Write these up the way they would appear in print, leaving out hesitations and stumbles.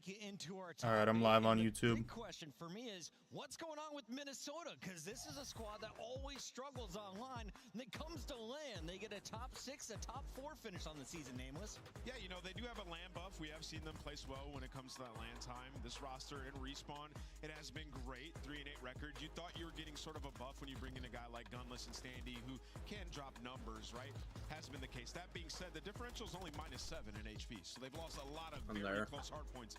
make it into our All right, I'm live on YouTube. The big question for me is, what's going on with Minnesota? Because this is a squad that always struggles online. When it comes to LAN, they get a top 6, a top 4 finish on the season, Nameless. Yeah, you know, they do have a LAN buff. We have seen them place well when it comes to that LAN time. This roster in Respawn, it has been great. 3-8 record. You thought you were getting sort of a buff when you bring in a guy like Gunless and Standy, who can drop numbers, right? Has been the case. That being said, the differential is only -7 in HP, so they've lost a lot of very close hard points.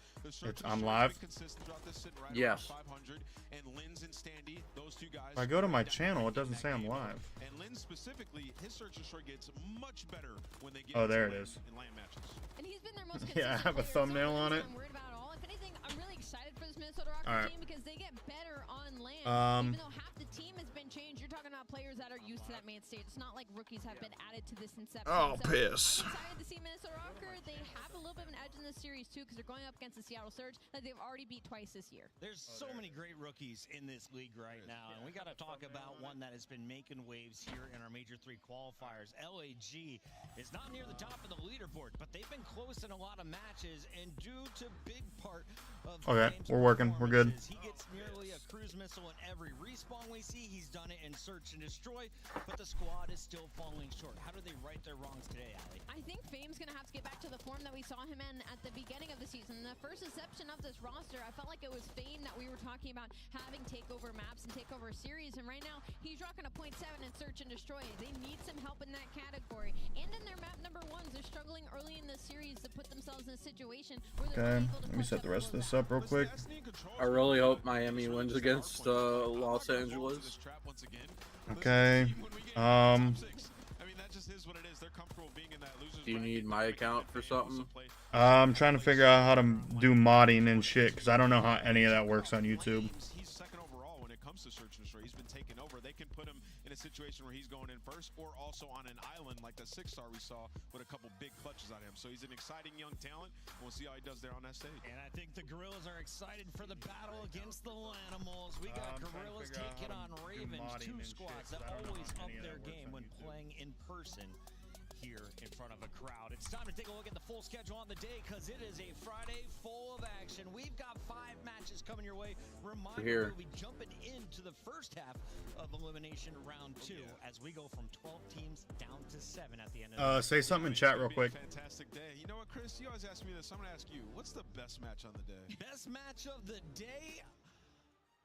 I'm live. Right, yes. 500, and Linz and Standy, those two guys. If I go to my channel, it doesn't say I'm live. And Linz specifically, his search and destroy gets much better when they get oh, there it is. in LAN matches. And he's been their most yeah, I have a thumbnail on it. I'm worried about all. If anything, I'm really excited for this Minnesota ROKKR All right. team because they get better on LAN. Even though half the team has been changed, you're talking about players that are used to that main stage. It's not like rookies have been added to this inception. Oh, so piss. I'm excited to see Minnesota ROKKR. They have a little bit of an edge in this series too because they're going up against the Seattle Surge that they've already beat twice this year. There's so many great rookies in this league right now, and we got to talk about one that has been making waves here in our Major 3 qualifiers. LAG is not near the top of the leaderboard, but they've been close in a lot of matches, and due to big part of okay, we're working, we're good. He gets nearly a cruise missile in every respawn we see. He's done it in search and destroy, but the squad is still falling short. How do they right their wrongs today, Ali? I think Fame's going to have to get back to the form that we saw him in at the beginning of the season. The first inception of this roster, I felt like it was Fame that we were talking about having takeover maps and takeover series, and right now he's rocking a 0.7 in search and destroy. They need some help in that category. And in their map number 1s, they're struggling early in the series to put themselves in a situation where they're able to let me set the rest of this up real quick. I really hope Miami wins against Los Angeles. Okay. Do you need my account for something? I'm trying to figure out how to do modding and shit because I don't know how any of that works on YouTube. He's second overall when it comes to search and destroy. He's been taken over. They can put him in a situation where he's going in first, or also on an island like the 6-star we saw with a couple big clutches on him. So he's an exciting young talent. We'll see how he does there on that stage. And I think the Guerrillas are excited for the battle against the Lanimals. We got Guerrillas taking on Ravens, 2 squads that always up their game when playing in person here in front of a crowd. It's time to take a look at the full schedule on the day because it is a Friday full of action. We've got 5 matches coming your way. Reminder, we'll be jumping into the first half of elimination round 2 as we go from 12 teams down to 7 at the end of the say something in chat real quick. Fantastic day. You know what, Chris? You always ask me this. I'm going to ask you, what's the best match on the day? Best match of the day?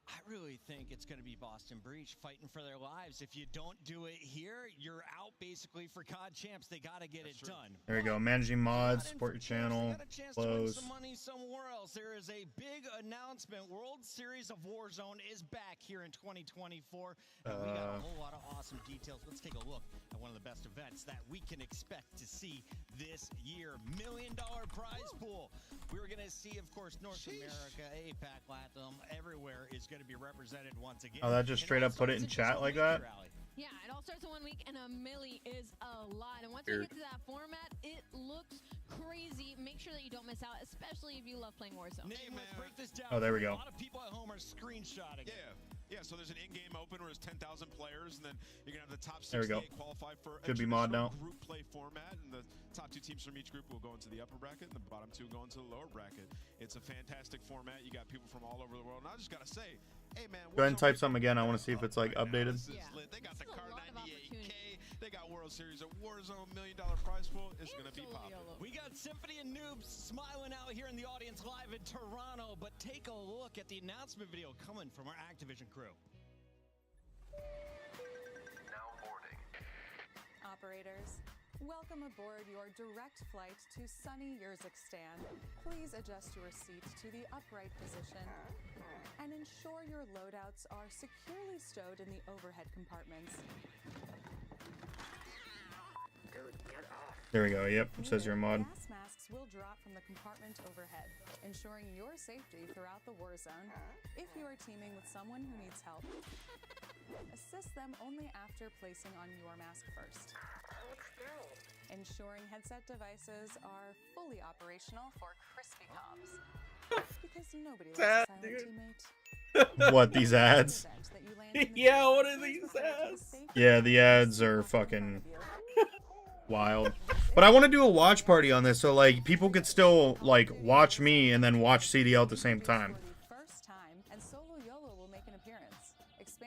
I really think it's going to be Boston Breach fighting for their lives. If you don't do it here, you're out basically for COD champs. They got to get it done. There you go. Managing mods, support your channel, close. Some money somewhere else. There is a big announcement. World Series of Warzone is back here in 2024. And we got a whole lot of awesome details. Let's take a look at one of the best events that we can expect to see this year. $1 million prize pool. We're going to see, of course, North America, APAC, Latin, everywhere is going to be represented once again. Oh, that just straight up put it in chat like that? Yeah, it all starts in 1 week, and a milli is a lot. And once we get to that format, it looks crazy. Make sure that you don't miss out, especially if you love playing Warzone. Let's break this down. Oh, there we go. A lot of people at home are screenshotting. Yeah, so there's an in-game open where there's 10,000 players, and then you're going to have the top 6 there we go. qualify for Could be mod now. Group play format, and the top 2 teams from each group will go into the upper bracket, and the bottom 2 go into the lower bracket. It's a fantastic format. You got people from all over the world, and I just got to say, hey, man. Go ahead and type something again. I want to see if it's like updated. They got the Car 98K. They got World Series of Warzone, $1 million prize pool. It's going to be popping. We got Symphony and Noobs smiling out here in the audience live in Toronto, but take a look at the announcement video coming from our Activision crew. Now boarding. Operators, welcome aboard your direct flight to sunny Yurzikistan. Please adjust your seat to the upright position and ensure your loadouts are securely stowed in the overhead compartments. There we go. Yep, it says you're a mod. Gas masks will drop from the compartment overhead, ensuring your safety throughout the war zone. If you are teaming with someone who needs help, assist them only after placing on your mask first. Ensuring headset devices are fully operational for crispy comms. Because nobody likes a silent teammate. What, these ads? Yeah, what are these ads? Yeah, the ads are fucking wild. But I want to do a watch party on this, so like people could still like watch me and then watch CDL at the same time.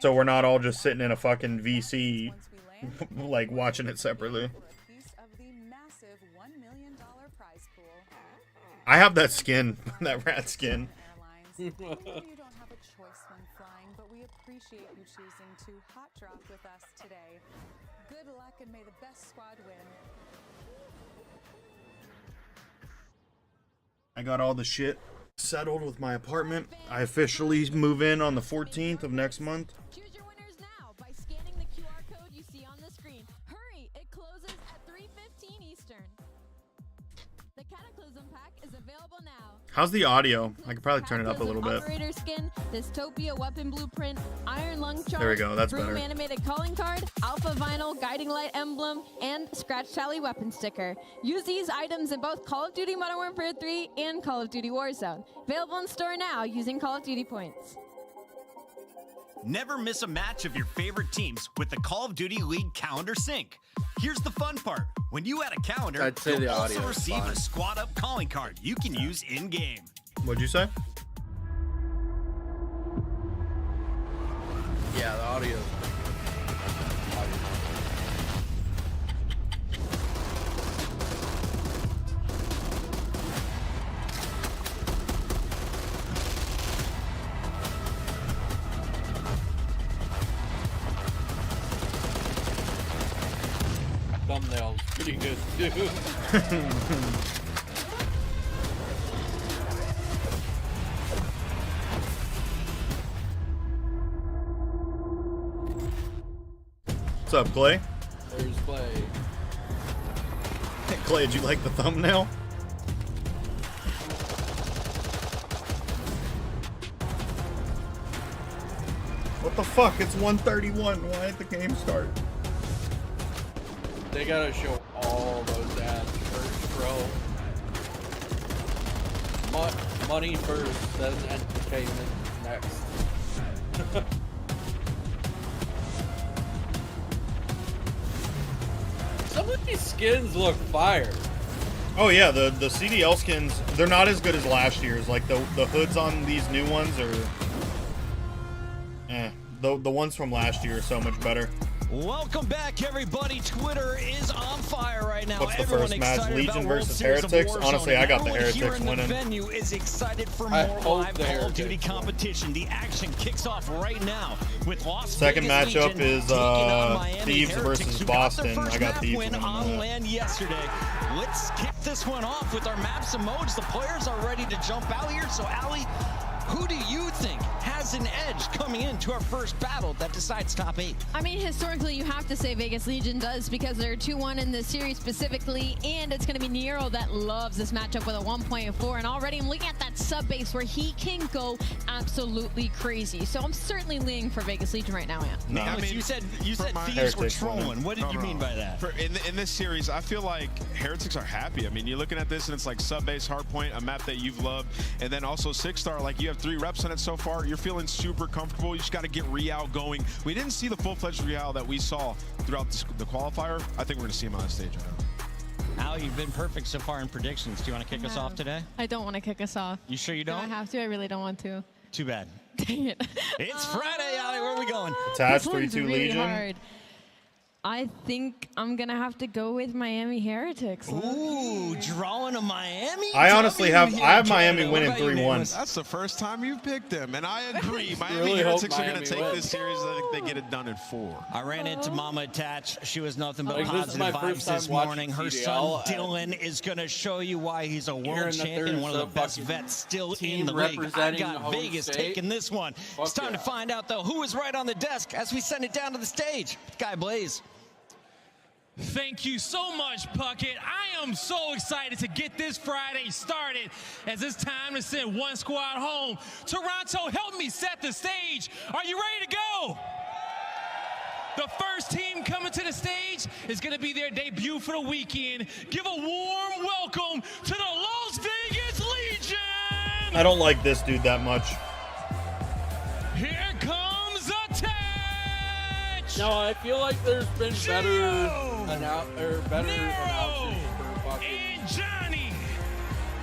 So we're not all just sitting in a fucking VC, like watching it separately. I have that skin, that rat skin. You don't have a choice when flying, but we appreciate you choosing to hot drop with us today. Good luck and may the best squad win. I got all the shit settled with my apartment. I officially move in on the 14th of next month. Choose your winners now by scanning the QR code you see on the screen. Hurry, it closes at 3:15 Eastern. The Cataclysm pack is available now. How's the audio? I could probably turn it up a little bit. Operator skin, Dystopia weapon blueprint, Iron Lung charge, There we go, that's Broom better. animated calling card, Alpha vinyl guiding light emblem, and Scratch Tally weapon sticker. Use these items in both Call of Duty Modern Warfare 3 and Call of Duty Warzone. Available in store now using Call of Duty points. Never miss a match of your favorite teams with the Call of Duty League calendar sync. Here's the fun part. When you add a calendar, I'd say you'll the also audio is receive fine. a squad up calling card you can use in-game. What'd you say? Yeah, the audio. Thumbnail's pretty good too. What's up, Clay? There's Clay. Hey, Clay, did you like the thumbnail? What the fuck? It's 1:31. Why did the game start? They gotta show all those ads first, bro. Money first, then entertainment next. Some of these skins look fire. Oh yeah, the CDL skins, they're not as good as last year's. Like the hoods on these new ones are the ones from last year are so much better. Welcome back, everybody. Twitter is on fire right now. What's the Everyone first match? excited Legion about World versus Series of Heretics? Warzone. Honestly, I got the Everyone here Heretics in the winning. venue is excited for I more hope live the Call of Duty Heretics win. competition. The action kicks off right now with Las Second Vegas matchup Legion is, taking on Miami Thieves Heretics, versus who Boston. got their I first got map Thieves win winning on that. land yesterday. Let's kick this one off with our maps and modes. The players are ready to jump out here. So, Allie, who do you think has an edge coming into our first battle that decides top 8? I mean, historically, you have to say Vegas Legion does because they're 2-1 in this series specifically, and it's going to be Nero that loves this matchup with a 1.4, and already I'm looking at that sub base where he can go absolutely crazy. So I'm certainly leaning for Vegas Legion right now, Ant. No. I mean, you said for Thieves were Heretics winning. trolling. What did you mean by that? In this series, I feel like Heretics are happy. I mean, you're looking at this and it's like sub-base hardpoint, a map that you've loved, and then also 6-star, like you have 3 reps on it so far. You're feeling super comfortable. You just got to get Real going. We didn't see the full-fledged Real that we saw throughout the qualifier. I think we're going to see him on the stage right now. Al, you've been perfect so far in predictions. Do you want to kick us off today? I don't want to kick us off. You sure you Do I don't? have to? I really don't want to. Too bad. Dang it. It's Friday, Allie. Where are we going? Attach This one's 3-2 really Legion. hard. I think I'm going to have to go with Miami Heretics. Ooh, drawing a Miami. I honestly W have here I have in Miami Canada. winning What about you, 3-1. Nicholas? That's the first time you've picked them, and I agree. Miami Really hope Heretics are going Miami to take wins. this series. I think they get it done in 4. I ran into Mama Attach. She was nothing but Like, this is positive my vibes first time this watching morning. Her CDL, son Dylan is going to show you why he's a world Hearing that champion, there's one of the a best fucking vets still team in the league. I representing got the home Vegas state. taking this one. It's Fuck time to yeah. find out, though, who is right on the desk as we send it down to the stage. Guy Blaze. Thank you so much, Puckett. I am so excited to get this Friday started as it's time to send one squad home. Toronto, help me set the stage. Are you ready to go? The first team coming to the stage is going to be their debut for the weekend. Give a warm welcome to the Las Vegas Legion. I don't like this dude that much. Here comes Attach. No, I feel like there's been better announcers for fucking. And Johnny,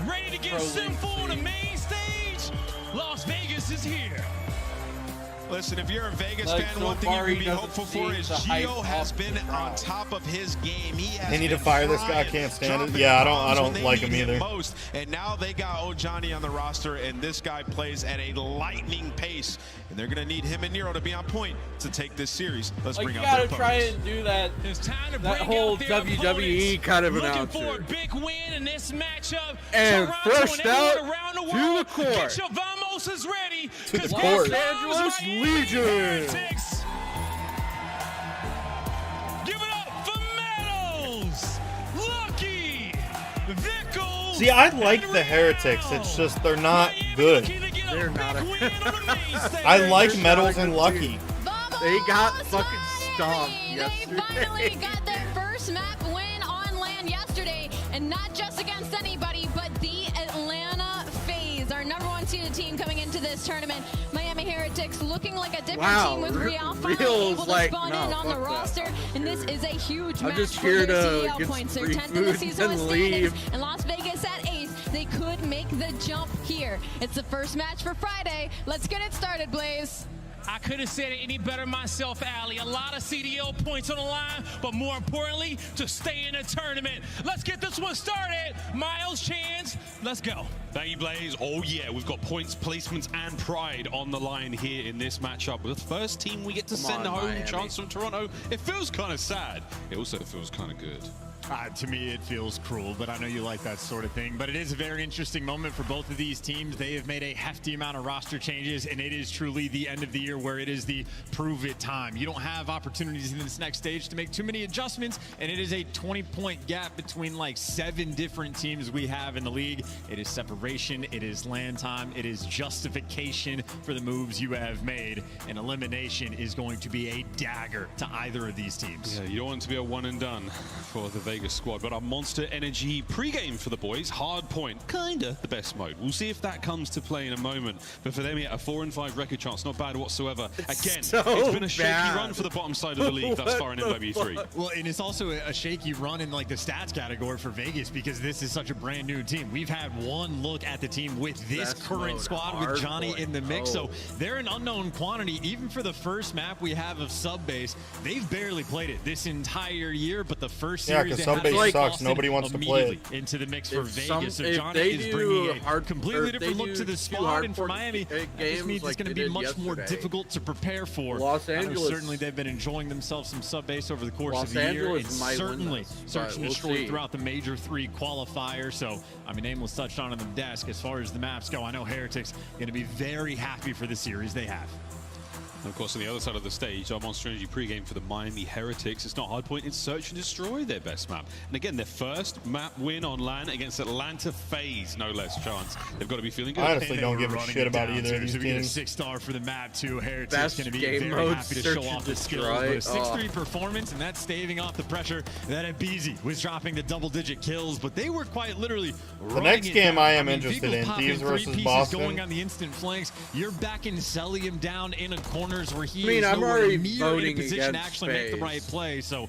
ready to get sinful on the main stage. Las Vegas is here. Listen, if you're a Vegas fan, one thing you can be hopeful for is Gio has been on top of his game. They need to fire this guy. I can't stand it. Yeah, I don't like him either. And now they got Johnny on the roster, and this guy plays at a lightning pace. And they're going to need him and Nero to be on point to take this series. Let's bring out their opponents. You got to try and do that. It's time to that whole WWE kind of announcer. Looking for a big win in this matchup. And thrust out around the to world. the court. Get your Vamos is ready. To the court. Los Angeles Legion. Heretics. Give it up for Meadows, Lucky, Vickle. See, I like the Heretics. It's just they're not good. They're not. I like Meadows and Lucky. They got fucking stomped yesterday. They finally got their first map win on land yesterday, and not just against anybody, but the Atlanta FaZe, our #1 seeded team coming into this tournament. Miami Heretics looking like a different team with Real finally able to spawn in on the roster, and this is a huge match just for here their to CDL get points. They're free 10th in the food season and with standings, leave. and Las Vegas at 8th. They could make the jump here. It's the first match for Friday. Let's get it started, Blaze. I couldn't say it any better myself, Allie. A lot of CDL points on the line, but more importantly, to stay in the tournament. Let's get this one started. Miles, Chance, let's go. Thank you, Blaze. Oh, yeah, we've got points, placements, and pride on the line here in this matchup. The first team we get to send home, Chance from Toronto. It feels kind of sad. It also feels kind of good. To me, it feels cruel, but I know you like that sort of thing. But it is a very interesting moment for both of these teams. They have made a hefty amount of roster changes, and it is truly the end of the year where it is the prove-it time. You don't have opportunities in this next stage to make too many adjustments, and it is a 20-point gap between like 7 different teams we have in the league. It is separation, it is land time, it is justification for the moves you have made, and elimination is going to be a dagger to either of these teams. Yeah, you don't want to be a one and done for the Vegas squad, but our Monster Energy pregame for the boys, hard point, kinda the best mode. We'll see if that comes to play in a moment, but for them, yeah, a 4-5 record chance, not bad whatsoever. Again, it's been a shaky run for the bottom side of the league thus far in MW3. Well, and it's also a shaky run in like the stats category for Vegas because this is such a brand new team. We've had one look at the team with this current squad with Johnny in the mix, so they're an unknown quantity. Even for the first map we have of Subbase, they've barely played it this entire year, but the first series Subbase sucks. Nobody wants to play it. Into the mix for Vegas. So Johnny is bringing a completely different look to the squad, and for Miami, that just means it's going to be much more difficult to prepare for. Los Angeles, certainly they've been enjoying themselves some Subbase over the course of the year, and certainly search and destroy throughout the major 3 qualifier. So, I mean, Nameless touched on the desk. As far as the maps go, I know Heretics going to be very happy for the series they have. And of course, on the other side of the stage, our Monster Energy pregame for the Miami Heretics. It's not hardpoint, it's Search and Destroy, their best map. And again, their first map win on LAN against Atlanta FaZe, no less. Chance. They've got to be feeling good. I honestly don't give a shit about either of these so we get a teams. 6-star for the map, too. Heretics going to be very happy to show off the skills. But a 6-3 performance, and that's staving off the pressure that Abizi was dropping the double-digit kills. But they were quite literally the next game I am interested in, Thieves versus Boston. Going on the instant flanks. You're backing Celium down in a corners where he is I'm already voting in a position to actually make the right play. So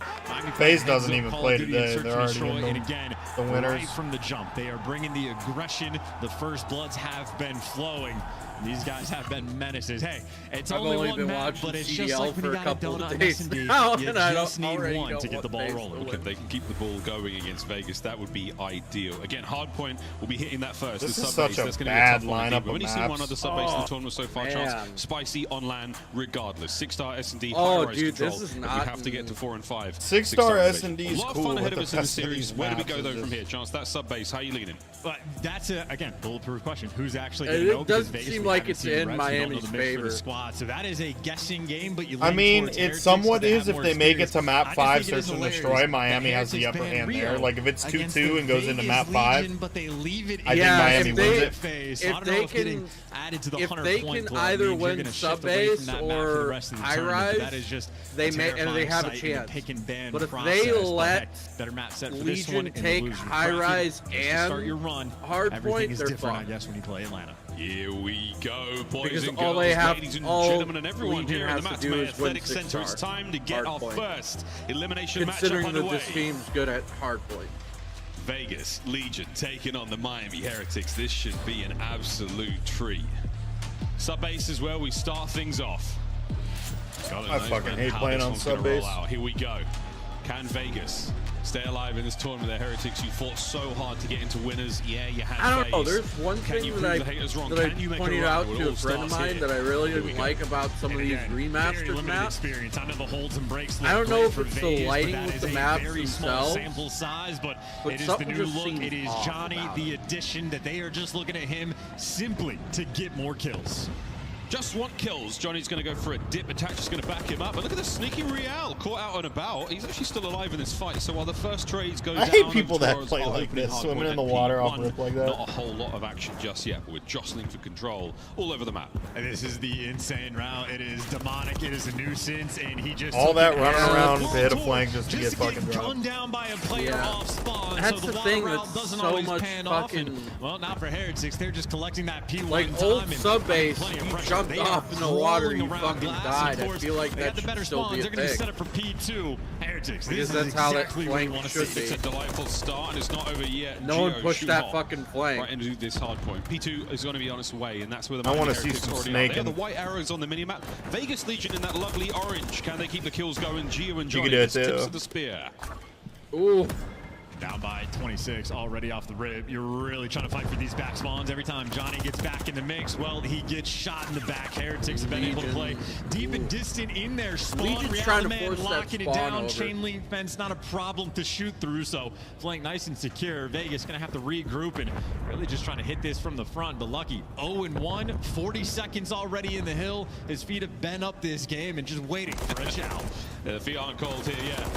FaZe doesn't even play today. They're already in the winners. Right from the jump, they are bringing the aggression. The first bloods have been flowing. These guys have been menaces. Hey, it's only one map, but it's CDL just like when you got a donut in S&D. You just need one to get the ball rolling. Look, if they can keep the ball going against Vegas, that would be ideal. Again, hardpoint will be hitting that first. This the is such a bad lineup. We've only seen one other subbase in the tournament so far. Chance spicy on LAN, regardless. 6-star S&D, high-rise control. This is not. We have to get to 4 and 5. 6-star S&D is cool. A lot of fun ahead of us in the series. Where do we go though from here, Chance? That subbase, how are you leaning? But that's again bulletproof question. Who's actually going to know? It doesn't seem like it's in Miami's favor. Squad, so that is a guessing game. But you. I mean, it somewhat is if they make it to map 5, Search and Destroy. Miami has the upper hand there. Like if it's 2-2 and goes into map 5, but they leave it. I think Miami wins it. If they can added to the 100-point club, either win Subbase or high rise, that is just they have a chance. But if they let Legion take high rise and start your run, hard point, is they're different, fun. I guess, when you play Atlanta. Here we go, boys Because and all girls, they have, ladies and all gentlemen, and everyone Legion here in has the to Match do Made is win Athletic 6 Center. It's time to get our hardpoint. first elimination matchup Considering that underway. this team's good at hardpoint. Vegas Legion taking on the Miami Heretics. This should be an absolute treat. Sub-base is where we start things off. I fucking hate playing on sub-base. Here we go. Can Vegas stay alive in this tournament? The Heretics, you fought so hard to get into winners. Yeah, you had I don't know. phase. There's one Can you thing prove that the haters wrong? I Can you make pointed a run? out It to a all friend of starts mine here. that I really Here we didn't go. like about some of these Very remastered limited maps. experience. I know the holds and breaks. I don't know if for it's the Vegas, but lighting that with is the a maps very small themselves, sample size, but but it is the something new just look. seems It is off Johnny, about the it. addition that they are just looking at him simply to get more kills. Just want kills. Johnny's going to go for a dip. Attack is going to back him up. But look at the sneaky Real caught out and about. He's actually still alive in this fight. So while the first trades go down, I hate people that Toro's play are like opening this, hard swimming point in the at water off P1. rip like that. Not a whole lot of action just yet, but we're jostling for control all over the map. And this is the insane route. It is demonic. It is a nuisance, and he just all that took running an around full to hit a tour flank just to get fucking gunned dropped. down by a player Yeah. off spawn. That's so the the thing water route that's doesn't so always much pan off. And, fucking- well, not for Heretics. They're just collecting that P1 Like time. old and sub-base, plenty of you pressure. jumped They are off in the water, rolling you around fucking glass, died. of I course. feel like They that got the should better still spawns. be a They're going to thing. set up for P2. Heretics. Because This that's is how that exactly what you flank want to should see. be. It's a delightful start, and it's not over yet. No one Gio pushed shoot that hot fucking flank. right into this hard point. P2 is going to be on its way, and that's where the I Miami wanna see Heretics some already are. They have snaking. the white arrows on the minimap. Vegas Legion in that lovely orange. Can they keep the kills going? Gio and You Johnny can do it tips too. of the spear. Ooh. Down by 26 already off the rip. You're really trying to fight for these back spawns. Every time Johnny gets back in the mix, well, he gets shot in the back. Heretics have been able to play deep and distant in their spawn. Legion's trying to Realman force that locking it spawn down. over. Chain link fence, not a problem to shoot through. So flank nice and secure. Vegas going to have to regroup and really just trying to hit this from the front. But lucky 0-1, 40 seconds already in the hill. His feet have been up this game and just waiting for a chow. The feet aren't cold here, yeah.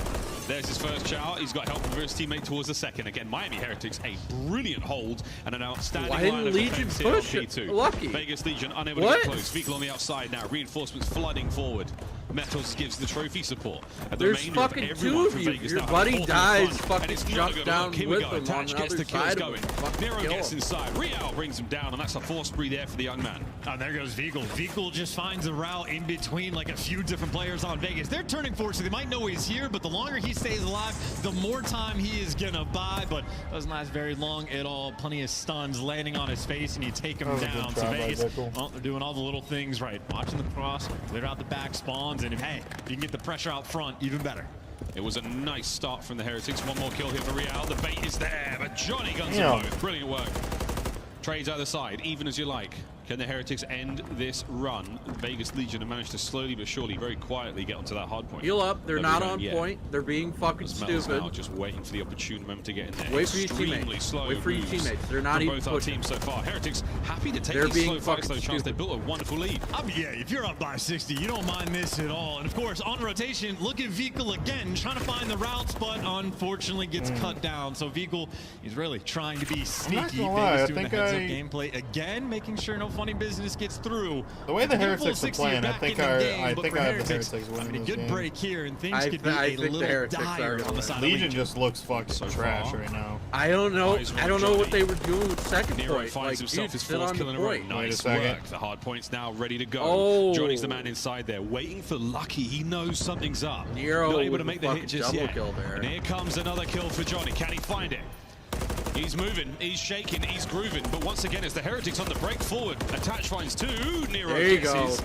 There's his first chow. He's got help from his teammate towards the second. Again, Miami Heretics, a brilliant hold and an outstanding Why line didn't of Legion defense here on push it? P2. Lucky. Vegas Legion unable What? to get close. Vehicle on the outside now. Reinforcements flooding forward. Metals gives the trophy support. And the There's remainder of fucking everyone two from of you. Vegas Your now have buddy fourth in the dies, front, fucking and it's not jump a good down look. Here with we go. him on Attach the gets other the kills side of going. him. Fucking Nero kill gets him. inside. Real brings him down, and that's a force spree there for the young man. Oh, there goes Vigil. Vigil just finds a route in between like a few different players on Vegas. They're turning forward, so they might know he's here, but the longer he stays alive, the more time he is gonna buy, but doesn't last very long at all. Plenty of stuns landing on his face, and you take him That was a down. good So try by Vegas, Vigil. well, they're doing all the little things right. Watching the cross, clear out the back spawns, and hey, you can get the pressure out front, even better. It was a nice start from the Heretics. One more kill here for Real. The bait is there, but Johnny guns Yeah. them both. Brilliant work. Trades either side, even as you like. Can the Heretics end this run? Vegas Legion have managed to slowly but surely, very quietly get onto that hard point. Heal up. They're Nobody not going on yet. point. They're being fucking As Mel's stupid. now just waiting for the opportune moment to get in there. Wait for your Extremely teammates. slow Wait for your moves teammates. They're not from even both our pushing. teams so far. Heretics happy to take They're these being slow fights, though, fucking chance. They stupid. built a wonderful lead. Yeah, if you're up by 60, you don't mind this at all. And of course, on rotation, look at Vigil again, trying to find the routes, but unfortunately gets cut down. So Vigil is really trying to be sneaky. gonna lie, Vegas I doing the think heads-up I- gameplay again, making sure no funny business gets through. The way the Get a full Heretics are 60 playing, I back think in the I game, but think for I have the Heretics, Heretics winning I mean, a this good game. break here, and things I could be think a the little Heretics are dire gonna on the win. side of Legion Legion. just looks fucking So trash far. right now. I don't know. Eyes I on don't know what Johnny. they were doing with second Nero point. finds Like, himself dude, his sit fourth on kill the in a row. point. Wait a Nice second. work. The hard point's now ready to go. Oh. Johnny's the man inside there, waiting for Lucky. He knows something's up. Nero Not able with to a make the fucking hit just double yet. kill there. And here comes another kill for Johnny. Can he find it? He's moving, he's shaking, he's grooving, but once again, it's the Heretics on the break forward. Attach finds two. Nero There you gets go. his.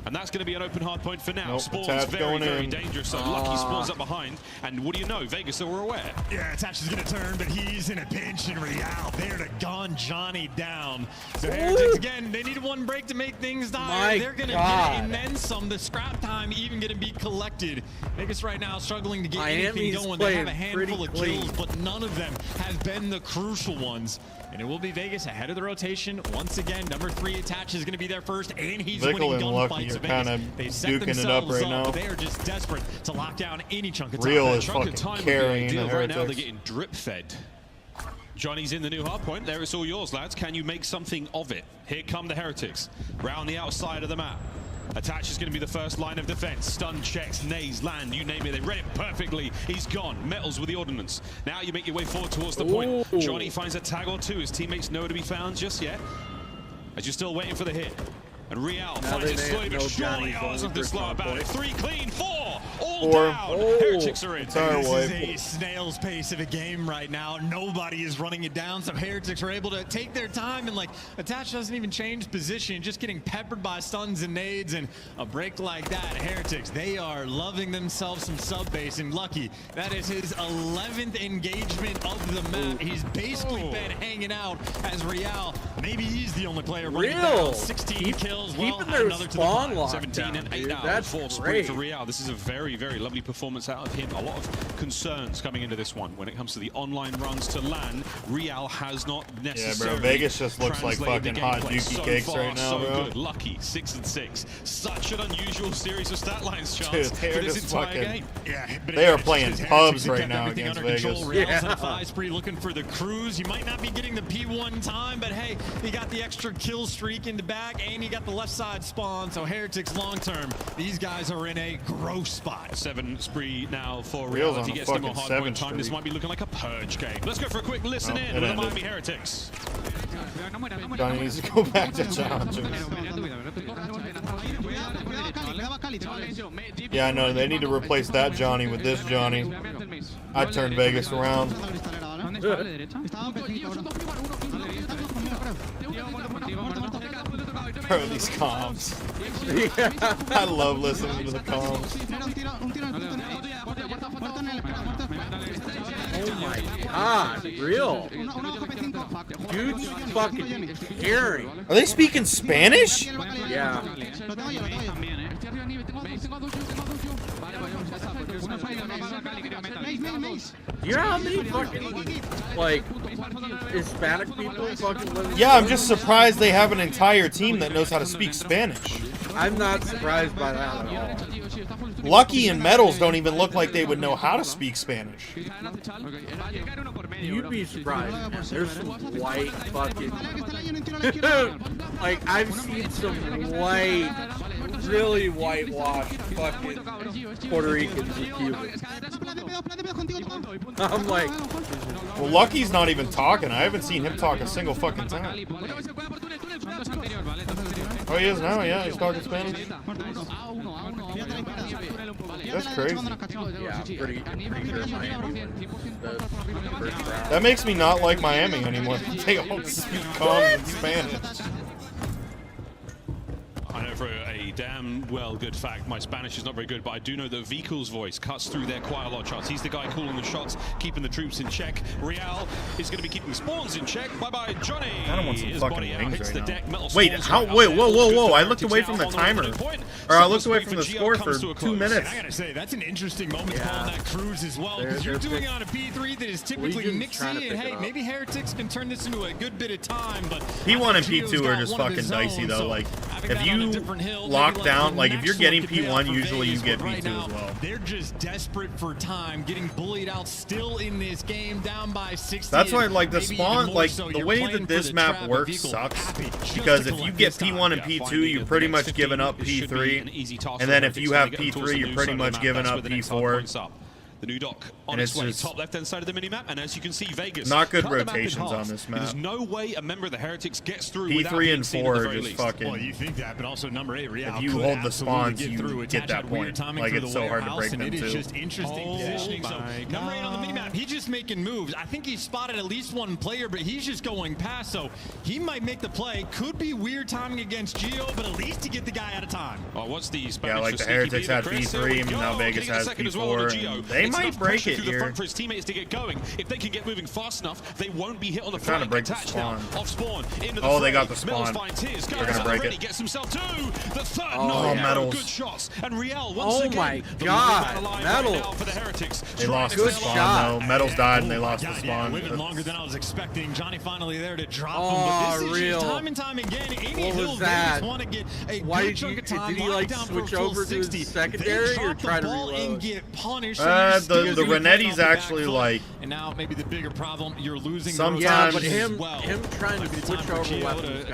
And that's going to be an open hard point for now. Nope, Spawn's Attach very, going very in. dangerous. So Lucky spawns up behind. And what do you know? Vegas, so we're aware. Yeah, Attach is going to turn, but he's in a pinch, and Real there to gun Johnny down. So Heretics, again, they need one break to make things dire. My They're going to God. get it, and then some. The scrap time even going to be collected. Vegas right now struggling to get anything Miami's going. They have a playing handful of pretty kills, clean. but none of them have been the crucial ones. And it will be Vegas ahead of the rotation. Once again, number 3 Attach is going to be there first, and he's Vigil winning and Lucky gunfights. are So kind Vegas, of they've set duking it up themselves right up. now. They are just desperate to lock down any chunk of time. Real is Chunk of fucking time would be carrying ideal. the Right now, they're Heretics. getting drip fed. Johnny's in the new hard point. There, it's all yours, lads. Can you make something of it? Here come the Heretics. Round the outside of the map. Attach is going to be the first line of defense. Stun checks, nays, land, you name it. They read it perfectly. He's gone. Metals with the ordnance. Now you make your way forward towards the point. Ooh. Johnny finds a tag or two. His teammates nowhere to be found just yet. as you're still waiting for the hit. And Real finds it slowly but surely. Oh, something slow about it. 3 clean, 4 all down. Heretics are in. This is a snail's pace of a game right now. Nobody is running it down, so Heretics are able to take their time, and like Attach doesn't even change position, just getting peppered by stuns and nades, and a break like that, Heretics, they are loving themselves some sub base, and Lucky, that is his 11th engagement of the map. He's basically been hanging out as Real. Maybe he's the only player running down. 16 kills. Keeping their spawn locked 17 and 8 out of 4 sprint for Real. This is a very, very lovely performance out of him. A lot of concerns coming into this one. When it comes to the online runs to LAN, Real has not necessarily. Yeah, bro, Vegas just looks like fucking hot dookie cakes right now, bro. Good. Lucky, 6 and 6. Such an unusual series of stat lines, Chance, dude, for this entire game. Yeah, they are playing pubs right now against Vegas. Real's on a 5 spree looking for the cruise. You might not be getting the P1 time, but hey, you got the extra kill streak in the back, and you got the left side spawn. So Heretics long term, these guys are in a gross spot. 7 spree now for Real. If he gets them a hard point time, this might be looking like a purge game. Let's go for a quick listen in with the Miami Heretics. Johnny needs to go back to challenges. Yeah, I know. They need to replace that Johnny with this Johnny. I turned Vegas around. Bro, these comms. Yeah. I love listening to the comms. Oh my god, Real. Dude's fucking scary. Are they speaking Spanish? Yeah. You know how many fucking, like, Hispanic people fucking live in Yeah, I'm just surprised they have an entire team that knows how to speak Spanish. I'm not surprised by that at all. Lucky and Metals don't even look like they would know how to speak Spanish. You'd be surprised, man. There's some white fucking... like, I've seen some white, really whitewashed fucking Puerto Ricans and Cubans. I'm like... Well, Lucky's not even talking. I haven't seen him talk a single fucking time. Oh, he is now? Yeah, he's talking Spanish? That's crazy. Yeah, pretty sure Miami. That makes me not like Miami anymore. They all speak calm in Spanish. I know for a damn well good fact, my Spanish is not very good, but I do know that Vikul's voice cuts through their quite a lot of charts. He's the guy calling the shots, keeping the troops in check. Real is going to be keeping spawns in check. Bye-bye, Johnny. I don't want some His fucking body out, wings hits right the now. deck. Metal Wait, spawns how? Wait, whoa. I looked away from the timer. Or I looked away from the score for 2 minutes. I gotta say, that's an interesting moment calling that cruise as well, because you're doing it on a P3 that is typically mixy, and hey, maybe Heretics can turn this into a good bit of time, but P1 and P2 are just fucking dicey, though. Like, if you lock down, like, if you're getting P1, usually you get P2 as well. They're just desperate for time, getting bullied out still in this game, down by 60. That's why, like, the spawn, like, the way that this map works sucks, because if you get P1 and P2, you're pretty much giving up P3, and then if you have P3, you're pretty much giving up P4. The new dock on its way, top left-hand side of the minimap, and as you can see, Vegas not good rotations on this map. There's no way a member of the Heretics gets through P3 and 4 are just fucking. Well, you think that, but also number 8, Real. If you hold the spawns, you get that point. Like, it's so hard to break them too. It is just interesting positioning. So number 8 on the minimap, he's just making moves. I think he spotted at least one player, but he's just going past. So he might make the play. Could be weird timing against Geo, but at least to get the guy out of time. Oh, what's the Spanish? Yeah, like the Heretics had P3, and now Vegas has P4. They might break it here. The front for his teammates to get going. If they can get moving fast enough, they won't be hit on the trying to break the spawn. Off spawn into the they got the spawn. They're gonna break it. Gets himself too. The third Metals. Good shots. And Real once again. Oh my god, Metals. For the Heretics. They lost the spawn though. Metals died and they lost the spawn. Living longer than I was expecting. Johnny finally there to drop him. But this is just time and time again. Any hill Vegas want to get a good chunk of time. Did he like switch over to the secondary or try to reload? And get punished. The Renetti's actually like. And now maybe the bigger problem, you're losing. Sometimes, but him trying to switch over weapons,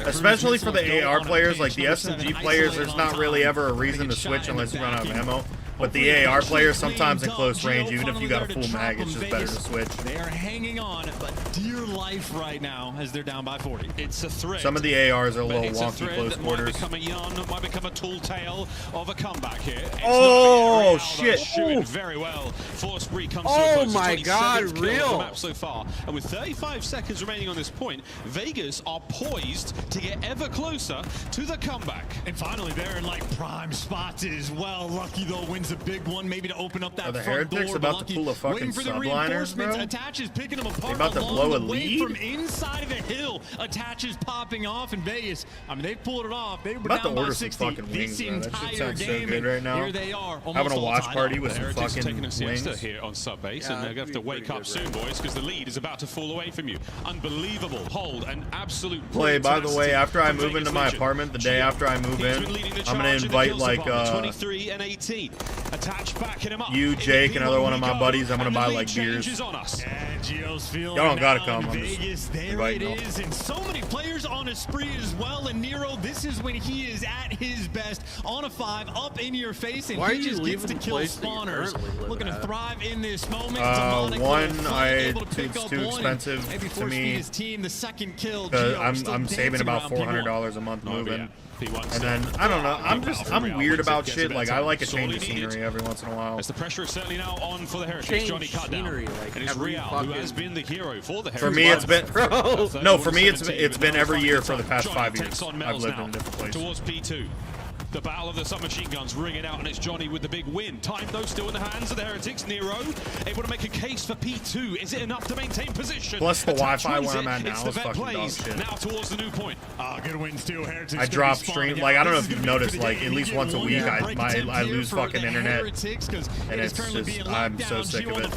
especially for the AR players, like the SMG players, there's not really ever a reason to switch unless you run out of ammo. With the AR players, sometimes in close range, even if you got a full mag, it's just better to switch. They are hanging on, but dear life right now as they're down by 40. It's a threat. Some of the ARs are a little wonky close quarters. Might become a yarn, might become a tall tale of a comeback here. Oh shit! Shooting very well. Forsberg comes oh my god, real map so far. And with 35 seconds remaining on this point, Vegas are poised to get ever closer to the comeback. And finally, they're in like prime spots as well. Lucky though wins a big one, maybe to open up that front door. Heretics about to pull a fucking subliners, bro? Attaches picking them apart. They about to blow a lead from inside of the hill. Attaches popping off in Vegas. I mean, they pulled it off. They were about down to order by some 60 fucking wings, bro. That shit sounds so game, good right now. Here they are, having a watch party with some Heretics fucking taking a siesta wings here on sub base, and they're gonna have to wake up soon, boys, because the lead is about to fall away from you. Unbelievable hold and absolute play. By the way, after I move into my apartment, the day after I move in, I'm gonna invite like 23 and 18. Attach backing him up. You, Jake, another one of my buddies. I'm gonna buy like beers. Y'all don't gotta come. I'm Vegas, there it is, and so many players on a spree as well. And Nero, this is when he is at his best on a 5, up in your face, and he just gets to kill spawners. Looking to thrive in this moment. One, it's too expensive to me. His team, the second kill. I'm saving about $400 a month moving. And then I don't know. I'm weird about shit. Like I like a change of scenery every once in a while. As the pressure is certainly now on for the Heretics. Johnny cut down. And it's Real who has been the hero for the Heretics. For me, it's been no. For me, it's been every year for the past 5 years. I've lived in different places. Towards P2. The battle of the submachine guns ringing out, and it's Johnny with the big win. Time, though, still in the hands of the Heretics. Nero able to make a case for P2. Is it enough to maintain position? Plus the Wi-Fi where I'm at now is fucking dog shit. Now towards the new point. Good wins too. Heretics. I drop stream. Like I don't know if you've noticed. Like at least once a week, I lose fucking internet, and it's just I'm so sick of it.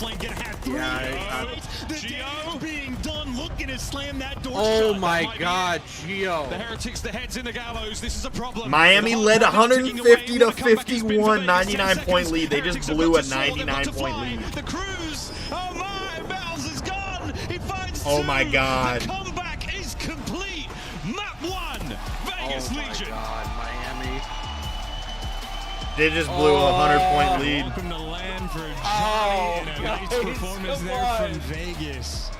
Gio being done, looking to slam that door. Oh my god, Gio. The Heretics, the heads in the gallows. This is a problem. Miami led 150 to 51, 99-point lead. They just blew a 99-point lead. The cruise. Oh my, Bells is gone. He finds oh my god. The comeback is complete. Map 1, Vegas Legion. God, Miami. They just blew a 100-point lead. Welcome to land for Johnny, and a nice performance there from Vegas.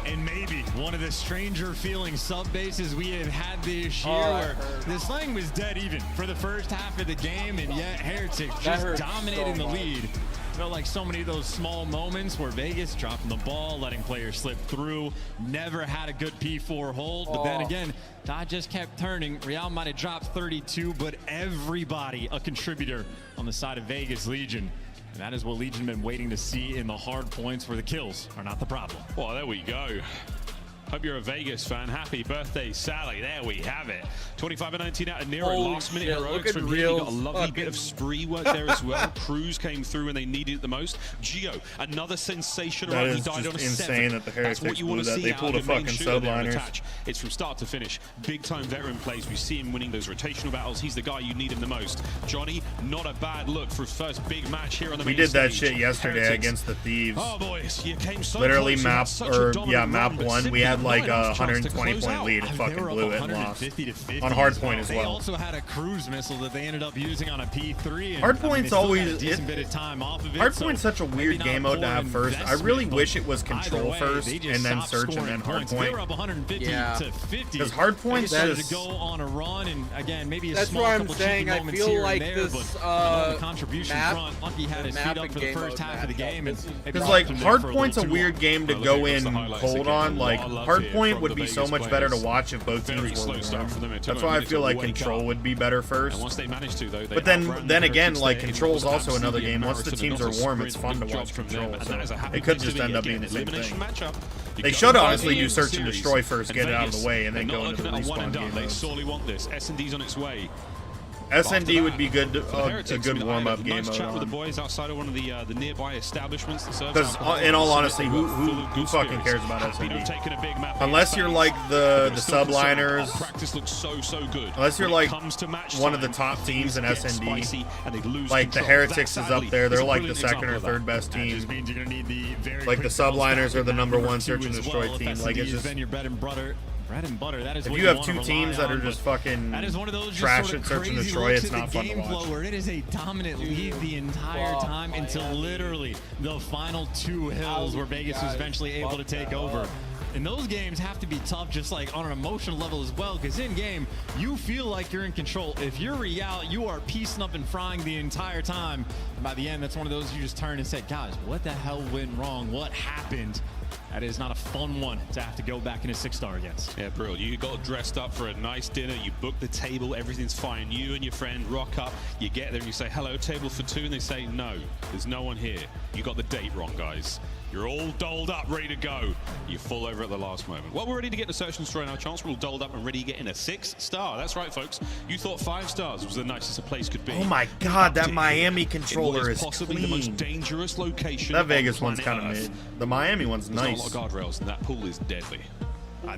And maybe one of the stranger feeling sub bases we have had this year, where this thing was dead even for the first half of the game, and yet Heretics just dominating the lead. Felt like so many of those small moments where Vegas dropping the ball, letting players slip through, never had a good P4 hold, but then again, Todd just kept turning. Real might have dropped 32, but everybody a contributor on the side of Vegas Legion. And that is what Legion been waiting to see in the hard points, where the kills are not the problem. Well, there we go. Hope you're a Vegas fan. Happy birthday, Sally. There we have it. 25 and 19 out of Nero. Last minute heroics from Real. Got a lovely bit of spree work there as well. Cruz came through when they needed it the most. Gio, another sensational run. He died on a 7. Insane that the Heretics That's what you want to see. They pulled a fucking subliners. It's from start to finish. Big time veteran plays. We see him winning those rotational battles. He's the guy you need him the most. Johnny, not a bad look for his first big match here on the main stage. We did that stage. shit yesterday against the Thieves. Oh boys, you came so literally close. map 1. We had like a 120-point lead and fucking blew it and lost. On hardpoint as well. They also had a cruise missile that they ended up using on a P3. Hardpoint's always a decent bit of time off of it. Hardpoint's such a weird game mode to have first. I really wish it was control first and then search and then hardpoint. They were up 150 to 50. Because hardpoint's just to go on a run, and again, maybe a that's small what I'm couple saying. cheeky I moments feel here like and there, this but contribution front. Lucky had his feet up for the first half of the game, because like hardpoint's a weird game to go in cold on. Like hardpoint would be so much better to watch if both teams were warm. That's why I feel like control would be better first. But then again, like control's also another game. Once the teams are warm, it's fun to watch control. So it could just end up being the same thing. They should honestly do search and destroy first, get it out of the way, and then go into the respawn game. They sorely want this. S&D's on its way. S&D would be good, a good warm-up game mode. Chat with the boys outside of one of the nearby establishments. Because in all honesty, who fucking cares about S&D? Unless you're like the subliners. Practice looks so good. Unless you're like one of the top teams in S&D. Like the Heretics is up there. They're like the second or third best team. Like the subliners are the #1 search and destroy team. Like it's just. bread and butter. That is if what you have want two to teams that on, are just fucking that is one of those trash sort and of search and crazy destroy, looks it's at not the fun to game watch. flow where it is a dominant lead the entire time until literally the final 2 hills where Vegas was eventually able to take over. And those games have to be tough just like on an emotional level as well, because in game, you feel like you're in control. If you're Real, you are piecing up and frying the entire time. And by the end, that's one of those you just turn and say, guys, what the hell went wrong? What happened? That is not a fun one to have to go back in a 6-star against. Yeah, brilliant. You got dressed up for a nice dinner. You booked the table. Everything's fine. You and your friend rock up. You get there and you say, hello, table for 2. And they say, no, there's no one here. You got the date wrong, guys. You're all doled up, ready to go. You fall over at the last moment. Well, we're ready to get the search and destroy now. Chance, we're all doled up and ready to get in a 6-star. That's right, folks. You thought 5 stars was the nicest a place could be. Oh my God, that Miami controller is possibly clean. the most dangerous location. That Vegas on one's kind of Earth. mid. The Miami one's There's nice. not a lot of guardrails, and that pool is deadly.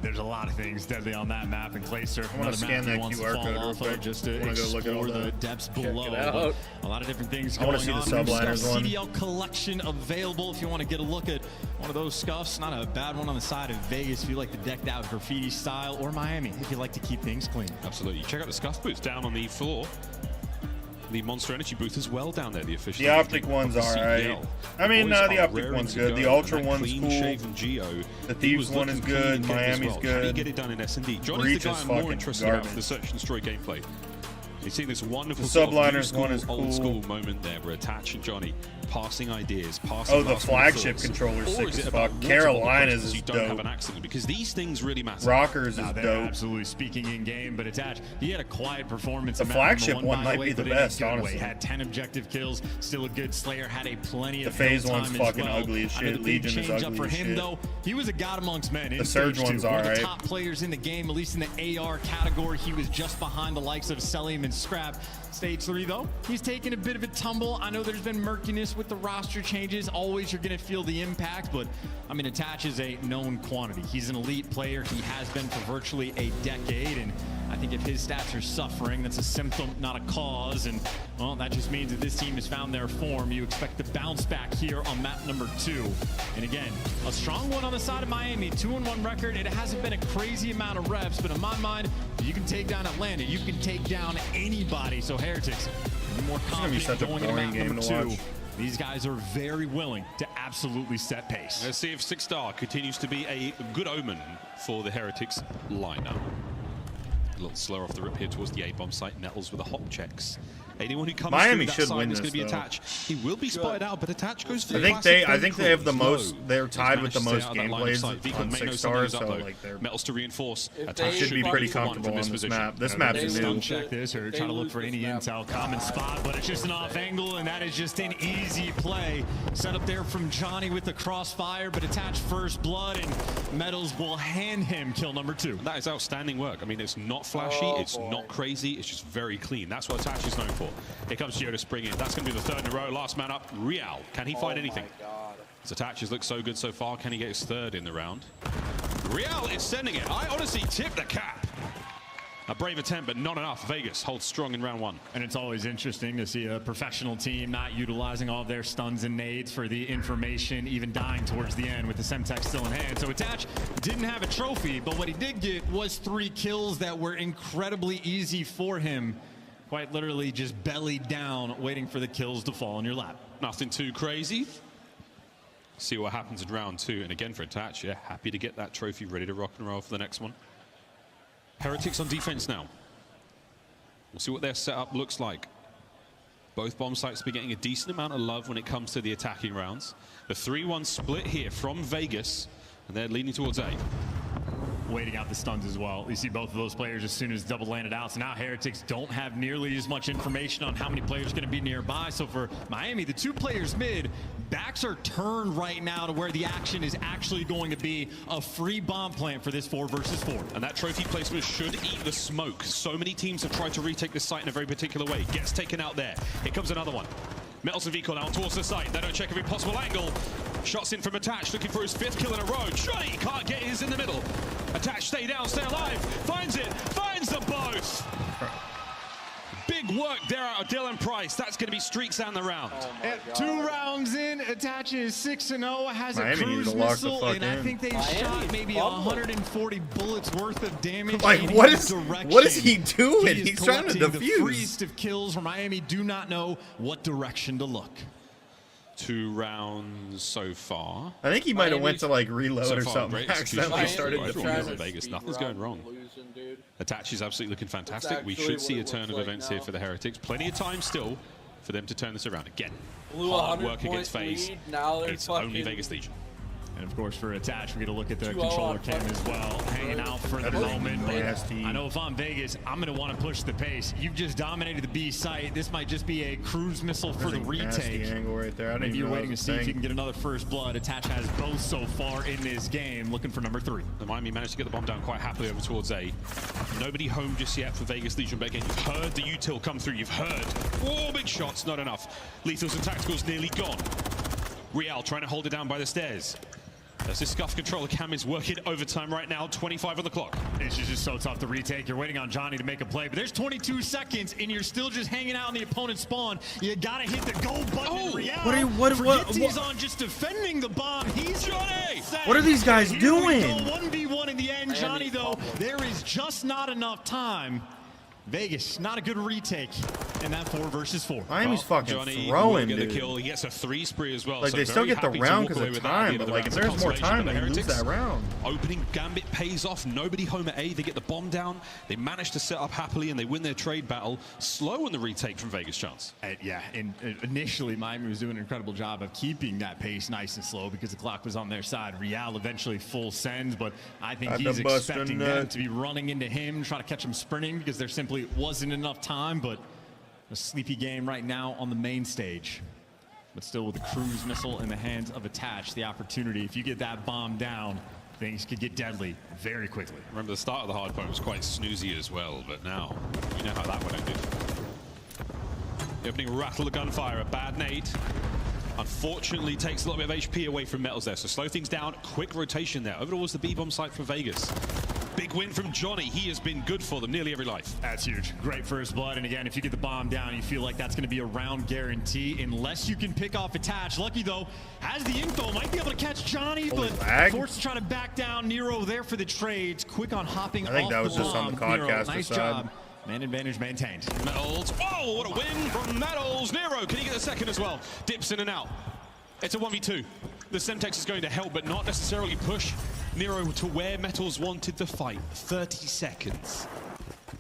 There's a lot of things deadly on that map, and Clayster, I want to scan that QR code real quick. Just to I want to go look at all explore the that. depths Check below. it out. A lot of different things I going want to see the on. subliners one. CDL collection available if you want to get a look at one of those scuffs. Not a bad one on the side of Vegas if you like the decked out graffiti style, or Miami if you like to keep things clean. Absolutely. Check out the scuff boots down on the floor. The Monster Energy booth as well down there. The official. The optic one's alright. I mean, the optic one's good. The Ultra one's cool. The Thieves one is good. Miami's good. How do you get it done in S&D? Johnny's Breach the guy is I'm more fucking interested garbage. about the search and destroy gameplay. You're seeing this wonderful The sort of subliners new school, one is cool. old school moment there where Attach and Johnny passing ideas, passing. Oh, the last minute flagship thoughts. controller's Or sick is as it about fuck. water Carolina's bottle is you don't have dope. an accident, because these things really matter. ROKKR's is They're dope. absolutely speaking in game, but Attach, he had a quiet performance. The in map number flagship one by might way, be the but in a best, good way. honestly. Had 10 objective kills, still a good Slayer, had a plenty The of phase kill one's time as fucking well. ugly as I know shit. the big Legion is change up ugly for as him shit. though. He was a god amongst men. In The Surge stage 2. one's One of the alright. top players in the game, at least in the AR category. He was just behind the likes of Selim and Scrap. Stage 3 though, he's taken a bit of a tumble. I know there's been murkiness with the roster changes. Always you're going to feel the impact, but I mean, Attach is a known quantity. He's an elite player. He has been for virtually a decade, and I think if his stats are suffering, that's a symptom, not a cause. And well, that just means that this team has found their form. You expect to bounce back here on map number 2. And again, a strong one on the side of Miami, 2-1 record. It hasn't been a crazy amount of reps, but in my mind, you can take down Atlanta. You can take down anybody. So Heretics, be more confident such a going into boring map game number to 2. watch. These guys are very willing to absolutely set pace. Let's see if 6-star continues to be a good omen for the Heretics lineup. A little slower off the rip here towards the A-bomb site. Nettles with the hop checks. Anyone who comes Miami through that should side win is going this, to be though. Attach. He will be spotted out, but Attach goes for I the think classic I think they have the low. most. They're tied with the He's managed most to stay out of that game line of plays sight. Vico on may know 6 something's stars, up, so though. like they're Metals to reinforce. If Attach they should be pretty 1 comfortable from on this this position. map. This They map's lose new. it. Check this, or try to look for any intel. Common spot, but it's just an off angle, and that is just an easy play. Set up there from Johnny with the crossfire, but Attach first blood, and Metals will hand him kill number 2. That is outstanding work. I mean, it's not flashy, it's not crazy, it's just very clean. That's what Attach is known for. Here comes Gio to spring in. That's going to be the 3rd in a row. Last man up, Real. Can he find anything? His Attach has looked so good so far. Can he get his 3rd in the round? Real is sending it. I honestly tip the cap. A brave attempt, but not enough. Vegas holds strong in round 1. And it's always interesting to see a professional team not utilizing all of their stuns and nades for the information, even dying towards the end with the Semtex still in hand. So Attach didn't have a trophy, but what he did get was 3 kills that were incredibly easy for him. Quite literally just bellied down, waiting for the kills to fall in your lap. Nothing too crazy. See what happens in round 2. And again for Attach, yeah, happy to get that trophy, ready to rock and roll for the next one. Heretics on defense now. We'll see what their setup looks like. Both bomb sites be getting a decent amount of love when it comes to the attacking rounds. The 3-1 split here from Vegas, and they're leaning towards A. Waiting out the stuns as well. You see both of those players as soon as double landed out. So now Heretics don't have nearly as much information on how many players are going to be nearby. So for Miami, the 2 players mid, backs are turned right now to where the action is actually going to be a free bomb plant for this 4 versus 4. And that trophy placement should eat the smoke. So many teams have tried to retake this site in a very particular way. Gets taken out there. Here comes another one. Metals and Vico now towards the site. They don't check every possible angle. Shots in from Attach, looking for his 5th kill in a row. Johnny can't get his in the middle. Attach, stay down, stay alive. Finds it, finds them both. Big work look, there are Dylan Price. That's going to be streaks down the round. At 2 rounds in, attaches 6-0, has Miami a cruise missile, and I think they've shot maybe 140 bullets worth of damage. Like, what is he doing? He's trying to defuse. The freest of kills, where Miami do not know what direction to look. 2 rounds so far. I think he might have went to like reload or something. Accidentally started defusing. Vegas, nothing's going wrong. Attach is absolutely looking fantastic. We should see a turn of events here for the Heretics. Plenty of time still for them to turn this around. Again, hard work against FaZe. It's only Vegas Legion. And of course, for Attach, we get a look at the controller cam as well, hanging out for the moment. I know if I'm Vegas, I'm going to want to push the pace. You've just dominated the B site. This might just be a cruise missile for the retake. Angle right there. Maybe you're waiting to see if you can get another first blood. Attach has both so far in this game, looking for number 3. The Miami managed to get the bomb down quite happily over towards A. Nobody home just yet for Vegas Legion, but again, you've heard the util come through. You've heard 4 big shots, not enough. Lethals and Tacticals nearly gone. Real trying to hold it down by the stairs. As this scuff controller cam is working overtime right now, 25 on the clock. This is just so tough to retake. You're waiting on Johnny to make a play, but there's 22 seconds, and you're still just hanging out in the opponent's spawn. You gotta hit the go button. He's on just defending the bomb. He's Johnny. What are these guys doing? 1v1 in the end, Johnny. Though there is just not enough time. Vegas, not a good retake in that 4 versus 4. Miami's fucking Johnny throwing, get dude. The kill. He gets a 3 spree as well. Like, so they still get the round because of time, but like, if there's more time, they lose that round. Opening Gambit pays off. Nobody home at A. They get the bomb down. They manage to set up happily, and they win their trade battle. Slow on the retake from Vegas Chance. Yeah, and initially, Miami was doing an incredible job of keeping that pace nice and slow because the clock was on their side. Real eventually full sends, but I think he's expecting them to be running into him, trying to catch him sprinting because there simply wasn't enough time. But a sleepy game right now on the main stage, but still with a cruise missile in the hands of Attach. The opportunity, if you get that bomb down, things could get deadly very quickly. Remember, the start of the hard point was quite snoozy as well, but now you know how that one ended. The opening rattle of gunfire, a bad nade. Unfortunately, takes a little bit of HP away from Metals there, so slow things down. Quick rotation there over towards the B-bomb site for Vegas. Big win from Johnny. He has been good for them nearly every life. That's huge. Great first blood. And again, if you get the bomb down, you feel like that's going to be a round guarantee unless you can pick off Attach. Lucky, though, has the info. Might be able to catch Johnny, but forced to try to back down. Nero there for the trades. Quick on hopping off the bomb. I think that was just on the Codcaster nice side. job. Man advantage maintained. Metals. Oh, what a win from Metals. Nero, can he get a second as well? Dips in and out. It's a 1v2. The Semtex is going to help, but not necessarily push Nero to where Metals wanted the fight. 30 seconds.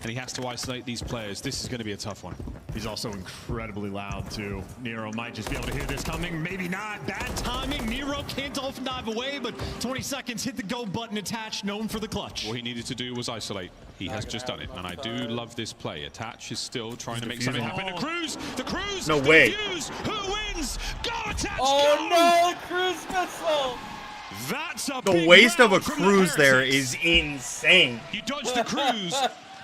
And he has to isolate these players. This is going to be a tough one. He's also incredibly loud, too. Nero might just be able to hear this coming. Maybe not. Bad timing. Nero can't dolphin dive away, but 20 seconds, hit the go button. Attach, known for the clutch. All he needed to do was isolate. He has just done it, and I do love this play. Attach is still trying to make something happen. The Cruz! The Cruz! No way. Who wins? Go, Attach! Oh, no! Cruz missile! That's a The waste of a Cruz there is insane. You dodged the Cruz,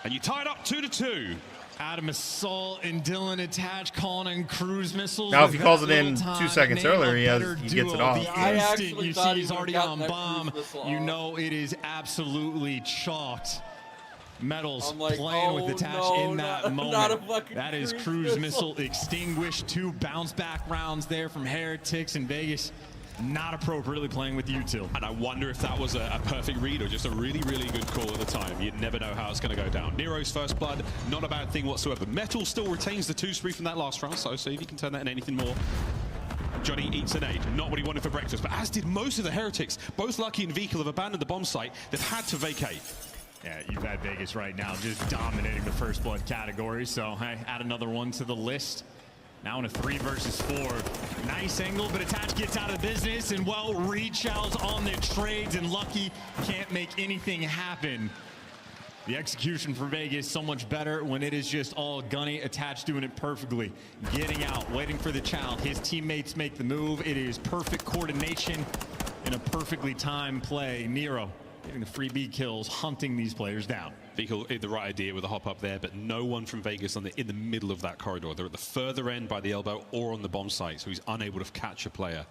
and you tied up 2-2. Adam Assault and Dylan Attach calling in cruise missiles. Now, if he calls it in 2 seconds earlier, he gets it off. The instant you see he's already on bomb, you know it is absolutely chalked. Metals playing with Attach in that moment. That is cruise missile extinguished. 2 bounce back rounds there from Heretics and Vegas. Not appropriately playing with util. And I wonder if that was a perfect read or just a really, really good call at the time. You'd never know how it's going to go down. Nero's first blood, not a bad thing whatsoever. Metal still retains the 2 spree from that last round, so see if he can turn that into anything more. Johnny eats an aid, not what he wanted for breakfast, but as did most of the Heretics. Both Lucky and Vehicle have abandoned the bomb site. They've had to vacate. Yeah, you've had Vegas right now just dominating the first blood category, so hey, add another one to the list. Now in a 3 versus 4. Nice angle, but Attach gets out of business, and well, reach out on the trades, and Lucky can't make anything happen. The execution for Vegas so much better when it is just all gunny. Attach doing it perfectly. Getting out, waiting for the child. His teammates make the move. It is perfect coordination and a perfectly timed play. Nero getting the free B kills, hunting these players down. Vehicle had the right idea with a hop up there, but no one from Vegas in the middle of that corridor. They're at the further end by the elbow or on the bomb site, so he's unable to catch a player.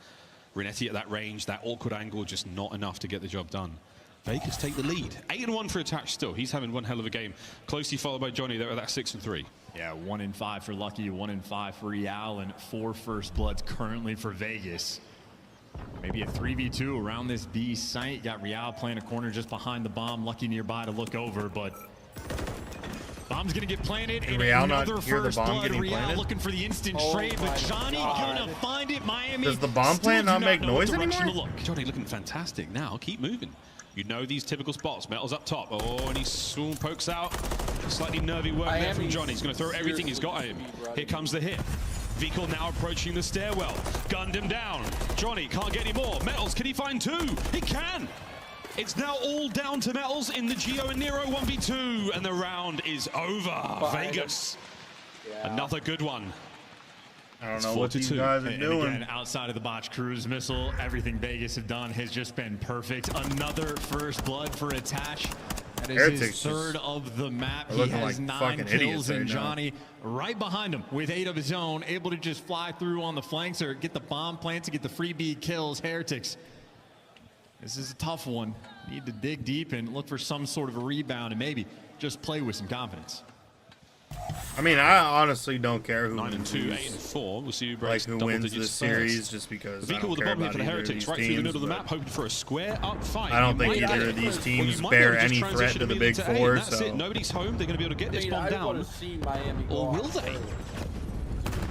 Renetti at that range, that awkward angle, just not enough to get the job done. Vegas take the lead. 8-1 for Attach still. He's having one hell of a game. Closely followed by Johnny there at that 6-3. Yeah, 1 in 5 for Lucky, 1 in 5 for Real, and 4 first bloods currently for Vegas. Maybe a 3v2 around this B site. Got Real playing a corner just behind the bomb. Lucky nearby to look over, but bomb's gonna get planted. And Real another not hear the first bomb blood. getting Real planted? looking for the instant trade, but Johnny gonna find it. Miami. Does the bomb plant not make noise anymore? Johnny looking fantastic now. Keep moving. You know these typical spots. Metal's up top. Oh, and he soon pokes out. Slightly nervy work there from Johnny. He's going to throw everything he's got at him. Here comes the hit. Vikal now approaching the stairwell. Gunned him down. Johnny can't get any more. Metals, can he find 2? He can! It's now all down to Metals in the Geo and Nero 1v2, and the round is over. Vegas. Another good one. I don't know what these guys are doing. Again, outside of the botch cruise missile, everything Vegas have done has just been perfect. Another first blood for Attach. That is Heretics his third of the map. He looking has like 9 fucking kills, idiots and right now. Johnny right behind him with 8 of his own, able to just fly through on the flanks or get the bomb plant to get the free B kills. Heretics. This is a tough one. Need to dig deep and look for some sort of a rebound and maybe just play with some confidence. I mean, I honestly don't care who 9 and 2, 8 and wins, 4. We'll see who like breaks who double wins digits this series, just because I Vikal don't with the care bomb here about for the either of Heretics, these right through the teams. middle of the but map, hoping for a square up fight. I don't think You might either be of these able- teams you might be able bear to just any threat transition to the immediately Big A, Four, and that's so it. Nobody's home. They're going to be able to get this bomb down. Or will they?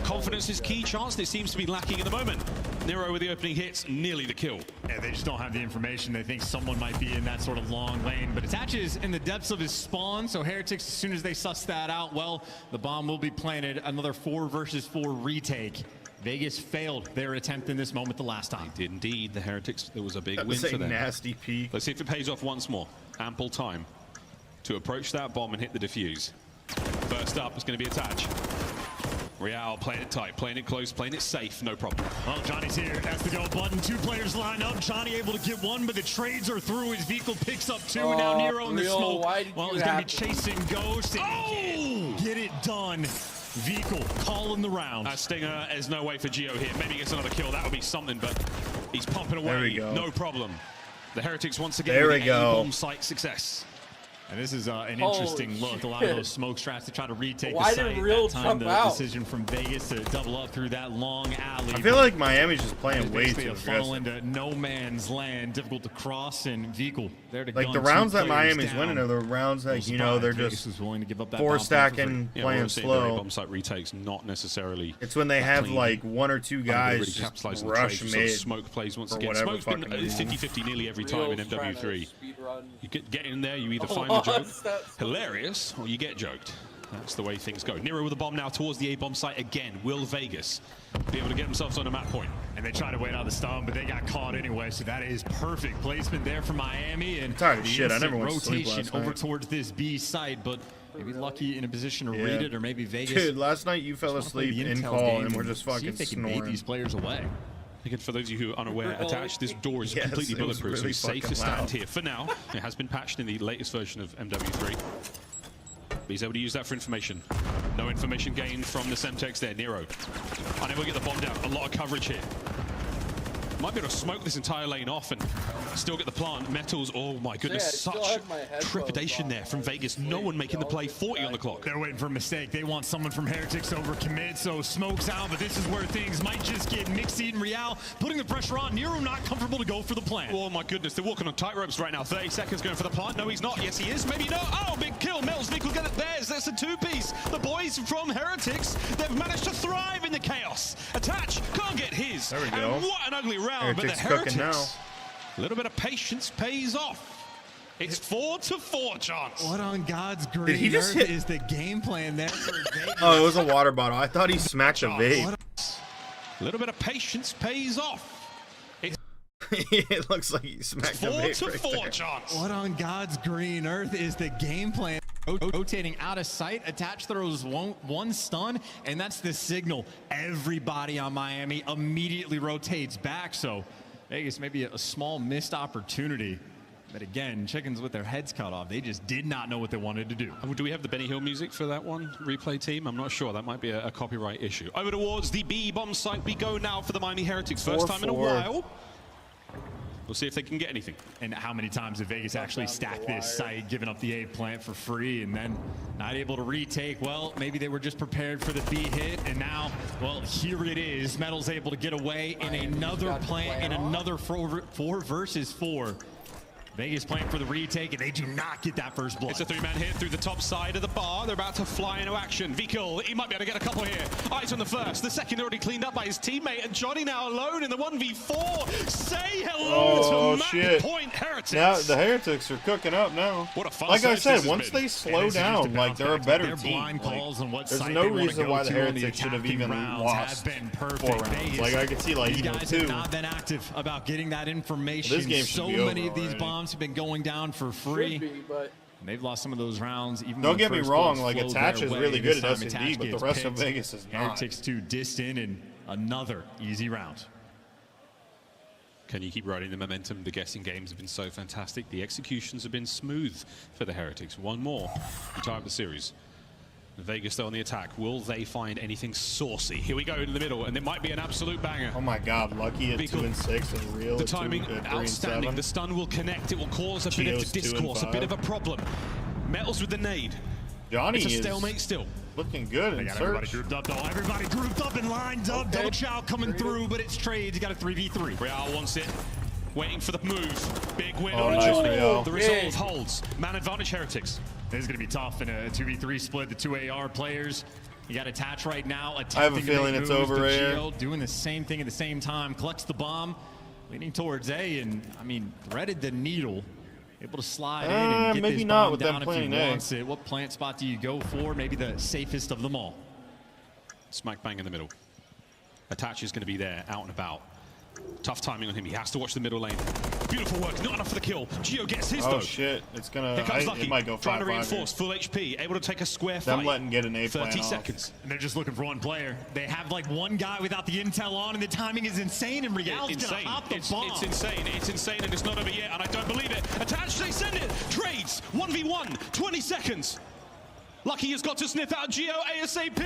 Confidence is key, Chance. It seems to be lacking at the moment. Nero with the opening hits, nearly the kill. Yeah, they just don't have the information. They think someone might be in that sort of long lane, but Attaches in the depths of his spawn, so Heretics, as soon as they suss that out, well, the bomb will be planted. Another 4 versus 4 retake. Vegas failed their attempt in this moment the last time. They did indeed. The Heretics, there was a big that win was a for them. nasty peek. Let's see if it pays off once more. Ample time to approach that bomb and hit the defuse. First up is going to be Attach. Real playing it tight, playing it close, playing it safe, no problem. Well, Johnny's here. That's the go button. 2 players line up. Johnny able to get 1, but the trades are through. His vehicle picks up 2. Now Nero in the smoke. Well, he's going to be chasing Ghost. And get it done. Vehicle calling the round. Stinger, there's no way for Geo here. Maybe he gets another kill. That would be something, but he's pumping away. There we go. No problem. The Heretics once again There with we go. bomb site success. And this is an interesting look. A lot of those smoke straps to try to retake the Why site. did Real That time, jump the out? decision from Vegas to double up through that long alley. I feel like Miami's just playing way Basically too a funnel aggressive. into no man's land, difficult to cross, and Vehicle there to Like the gun rounds 2 that players Miami's down. winning are the rounds that, you know, they're Vegas just was willing to give up that 4 bomb stacking, Yeah, playing we're seeing slow. bomb site retakes, not necessarily. It's when they have clean. like 1 or 2 guys Really just capitalize on the rush trade. mid. So smoke plays once for again. whatever Smoke's been fucking reason. 50-50 nearly every time in Real's trying to MW3. speed run. You get in there, you either Oh, find the joke that's hilarious or you get joked. That's the way things go. Nero with a bomb now towards the A-bomb site again. Will Vegas be able to get themselves on a map point? And they tried to wait out the stun, but they got caught anyway, so that is perfect placement there for Miami. And tired of the shit. I instant never went to sleep rotation last over night. towards this B site, but maybe Lucky in a position to read it, or maybe Vegas. Dude, last night you fell just wanna play asleep the in intel call game and we're just see fucking if they can bait snoring. these players away. Again, for those of you who are unaware, Attached, this door is Yes, completely it was bulletproof, so really it's safe to fucking stand loud. here. For now, it has been patched in the latest version of MW3. But he's able to use that for information. No information gained from the Semtex there. Nero unable to get the bomb down. A lot of coverage here. Might be able to smoke this entire lane off and still get the plant. Metals, oh my goodness, I still such have my headphones trepidation on. there from Vegas. No one making the play, 40 on the clock. They're waiting for a mistake. They want someone from Heretics to overcommit, so smoke's out, but this is where things might just get mixed in. Real putting the pressure on. Nero not comfortable to go for the plant. Oh my goodness, they're walking on tight ropes right now. 30 seconds going for the plant. No, he's not. Yes, he is. Maybe no. Oh, big kill. Metals Nick will get it. That's a 2-piece. The boys from Heretics, they've managed to thrive in the chaos. Attach, can't get his. There we And go. what an ugly round. But the Heretics cooking Heretics, now. a little bit of patience pays off. It's 4-4, Chance. What on God's green Did he just earth hit- is the game plan there for Vegas? Oh, it was a water bottle. I thought he smacked a vape. A little bit of patience pays off. It looks like he smacked a vape right 4-4, there. Chance. What on God's green earth is the game plan? Rotating out of sight, Attach throws one stun, and that's the signal. Everybody on Miami immediately rotates back, so Vegas maybe a small missed opportunity. But again, chickens with their heads cut off. They just did not know what they wanted to do. Do we have the Benny Hill music for that one? Replay team? I'm not sure. That might be a copyright issue. Over towards the B-bomb site we go now for the Miami Heretics. First time in a 4-4. while. We'll see if they can get anything. And how many times did Vegas actually stack this site, giving up the A plant for free, and then not able to retake? Well, maybe they were just prepared for the B hit, and now, well, here it is. Metal's able to get away in another plant, in another 4 versus 4. Vegas playing for the retake, and they do not get that first blood. It's a 3-man hit through the top side of the bar. They're about to fly into action. Vikil, he might be able to get a couple here. Eyes on the first. The second already cleaned up by his teammate, and Johnny now alone in the 1v4. Say hello to Match Point Heretics. Now the Heretics are cooking up now. What a fun like I said, once they slow down, like they're a better team. Like, there's no reason why the Heretics should have even lost 4 rounds. Like I could see like these guys have not been active about getting that information. This game so many of these bombs have been going down for free. But they've lost some of those rounds. Even don't get me wrong, like Attach is really good at S&D, but the rest of Vegas is not. Heretics too distant, and another easy round. Can you keep riding the momentum? The guessing games have been so fantastic. The executions have been smooth for the Heretics. One more to tie up the series. Vegas though on the attack. Will they find anything saucy? Here we go in the middle, and it might be an absolute banger. Oh my God, Lucky at 2 and 6 and Real the at timing 3 and outstanding. 7. The stun will connect. It will cause a bit of discourse, a bit of a problem. Metals with the nade. Johnny it's a is stalemate still. Looking good. They in got search. everybody grouped up though. Everybody grouped up and lined up. Don't shout coming through, but it's trades. You got a 3v3. Real wants it. Waiting for the move. Big win Oh, on nice, Johnny. Real. The result holds. Man advantage Heretics. This is going to be tough in a 2v3 split. The 2 AR players. You got Attach right now. I have a feeling it's over here. Doing the same thing at the same time. Collects the bomb. Leaning towards A, and I mean, threaded the needle. Able to slide in and get maybe this not bomb with down them if he playing A. wants it. What plant spot do you go for? Maybe the safest of them all. Smack bang in the middle. Attach is going to be there, out and about. Tough timing on him. He has to watch the middle lane. Beautiful work. Not enough for the kill. Geo gets his though. Oh shit! It's gonna. Here comes Lucky. It might go 5-5. Trying to reinforce. Full HP. Able to take a square fight. Them letting get an A 30 seconds. And they're just looking for one player. They have like one guy without the intel on, and the timing is insane. And Real's gonna hop the bomb. It's insane. It's insane, and it's not over yet. And I don't believe it. Attach. They send it. Trades. 1v1. 20 seconds. Lucky has got to sniff out Geo ASAP.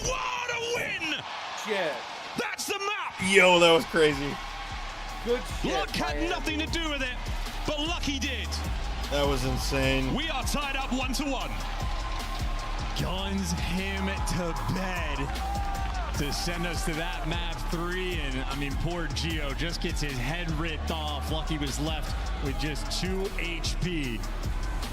What a win! shit. That's the map. Yo, that was crazy. Good shit. Luck had nothing to do with it, but Lucky did. That was insane. We are tied up 1-1. Guns him to bed to send us to that map 3. And I mean, poor Geo just gets his head ripped off. Lucky was left with just 2 HP.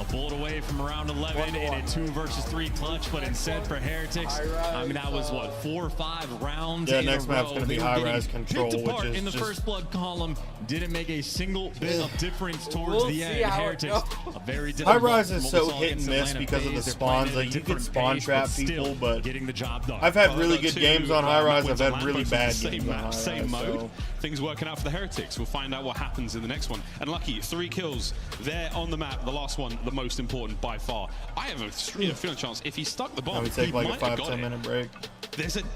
A bullet away from around 11 in a 2 versus 3 clutch, but instead for Heretics, I mean, that was what, 4 or 5 rounds. Yeah, in next a row. map's gonna be high res control, which is in the just first blood column. Didn't make a single bit of difference towards the end. Heretics, a very different. High rise is so hit and miss because of the spawns. Like you can spawn trap people, but getting the job done. I've had really good games on high rise. I've had really bad games on high rise. Same mode. Things working out for the Heretics. We'll find out what happens in the next one. And Lucky, 3 kills there on the map. The last one, the most important by far. I have a feeling chance if he stuck the bomb, Now we take he like a might have 5-10 minute break.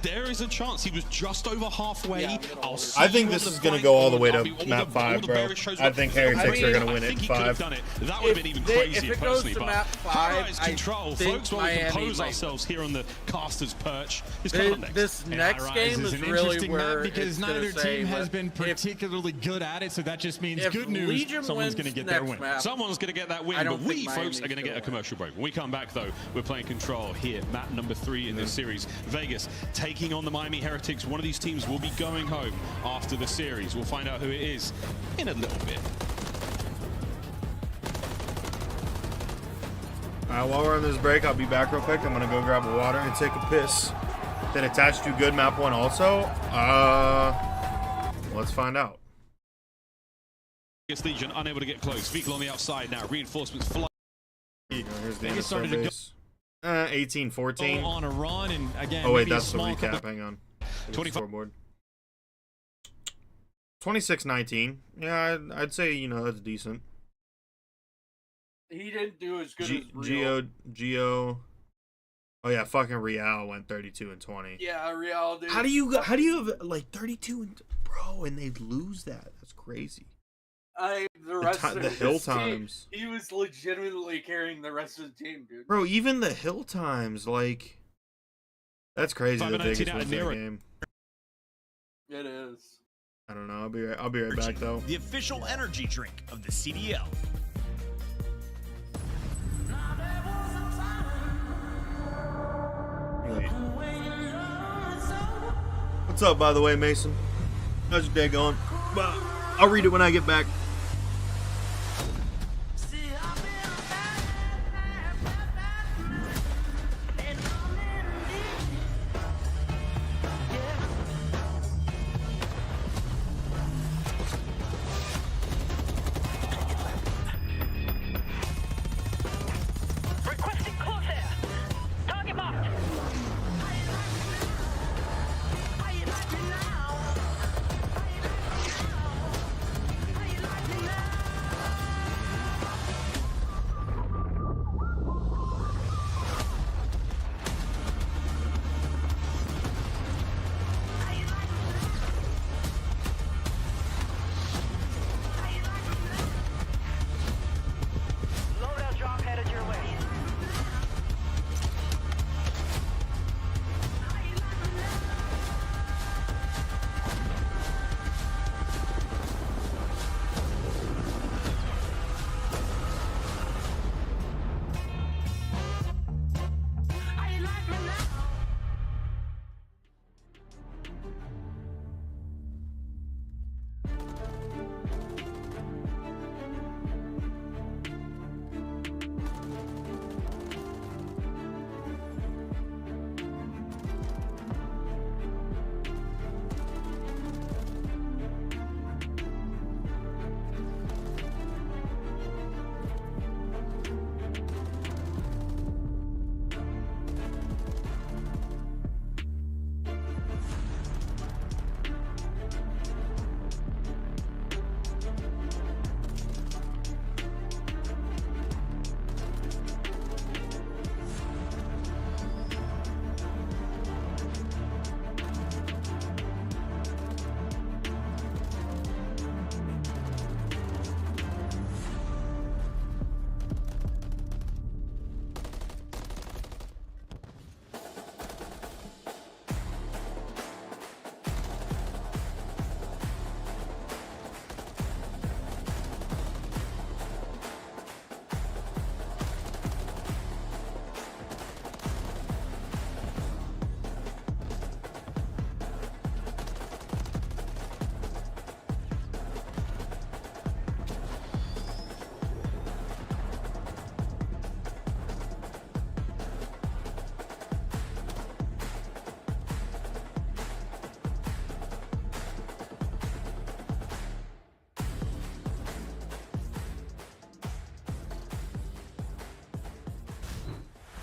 There is a chance. He was just over halfway. I think this is going to go all the way to map 5, bro. I think Heretics are going to win it 5. That would have been even crazier, personally. But map 5, control, folks, while we compose ourselves here on the caster's perch, is coming next. This next game is really where because neither team has been particularly good at it, so that just means good news. Someone's going to get their win. Someone's going to get that win, but we, folks, are going to get a commercial break. When we come back, though, we're playing Control here, map number 3 in this series. Vegas taking on the Miami Heretics. One of these teams will be going home after the series. We'll find out who it is in a little bit. While we're on this break, I'll be back real quick. I'm going to go grab a water and take a piss. Then attached to good map 1 also. Let's find out. Legion unable to get close. Vehicle on the outside now. Reinforcements fly. Here's the Vegas started to go 18-14 on a run, and again, oh wait, that's the recap. Hang on. 25 scoreboard. 26-19. Yeah, I'd say, you know, that's decent. He didn't do as good as Real. Geo. Oh yeah, fucking Real went 32-20. Yeah, Real did. How do you have like 32 and bro, and they lose that? That's crazy. The rest of the hill times. He was legitimately carrying the rest of the team, dude. Bro, even the hill times, like, that's crazy. The biggest wins that game. It is. I don't know. I'll be right back though. The official energy drink of the CDL. What's up, by the way, Mason? How's your day going? I'll read it when I get back.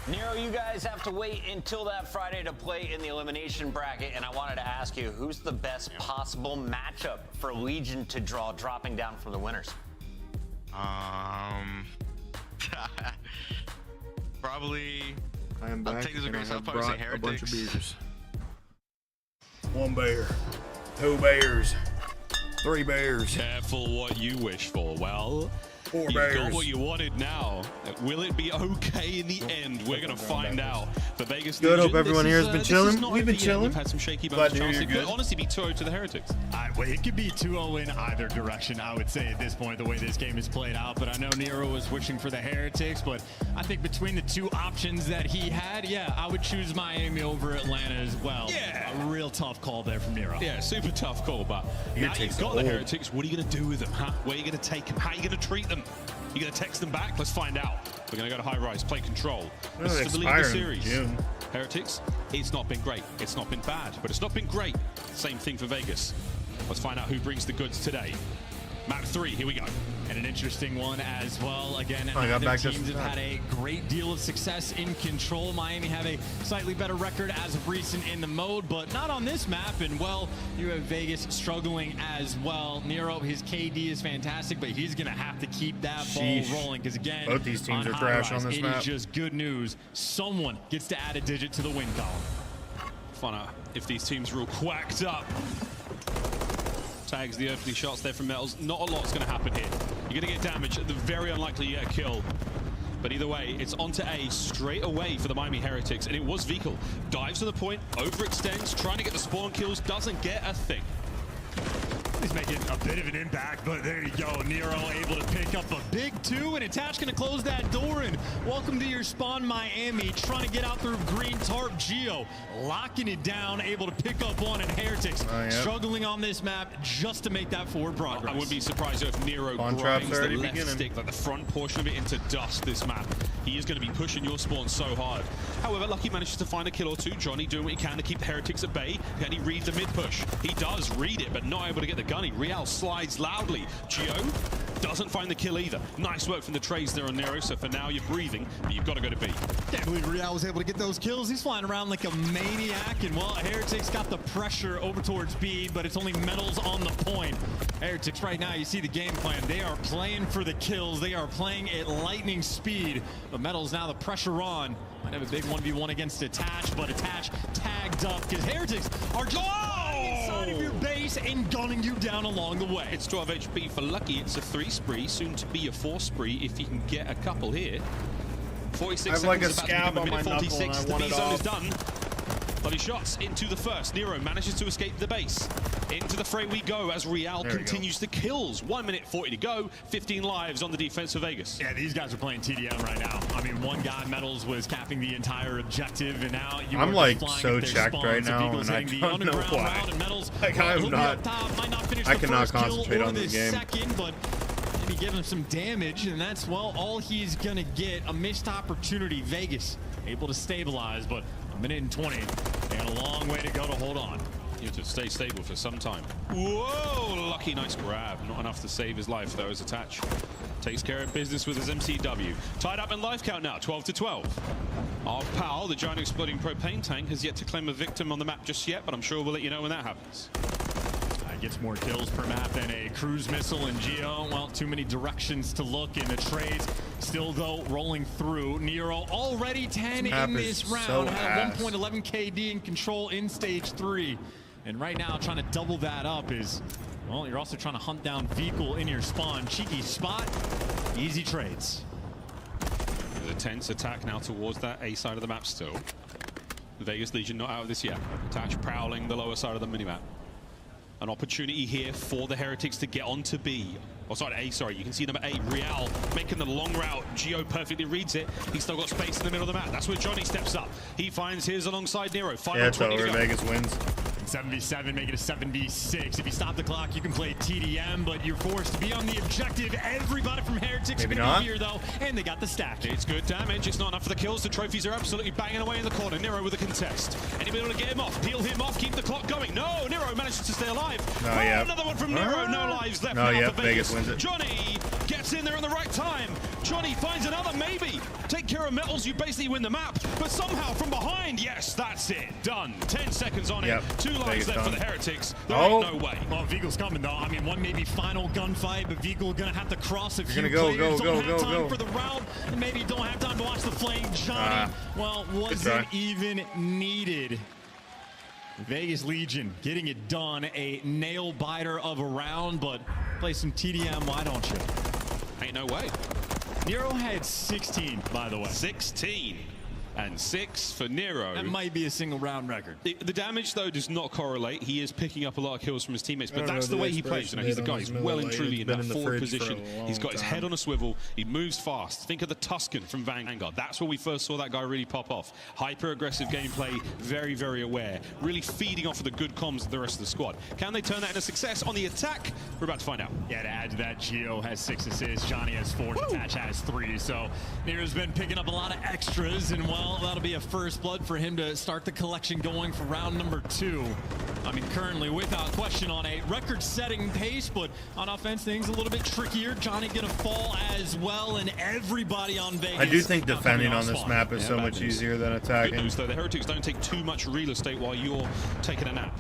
Nero, you guys have to wait until that Friday to play in the elimination bracket, and I wanted to ask you, who's the best possible matchup for Legion to draw, dropping down from the winners? Probably. I am back. I'll take this and I against. I'll have probably say brought a bunch of Heretics. beers. 1 bear, 2 bears, 3 bears. Careful what you wish for. Well, 4 you've bears. got what you wanted now. Will it be okay in the end? We're going to find out. For Vegas Good, Legion, hope everyone here has been chilling. We've been We've chilling. had some shaky Glad moments. to hear Chance. It you're could good. honestly be 2-0 to the Heretics. Well, it could be 2-0 in either direction, I would say, at this point, the way this game is played out. But I know Nero was wishing for the Heretics, but I think between the two options that he had, yeah, I would choose Miami over Atlanta as well. Yeah. A real tough call there from Nero. Yeah, super tough call, but now you've got the Heretics. What are you going to do with them? Huh? Where are you going to take them? How are you going to treat them? You going to text them back? Let's find out. We're going to go to high rise, play control. This is to believe the series. Heretics, it's not been great. It's not been bad, but it's not been great. Same thing for Vegas. Let's find out who brings the goods today. Map 3, here we go. And an interesting one as well. Again, got back teams just have had a great deal of success in control. Miami have a slightly better record as of recent in the mode, but not on this map. And, well, you have Vegas struggling as well. Nero, his KD is fantastic, but he's going to have to keep that ball rolling because, again, both these teams are trash on this it map. is just good news. Someone gets to add a digit to the win column. Funner, if these teams are all quacked up. Tags the opening shots there from Metals. Not a lot's going to happen here. You're going to get damage. At the very unlikely you get a kill. But either way, it's onto A straight away for the Miami Heretics. And it was Vikal. Dives to the point, overextends, trying to get the spawn kills, doesn't get a thing. He's making a bit of an impact, but there you go. Nero able to pick up a big 2, and Attach gonna close that door. And welcome to your spawn, Miami. Trying to get out through green tarp. Geo locking it down, able to pick up 1, and Heretics struggling on this map just to make that forward progress. I wouldn't be surprised if Nero grinds the left stick, like the front portion of it, into dust this map. He is going to be pushing your spawn so hard. However, Lucky manages to find a kill or 2. Johnny doing what he can to keep the Heretics at bay. Can he read the mid push? He does read it, but not able to get the gunny. Real slides loudly. Geo doesn't find the kill either. Nice work from the trades there on Nero, so for now you're breathing, but you've got to go to B. Can't believe Real was able to get those kills. He's flying around like a maniac, and well, Heretics got the pressure over towards B, but it's only Metals on the point. Heretics right now, you see the game plan. They are playing for the kills. They are playing at lightning speed, but Metals now the pressure on. Might have a big 1v1 against Attach, but Attach tagged up because Heretics are just inside of your base and gunning you down along the way. It's 12 HP for Lucky. It's a 3 spree, soon to be a 4 spree if you can get a couple here. 46 I have seconds, like a about scab to be on my 46. knuckle, and I The B zone want is it done. Bloody shots into the first. Nero manages to escape the base. Into the fray we go as Real continues the kills. 1 minute 40 to go. 15 lives on the defense for Vegas. Yeah, these guys are playing TDM right now. I mean, one guy, Metals, was capping the entire objective, and now I'm like so checked right now, and I don't know why. Like, I cannot concentrate on this game. But maybe give him some damage, and that's, well, all he's gonna get. A missed opportunity. Vegas able to stabilize, but a minute and 20. They got a long way to go to hold on. You have to stay stable for some time. Whoa, Lucky, nice grab. Not enough to save his life, though, as Attach takes care of business with his MCW. Tied up in life count now, 12 to 12. Our pal, the giant exploding propane tank, has yet to claim a victim on the map just yet, but I'm sure we'll let you know when that happens. Gets more kills per map than a cruise missile, and Geo, well, too many directions to look in the trades. Still, though, rolling through. Nero already 10 in this round. Had 1.11 KD in control in stage 3. And right now, trying to double that up is, well, you're also trying to hunt down vehicle in your spawn. Cheeky spot, easy trades. There's a tense attack now towards that A side of the map still. The Vegas Legion not out of this yet. Attach prowling the lower side of the minimap. An opportunity here for the Heretics to get onto B. Oh, sorry, A, sorry. You can see number 8, Real, making the long route. Geo perfectly reads it. He's still got space in the middle of the map. That's where Johnny steps up. He finds his alongside Nero. 5:20 to go. Vegas wins. 77, make it a 76. If you stop the clock, you can play TDM, but you're forced to be on the objective. Everybody from Heretics Maybe going to not. be here, though, and they got the stack. It's good damage. It's not enough for the kills. The trophies are absolutely banging away in the corner. Nero with a contest. Anybody able to get him off? Peel him off. Keep the clock going. No, Nero manages to stay alive. Another one from Nero. No lives left now for Vegas. Wins it. Johnny gets in there at the right time. Johnny finds another, maybe. Take care of Metals, you basically win the map. But somehow from behind, yes, that's it. Done. 10 seconds on it. 2 lives left for the Heretics. There ain't no way. Well, Vigo's coming, though. I mean, one maybe final gunfight, but Vigo gonna have to cross a few players. Don't have time for the round, and maybe don't have time to watch the flame. Johnny, well, wasn't even needed. Vegas Legion getting it done. A nail biter of a round, but play some TDM, why don't you? Ain't no way. Nero had 16, by the way. 16. And 6 for Nero. That might be a single round record. The damage, though, does not correlate. He is picking up a lot of kills from his teammates, but that's the way he plays. You know, he's the guy who's well and truly in that forward position. He's got his head on a swivel. He moves fast. Think of the Tuscan from Vanguard. That's where we first saw that guy really pop off. Hyper-aggressive gameplay, very, very aware. Really feeding off of the good comms of the rest of the squad. Can they turn that into success on the attack? We're about to find out. Yeah, to add to that, Geo has 6 assists. Johnny has 4. Attach has 3. So Nero's been picking up a lot of extras, and well, that'll be a first blood for him to start the collection going for round number 2. I mean, currently, without question, on a record-setting pace, but on offense, things a little bit trickier. Johnny gonna fall as well, and everybody on Vegas. I do think defending on this map is so much easier than attacking. Good news, though, the Heretics don't take too much real estate while you're taking a nap.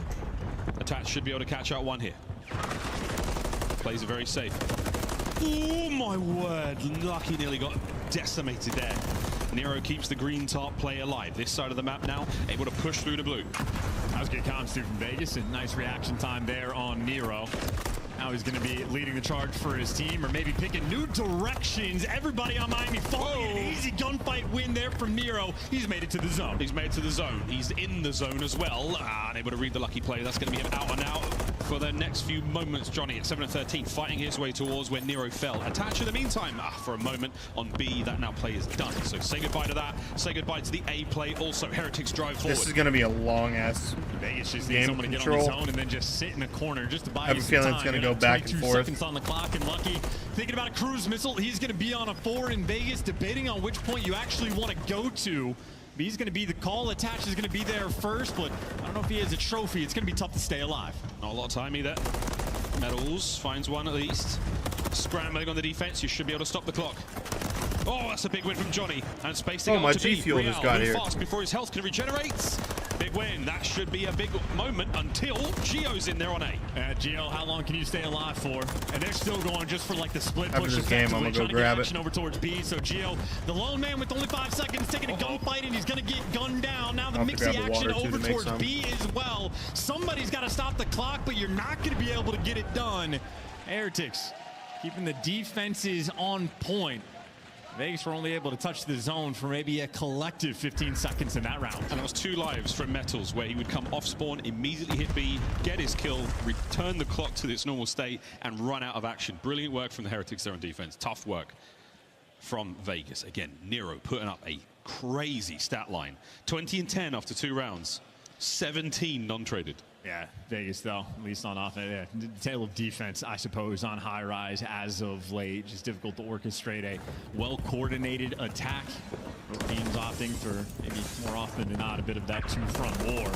Attach should be able to catch out one here. Plays it very safe. Oh, my word. Lucky nearly got decimated there. Nero keeps the green top play alive. This side of the map now, able to push through to blue. That was good comms through from Vegas, and nice reaction time there on Nero. how he's going to be leading the charge for his team, or maybe picking new directions. Everybody on Miami following an easy gunfight win there from Nero. He's made it to the zone. He's made it to the zone. He's in the zone as well. Unable to read the lucky play. That's going to be him out and out for the next few moments. Johnny at 7-13, fighting his way towards where Nero fell. Attach in the meantime, for a moment on B. That now play is done. So say goodbye to that. Say goodbye to the A play. Also, Heretics drive forward. This is going to be a long-ass Vegas just game needs someone to get on the control. zone and then just sit in the corner just to buy I have a feeling it's going to go back and forth. Seconds on the clock, and Lucky thinking about a cruise missile. He's going to be on a 4 in Vegas, debating on which point you actually want to go to. He's going to be the call. Attach is going to be there first, but I don't know if he has a trophy. It's going to be tough to stay alive. Not a lot of time either. Medals finds one at least. Scrambling on the defense. You should be able to stop the clock. Oh, that's a big win from Johnny. And space to go my to B. G-Fuel just got here. Fast before his health can regenerate. Big win. That should be a big moment until Gio's in there on A. Gio, how long can you stay alive for? And they're still going just for like the split After push. this game, I'm going to go grab it. Over towards B. So Gio, the lone man with only 5 seconds, taking a gunfight, and he's going to get gunned down. Now the mixy action over towards B as well. Somebody's got to stop the clock, but you're not going to be able to get it done. Heretics keeping the defenses on point. Vegas were only able to touch the zone for maybe a collective 15 seconds in that round. And that was 2 lives from Metals, where he would come off spawn, immediately hit B, get his kill, return the clock to its normal state, and run out of action. Brilliant work from the Heretics there on defense. Tough work from Vegas. Again, Nero putting up a crazy stat line. 20 and 10 after 2 rounds. 17 non-traded. Yeah, Vegas, though, at least on offense. Yeah, the tale of defense, I suppose, on high rise as of late. Just difficult to orchestrate a well-coordinated attack. Both teams opting for, maybe more often than not, a bit of that two-front war.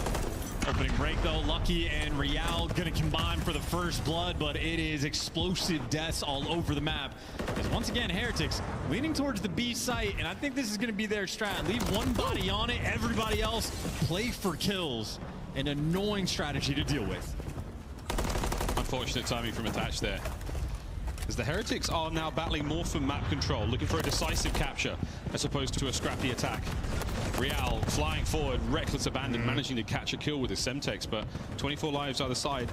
Opening break, though, Lucky and Real going to combine for the first blood, but it is explosive deaths all over the map. As once again, Heretics leaning towards the B site, and I think this is going to be their strat. Leave one body on it, everybody else play for kills. An annoying strategy to deal with. Unfortunate timing from Attach there. As the Heretics are now battling more for map control, looking for a decisive capture as opposed to a scrappy attack. Real flying forward, reckless abandon, managing to catch a kill with his Semtex, but 24 lives either side.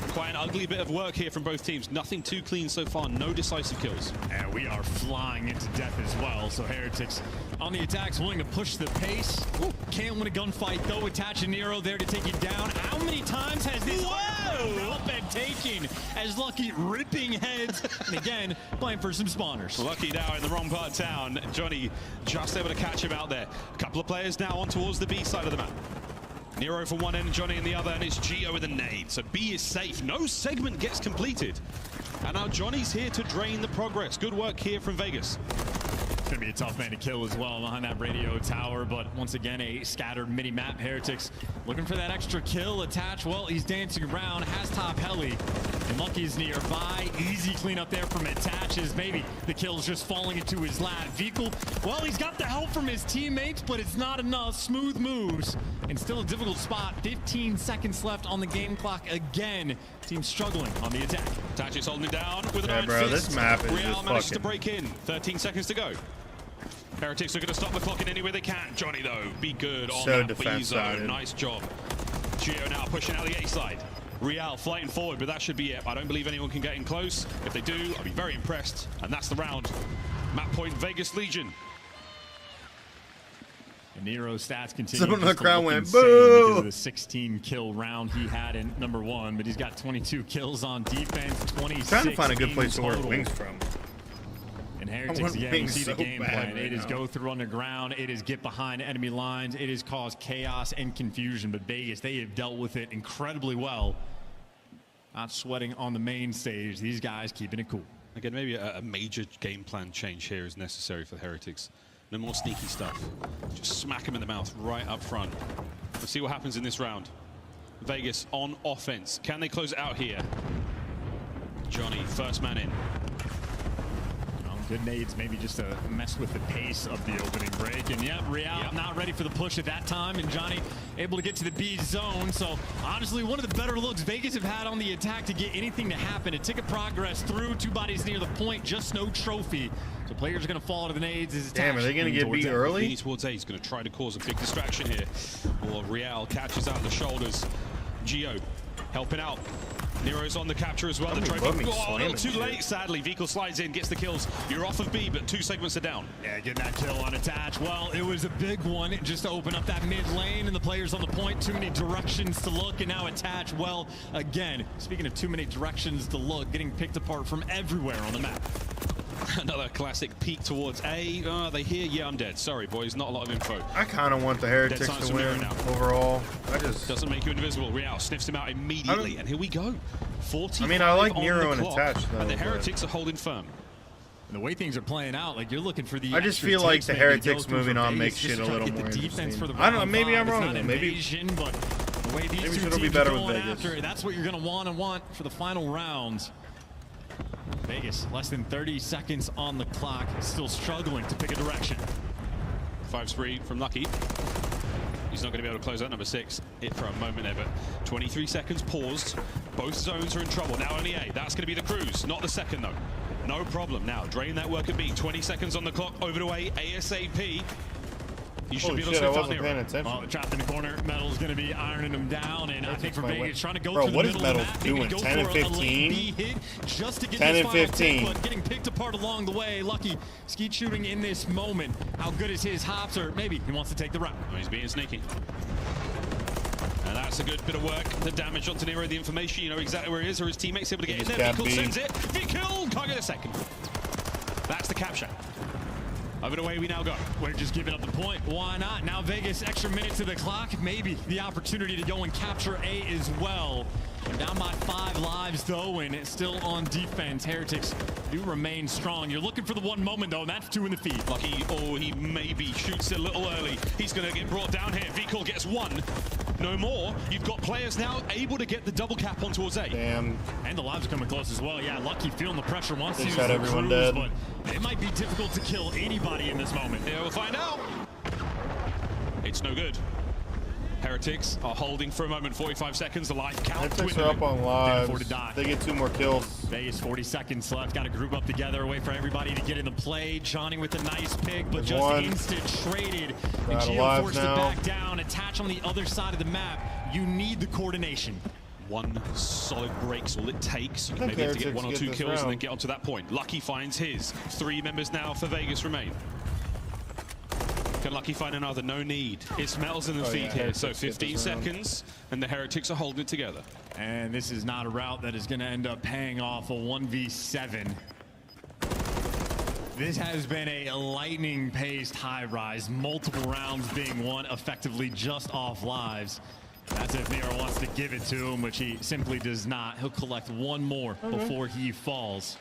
Quite an ugly bit of work here from both teams. Nothing too clean so far, no decisive kills. And we are flying into death as well, so Heretics on the attacks, willing to push the pace. Ooh, can't win a gunfight, though. Attach and Nero there to take it down. How many times has this been taken as Lucky ripping heads? And again, playing for some spawners. Lucky now in the wrong part of town. Johnny just able to catch him out there. A couple of players now on towards the B side of the map. Nero for one end, Johnny in the other, and it's Gio with a nade. So B is safe. No segment gets completed. And now Johnny's here to drain the progress. Good work here from Vegas. It's going to be a tough man to kill as well behind that radio tower, but once again, a scattered mini-map. Heretics looking for that extra kill. Attach, well, he's dancing around, has top heli, and Lucky's nearby. Easy cleanup there from Attaches. Maybe the kill's just falling into his lap. Vehicle, well, he's got the help from his teammates, but it's not enough. Smooth moves, and still a difficult spot. 15 seconds left on the game clock again. Team struggling on the attack. Attaches holding it down with an iron bro, fist. this map is Real just manages to fucking... break in. 13 seconds to go. Heretics are going to stop the clock in any way they can. Johnny, though, be good on that B zone. Nice job. Gio now pushing out the A side. Real fighting forward, but that should be it. I don't believe anyone can get in close. If they do, I'll be very impressed. And that's the round. Map point, Vegas Legion. And Nero's stats continue. Someone in the crowd went, boo! Because of the 16 kill round he had in #1, but he's got 22 kills on defense, 26 trying to find a good place to total. work wings from. And Heretics, again, you see the game plan. Right it is go through underground. It is get behind enemy lines. It is cause chaos and confusion. But Vegas, they have dealt with it incredibly well. Not sweating on the main stage. These guys keeping it cool. Again, maybe a major game plan change here is necessary for the Heretics. No more sneaky stuff. Just smack them in the mouth right up front. Let's see what happens in this round. Vegas on offense. Can they close it out here? Johnny, first man in. Good nades, maybe just to mess with the pace of the opening break. And yep, Real not ready for the push at that time. And Johnny able to get to the B zone. So honestly, one of the better looks Vegas have had on the attack to get anything to happen. A ticket progress through, 2 bodies near the point, just no trophy. So players are going to fall to the nades. Damn, are they going to get beat early? Leaning towards A. He's going to try to cause a big distraction here. Or Real catches out the shoulders. Gio helping out. Nero's on the capture as well. The trophy. Oh, a little too late, sadly. Vehicle slides in, gets the kills. You're off of B, but 2 segments are down. Yeah, getting that kill on attach. Well, it was a big one just to open up that mid lane, and the players on the point. Too many directions to look, and now attach. Well, again, speaking of too many directions to look, getting picked apart from everywhere on the map. Another classic peek towards A. Oh, they hear, yeah, I'm dead. Sorry, boys, not a lot of info. I kind of want the Heretics to win overall. I just doesn't make you invisible. Real sniffs him out immediately, and here we go. 40. I mean, I like Nero and attach though. And the Heretics are holding firm. And the way things are playing out, like you're looking for the. I just feel like the Heretics moving on makes shit a little more interesting. I don't know. Maybe I'm wrong. Maybe it'll be better with Vegas. That's what you're going to want for the final rounds. Vegas, less than 30 seconds on the clock, still struggling to pick a direction. 5 spree from Lucky. He's not going to be able to close out number 6 it for a moment there, but 23 seconds paused. Both zones are in trouble. Now only A. That's going to be the cruise, not the second though. No problem. Now drain that work at B. 20 seconds on the clock. Over to A ASAP. You should be able to I wasn't paying attention. Oh, trapped in the corner. Metal's going to be ironing him down, and I think for Vegas trying to go through the what middle is of the Metal map, doing? 10 and 15? Just to get 10 this and final 15. pick, but getting picked apart along the way. Lucky skeet shooting in this moment. How good is his hops, or maybe he wants to take the route? Oh, he's being sneaky. And that's a good bit of work. The damage onto Nero, the information, you know exactly where he is, or his teammates able to get in there. Vehicle sends it. Vehicle can't get a second. That's the capture. Over the way we now go. We're just giving up the point. Why not? Now Vegas, extra minute to the clock. Maybe the opportunity to go and capture A as well. Down by 5 lives though, and it's still on defense. Heretics do remain strong. You're looking for the one moment though, and that's 2 in the feed. Lucky, oh, he maybe shoots it a little early. He's going to get brought down here. Vehicle gets 1. No more. You've got players now able to get the double cap on towards A. Damn. And the lives are coming close as well. Yeah, Lucky feeling the pressure, wants to use got the everyone cruise, dead. but it might be difficult to kill anybody in this moment. Yeah, we'll find out. It's no good. Heretics are holding for a moment. 45 seconds. The life count. Heretics are up on lives. They get 2 more kills. Vegas, 40 seconds left. Got to group up together. Wait for everybody to get in the play. Johnny with a nice pick, but just instant traded. And Gio forced it back down. Attach on the other side of the map. You need the coordination. 1 solid break's all it takes. You can maybe have to get 1 or 2 kills and then get onto that point. Lucky finds his. 3 members now for Vegas remain. Can Lucky find another? No need. It's Metals in the feed here. So 15 seconds, and the Heretics are holding it together. And this is not a route that is going to end up paying off a 1v7. This has been a lightning-paced high-rise. Multiple rounds being won effectively just off lives. That's if Nero wants to give it to him, which he simply does not. He'll collect 1 more before he falls.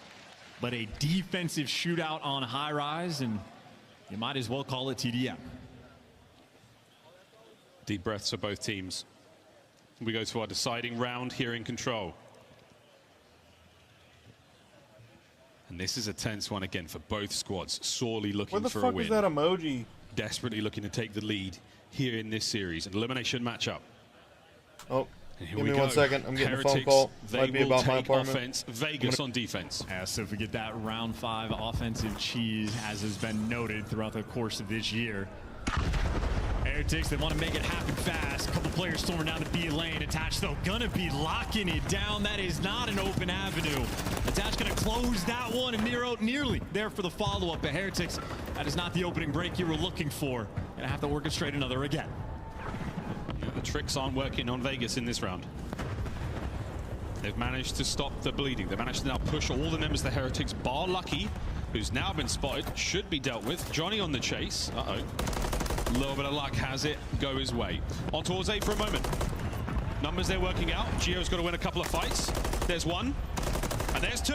But a defensive shootout on high-rise, and you might as well call it TDM. Deep breaths for both teams. We go to our deciding round here in control. And this is a tense one again for both squads. Sorely looking for a win. What the fuck is that emoji? Desperately looking to take the lead here in this series. An elimination matchup. Oh, give me 1 second. I'm getting a phone call. Might be about my apartment. Offense, Vegas on defense. So if we get that round 5 offensive cheese, as has been noted throughout the course of this year. Heretics, they want to make it happen fast. A couple players storming down the B lane. Attach, though, gonna be locking it down. That is not an open avenue. Attach gonna close that one, and Nero nearly there for the follow-up. But Heretics, that is not the opening break you were looking for. Gonna have to orchestrate another again. Yeah, the tricks aren't working on Vegas in this round. They've managed to stop the bleeding. They managed to now push all the members of the Heretics, bar Lucky, who's now been spotted, should be dealt with. Johnny on the chase. Uh-oh. A little bit of luck has it go his way. On towards A for a moment. Numbers they're working out. Gio's got to win a couple of fights. There's 1, and there's 2.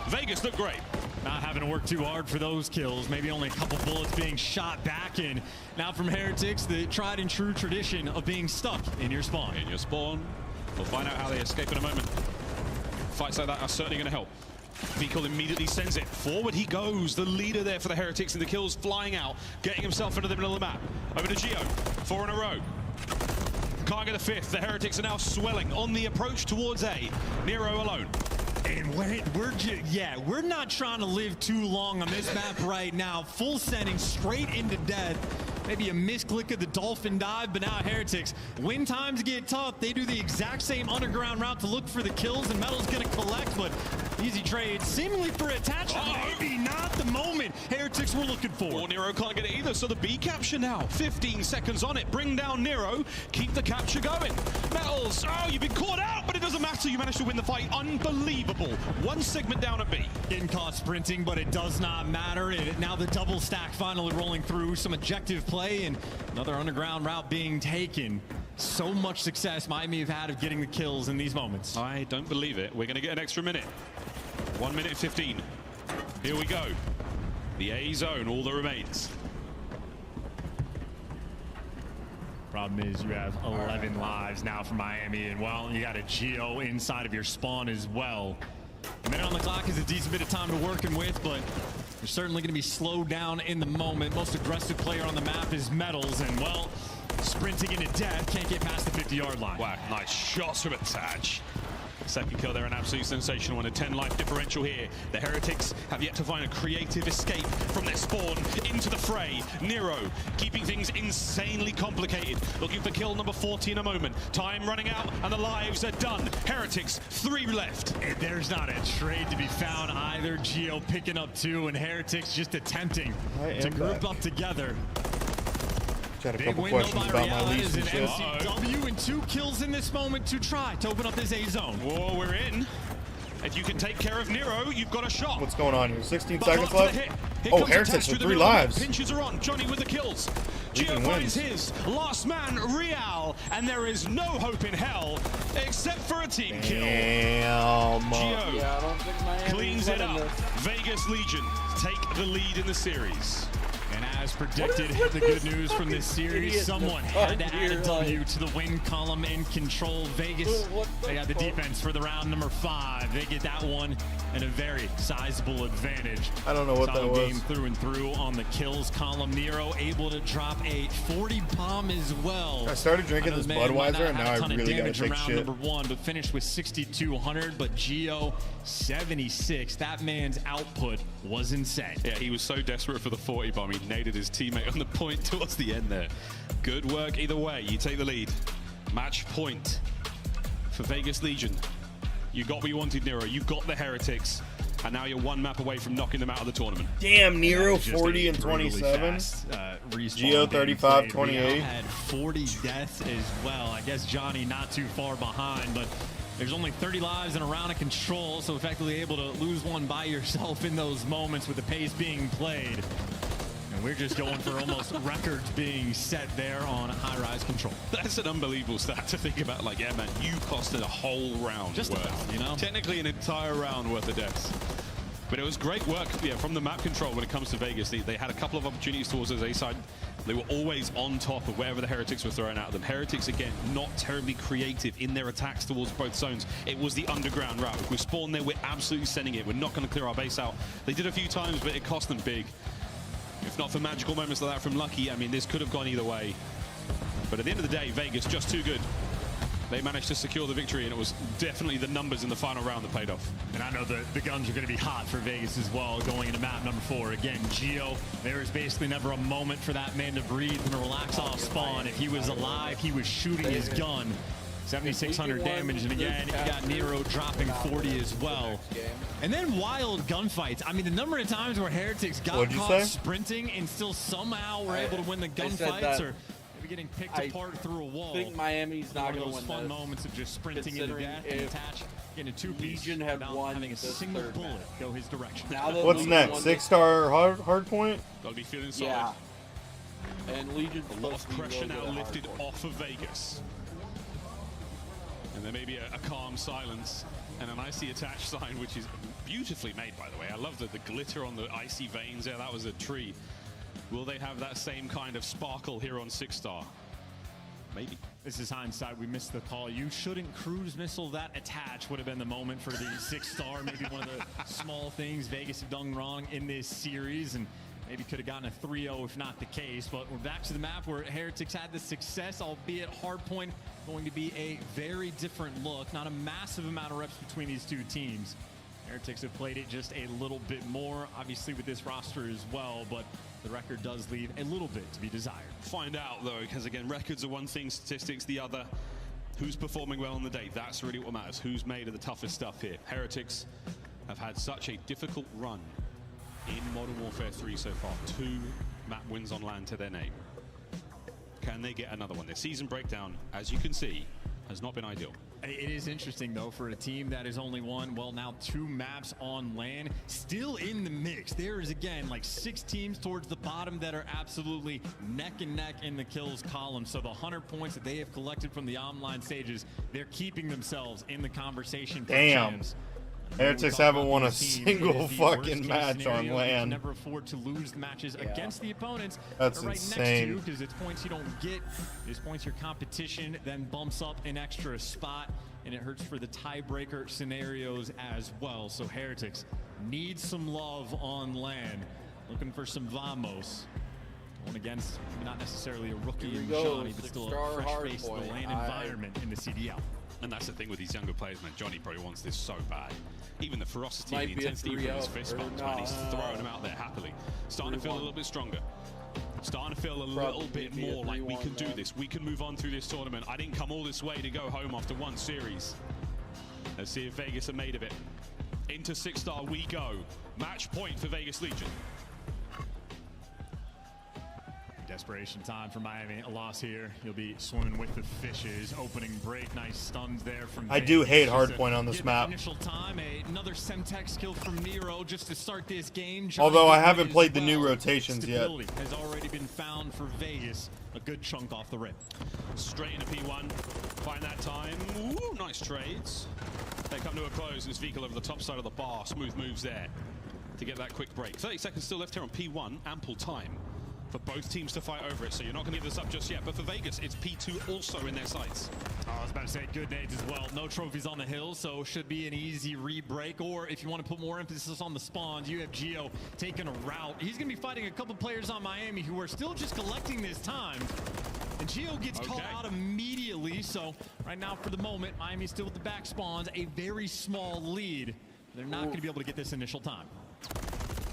Vegas look great. Not having to work too hard for those kills. Maybe only a couple bullets being shot back in. Now from Heretics, the tried and true tradition of being stuck in your spawn. In your spawn. We'll find out how they escape in a moment. Fights like that are certainly going to help. Vehicle immediately sends it. Forward he goes. The leader there for the Heretics, and the kills flying out, getting himself into the middle of the map. Over to Gio. 4 in a row. Can't get the 5th. The Heretics are now swelling on the approach towards A. Nero alone. And we're not trying to live too long on this map right now. Full sending straight into death. maybe a misclick of the Dolphin dive, but now Heretics, when times get tough, they do the exact same underground route to look for the kills, and Metal's going to collect, but easy trade, seemingly for attach. Maybe not the moment Heretics were looking for. Well, Nero can't get it either, so the B capture now. 15 seconds on it. Bring down Nero. Keep the capture going. Metals, oh, you've been caught out, but it doesn't matter. You managed to win the fight. Unbelievable. One segment down at B. Getting caught sprinting, but it does not matter. Now the double stack finally rolling through. Some objective play and another underground route being taken. So much success Miami have had of getting the kills in these moments. I don't believe it. We're going to get an extra minute. 1 minute 15. Here we go. The A zone, all that remains. Problem is you have 11 lives now for Miami, and well, you got a Geo inside of your spawn as well. A minute on the clock is a decent bit of time to working with, but you're certainly going to be slowed down in the moment. Most aggressive player on the map is Metals, and well, sprinting into death, can't get past the 50-yard line. Wow, nice shots from Attach. Second kill there, an absolute sensational one. A 10-life differential here. The Heretics have yet to find a creative escape from their spawn into the fray. Nero keeping things insanely complicated. Looking for kill number 40 in a moment. Time running out and the lives are done. Heretics, 3 left. And there's not a trade to be found either. Geo picking up 2 and Heretics just attempting to group up together. Had a couple questions about my lease and shit. MCW and 2 kills in this moment to try to open up this A zone. Whoa, we're in. If you can take care of Nero, you've got a shot. What's going on here? 16 seconds left. Oh, Heretics with 3 lives. Pinches are on. Johnny with the kills. Geo finds his last man, Real, and there is no hope in hell except for a team kill. Geo cleans it up. Vegas Legion take the lead in the series. And as predicted, the good news from this series, someone had to add a W to the win column in control. Vegas, they got the defense for the round number 5. They get that one and a very sizable advantage. I don't know what that was. Game through and through on the kills column. Nero able to drop a 40 bomb as well. I started drinking this Budweiser, and now I really got to take round shit. Number 1, but finished with 6,200. But Geo 76. That man's output was insane. Yeah, he was so desperate for the 40 bomb. He naded his teammate on the point towards the end there. Good work either way. You take the lead. Match point for Vegas Legion. You got what you wanted, Nero. You got the Heretics. And now you're 1 map away from knocking them out of the tournament. Damn, Nero 40 and 27. Geo 35, 28. Had 40 deaths as well. I guess Johnny not too far behind, but there's only 30 lives in a round of control, so effectively able to lose one by yourself in those moments with the pace being played. And we're just going for almost records being set there on high-rise control. That's an unbelievable stat to think about. Like, yeah, man, you costed a whole round just worth. About, you know? Technically an entire round worth of deaths. But it was great work, yeah, from the map control when it comes to Vegas. They had a couple of opportunities towards the A side. They were always on top of wherever the Heretics were throwing at them. Heretics, again, not terribly creative in their attacks towards both zones. It was the underground route. If we spawn there, we're absolutely sending it. We're not going to clear our base out. They did a few times, but it cost them big. If not for magical moments like that from Lucky, I mean, this could have gone either way. But at the end of the day, Vegas just too good. They managed to secure the victory, and it was definitely the numbers in the final round that paid off. And I know the guns are going to be hot for Vegas as well going into map number 4. Again, Geo, there is basically never a moment for that man to breathe and to relax off spawn. If he was alive, he was shooting his gun. 7,600 damage, and again, you got Nero dropping 40 as well. And then wild gunfights. I mean, the number of times where Heretics got caught sprinting and still somehow were able to win the gunfights, or maybe getting picked apart through a wall. I think Miami's not going to win those fun moments of just sprinting into death and attach into 2-piece without having a single bullet go his direction. What's next? 6-star hard point? Gotta be feeling solid. Yeah. And Legion's a lot of pressure now lifted off of Vegas. And there may be a calm silence and an icy attach sign, which is beautifully made, by the way. I love the glitter on the icy veins there. That was a tree. Will they have that same kind of sparkle here on 6-star? Maybe. This is hindsight. We missed the call. You shouldn't cruise missile that attach. Would have been the moment for the 6-star. Maybe one of the small things Vegas have done wrong in this series, and maybe could have gotten a 3-0 if not the case. But we're back to the map where Heretics had the success, albeit hardpoint going to be a very different look. Not a massive amount of reps between these two teams. Heretics have played it just a little bit more, obviously with this roster as well, but the record does leave a little bit to be desired. Find out, though, because, again, records are one thing, statistics the other. Who's performing well on the day? That's really what matters. Who's made of the toughest stuff here? Heretics have had such a difficult run in Modern Warfare 3 so far. 2 map wins on LAN to their name. Can they get another one? Their season breakdown, as you can see, has not been ideal. It is interesting, though, for a team that has only won, well, now 2 maps on LAN, still in the mix. There is, again, like 6 teams towards the bottom that are absolutely neck and neck in the kills column. So the 100 points that they have collected from the online stages, they're keeping themselves in the conversation. Damn. Heretics haven't won a single fucking match on LAN. Never afford to lose matches against the opponents. That's right insane. next to, because it's points you don't get, it's points your competition then bumps up an extra spot, and it hurts for the tiebreaker scenarios as well. So Heretics need some love on LAN, looking for some vamos. Going against not necessarily a rookie in Johnny, but still a fresh face in the LAN environment in the CDL. And that's the thing with these younger players, man. Johnny probably wants this so bad. Even the ferocity and the intensity from his fist bumps, man, he's throwing them out there happily. Starting to feel a little bit stronger. Starting to feel a little bit more like we can do this. We can move on through this tournament. I didn't come all this way to go home after 1 series. Let's see if Vegas are made of it. Into 6-star we go. Match point for Vegas Legion. Desperation time for Miami. A loss here. You'll be swimming with the fishes. Opening break. Nice stuns there from I do hate hardpoint on this map. Initial time. Another Semtex kill from Nero just to start this game. Although I haven't played the new rotations yet. Has already been found for Vegas. A good chunk off the rip. Straight into P1. Find that time. Ooh, nice trades. They come to a close. This vehicle over the top side of the bar. Smooth moves there to get that quick break. 30 seconds still left here on P1. Ample time for both teams to fight over it, so you're not going to give this up just yet. But for Vegas, it's P2 also in their sights. Oh, I was about to say, good nades as well. No trophies on the hill, so should be an easy re-break. Or if you want to put more emphasis on the spawns, you have Geo taking a route. He's going to be fighting a couple players on Miami who are still just collecting this time. And Geo gets called out immediately, so right now, for the moment, Miami's still with the back spawns, a very small lead. They're not going to be able to get this initial time.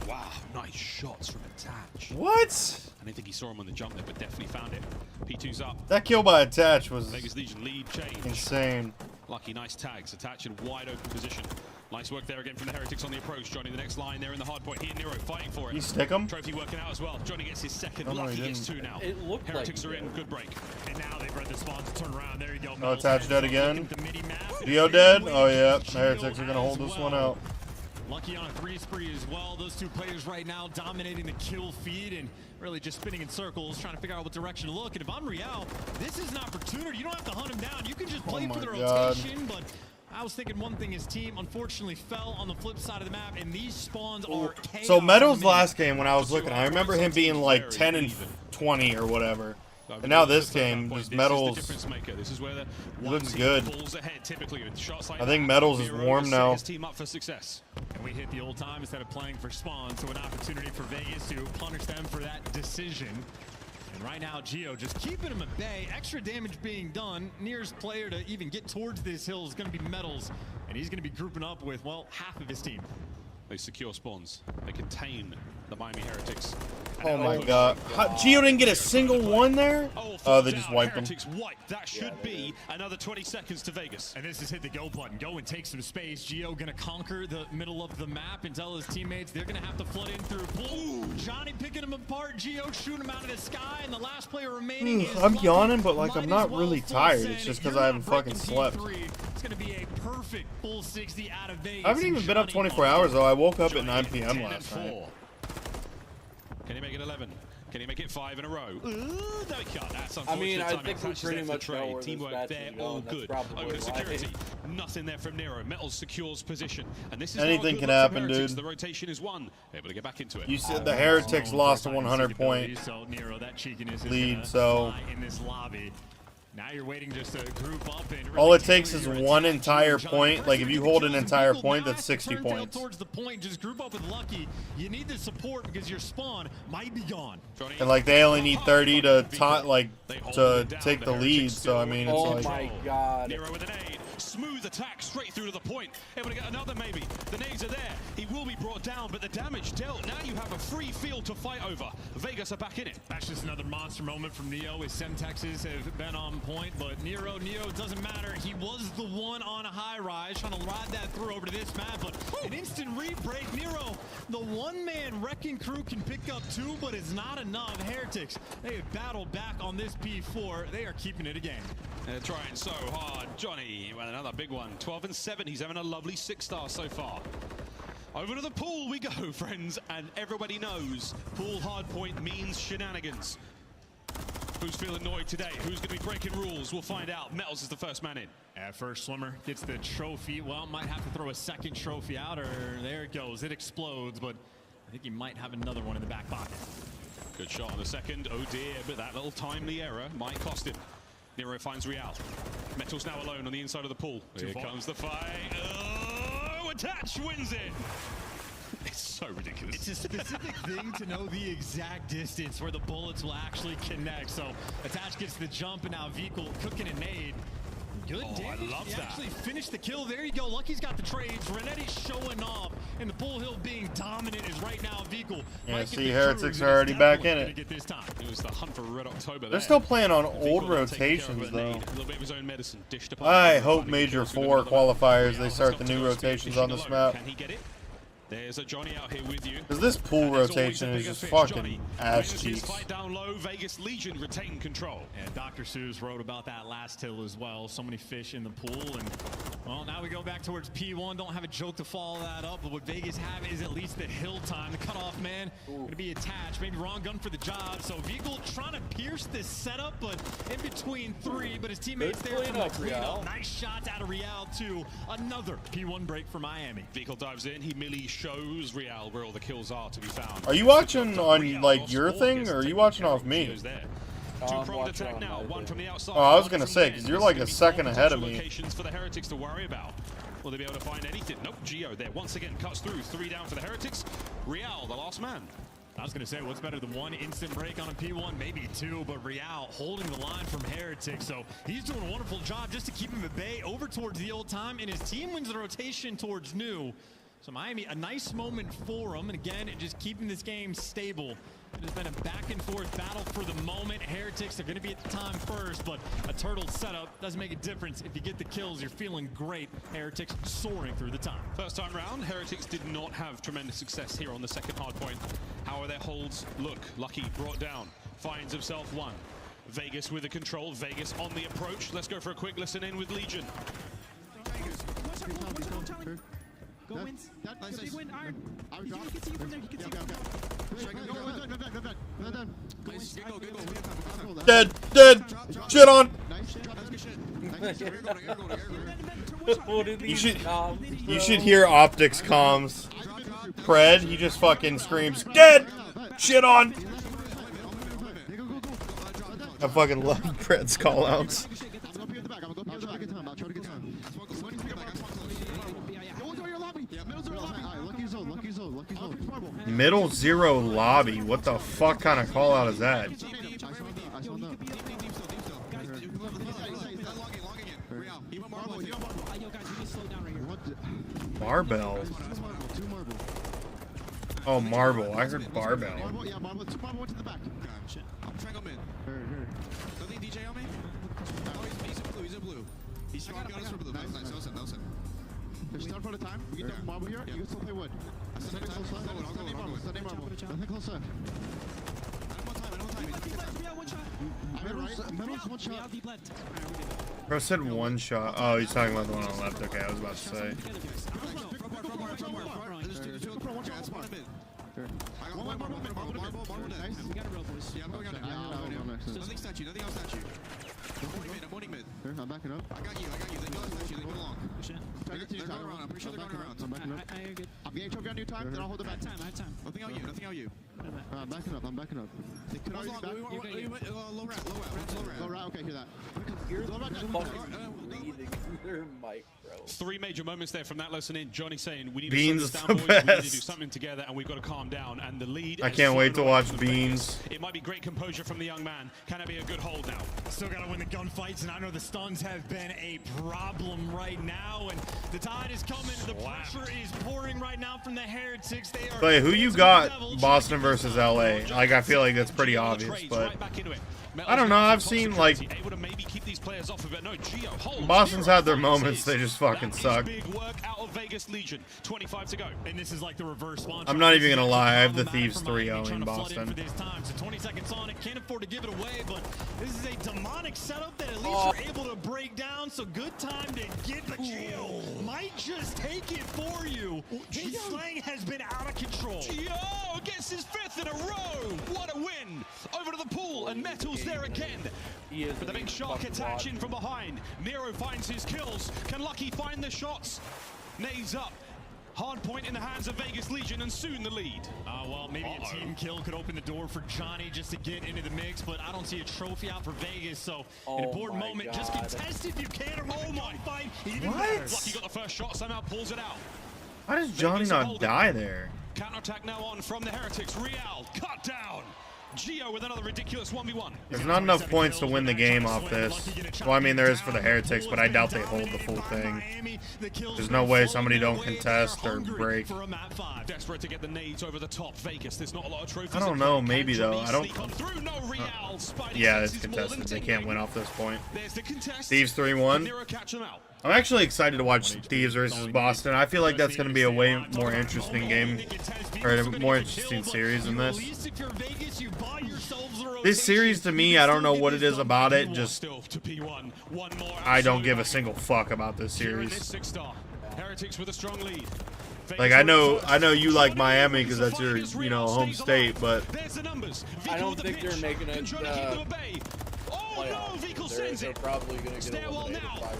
Wow, nice shots from Attach. What? I didn't think he saw him on the jump there, but definitely found it. P2's up. That kill by Attach was Vegas Legion lead change. Insane. Lucky, nice tags. Attach in wide open position. Nice work there again from the Heretics on the approach. Johnny, the next line there in the hard point. He and Nero fighting for it. You stick him? Trophy working out as well. Johnny gets his second. Oh, no, Lucky gets 2 now. It looked Heretics like are in. Good break. And now they've read the spawns to turn around. There you go. Oh, Attach dead again. Geo dead? Oh, yeah. Heretics are going to hold this one out. Lucky on a 3 spree as well. Those 2 players right now dominating the kill feed and really just spinning in circles, trying to figure out what direction to look. And if I'm Real, this is an opportunity. You don't have to hunt him down. You can just play for the rotation. But I was thinking one thing, his team unfortunately fell on the flip side of the map, and these spawns are chaos. So Meadows last game when I was looking, I remember him being like 10 and 20 or whatever. And now this game, just Metals looks good. I think Metals is warm now. And we hit the old time instead of playing for spawn, so an opportunity for Vegas to punish them for that decision. And right now, Geo just keeping him at bay. Extra damage being done. Nearest player to even get towards this hill is going to be Metals, and he's going to be grouping up with, well, half of his team. They secure spawns. They contain the Miami Heretics. Oh my god. Geo didn't get a single one there? Oh, they just wiped them. That should be another 20 seconds to Vegas. And this is hit the go button. Go and take some space. Geo going to conquer the middle of the map and tell his teammates they're going to have to flood in through pool. Johnny picking him apart. Geo shooting him out of the sky. And the last player remaining is I'm yawning, but like I'm not really tired. It's just because I haven't fucking slept. It's going to be a perfect full 60 out of Vegas. I haven't even been up 24 hours though. I woke up at 9 p.m. last night. Can he make it 11? Can he make it 5 in a row? Ooh, no, he can't. That's unfortunate. I mean, I think we pretty much know where teamwork there, all good. Over security, nothing there from Nero. Metals secures position, and this is anything can happen, dude. The rotation is won. Able to get back into it. You said the Heretics lost a 100-point lead, so in this lobby. Now you're waiting just to group up and all it takes is one entire point. Like if you hold an entire point, that's 60 points. Towards the point, just group up with Lucky. You need the support because your spawn might be gone. And like they only need 30 to take the lead. So I mean, it's oh like. my god. Nero with an aid. Smooth attack straight through to the point. Able to get another maybe. The nades are there. He will be brought down, but the damage dealt. Now you have a free field to fight over. Vegas are back in it. That's just another monster moment from Neo. His Semtexes have been on point, but Neo doesn't matter. He was the one on a high rise, trying to ride that through over to this map, but an instant re-break. Nero, the one-man wrecking crew can pick up 2, but it's not enough. Heretics, they have battled back on this P4. They are keeping it a game. They're trying so hard. Johnny with another big one. 12 and 7. He's having a lovely 6-star so far. Over to the pool we go, friends, and everybody knows pool hardpoint means shenanigans. Who's feeling annoyed today? Who's going to be breaking rules? We'll find out. Metals is the first man in. At first, Slimmer gets the trophy. Well, might have to throw a second trophy out, or there it goes. It explodes, but I think he might have another one in the back pocket. Good shot on the second. Oh dear, but that little timely error might cost him. Nero finds Real. Metal's now alone on the inside of the pool. Here comes the fight. Oh, Attach wins it. It's so ridiculous. It's a specific thing to know the exact distance where the bullets will actually connect. So Attach gets the jump, and now Vikul cooking a nade. Good damage. I love he that. Actually finished the kill. There you go. Lucky's got the trades. Renetti's showing off, and the Bull Hill being dominant is right now Vikul. Yeah, see, Heretics are already back in it. It was the hunt for Red October. They're still playing on old rotations, though. A little bit of his own medicine dished upon. I hope Major 4 qualifiers, they start the new rotations on this map. Can he get it? There's a Johnny out here with you. Because this pool rotation is just fucking ass cheeks. Fight down low, Vegas Legion retain control. And Dr. Seuss wrote about that last hill as well. So many fish in the pool. And, well, now we go back towards P1. Don't have a joke to follow that up. But what Vegas have is at least the hill time. The cutoff man going to be attached. Maybe wrong gun for the job. So Vikul trying to pierce this setup, but in between 3. But his teammates there from the cleanup. Nice shots out of Real, too. Another P1 break for Miami. Vikul dives in. He merely shows Real where all the kills are to be found. Are you watching on like your thing, or are you watching off me? Two-pronged attack now, one from the outside. Oh, I was gonna say, because you're like a second ahead of me. Locations for the Heretics to worry about. Will they be able to find anything? Nope. Geo there once again cuts through. 3 down for the Heretics. Real, the last man. I was going to say, what's better than 1 instant break on a P1? Maybe 2, but Real holding the line from Heretics. So he's doing a wonderful job just to keep him at bay over towards the old time, and his team wins the rotation towards new. So Miami, a nice moment for him, and again, just keeping this game stable. It has been a back-and-forth battle for the moment. Heretics are going to be at the time first, but a turtle setup doesn't make a difference. If you get the kills, you're feeling great. Heretics soaring through the time. First time round, Heretics did not have tremendous success here on the second hard point. How are their holds? Look, Lucky brought down, finds himself 1. Vegas with the control, Vegas on the approach. Let's go for a quick listen in with Legion. Go wins. That's a big win, Iron. He can see you from there. He can see you from there. Dead. Shit on. You should hear Optics comms. Pred, he just fucking screams, dead. Shit on. I fucking love Pred's callouts. Middle 0 lobby. What the fuck kind of call out is that? Barbell. Oh, marble. I heard barbell. He's strong gun us for blue. Nice. Nelson. There's start for the time. We get the marble here. You can still play wood. Nothing close left. Middle's one shot. Bro said 1 shot. Oh, he's talking about the one on the left. Okay, I was about to say. Nothing statue. Morning mid. I'm backing up. I got you. They go long. They're going around. I'm pretty sure they're going around. I'm backing up. I'm getting trophy on new time, then I'll hold it back. I have time. Nothing out you. I'm backing up. They could already be back. Low route. Okay, hear that. Here's fucking breathing in their mic, bro. 3 major moments there from that lesson in. Johnny saying we need Beans to is slow the this down, boys. We need to do best. something together, and we've got to calm down. And the lead. I can't wait to watch Beans. It might be great composure from the young man. Can it be a good hold now? Still got to win the gunfights, and I know the stuns have been a problem right now. And the tide is coming. The pressure is pouring right now from the Heretics. They are. But who you got? Boston versus LA. Like, I feel like that's pretty obvious, but I don't know. I've seen like Boston's had their moments. They just fucking suck. And this is like the reverse launch. I'm not even gonna lie. I have the Thieves 3-0 in Boston. So 20 seconds on it. Can't afford to give it away, but this is a demonic setup that at least you're able to break down. So good time to get the Geo. Might just take it for you. His slang has been out of control. Geo gets his 5th in a row. What a win. Over to the pool, and Metal's there again. But the big shark attaching from behind. Nero finds his kills. Can Lucky find the shots? Nades up. Hard point in the hands of Vegas Legion, and soon the lead. Well, maybe a team kill could open the door for Johnny just to get into the mix, but I don't see a trophy out for Vegas, so an important moment. Just contest if you can, or oh my fight. Even better. Lucky got the first shot, somehow pulls it out. Why does Johnny not die there? Counterattack now on from the Heretics. Real cut down. Geo with another ridiculous 1v1. There's not enough points to win the game off this. Well, I mean, there is for the Heretics, but I doubt they hold the full thing. There's no way somebody don't contest or break. Desperate to get the nades over the top. Vegas, there's not a lot of trophies. I don't know, maybe though. I don't. Yeah, it's it's contested. They can't win off this point. There's the contest. Thieves 3-1. I'm actually excited to watch Thieves versus Boston. I feel like that's going to be a way more interesting game, or a more interesting series than this. This series, to me, I don't know what it is about it. Just I don't give a single fuck about this series. Heretics with a strong lead. Like, I know you like Miami because that's your, you know, home state, but I don't think they're making it. They're probably going to get eliminated by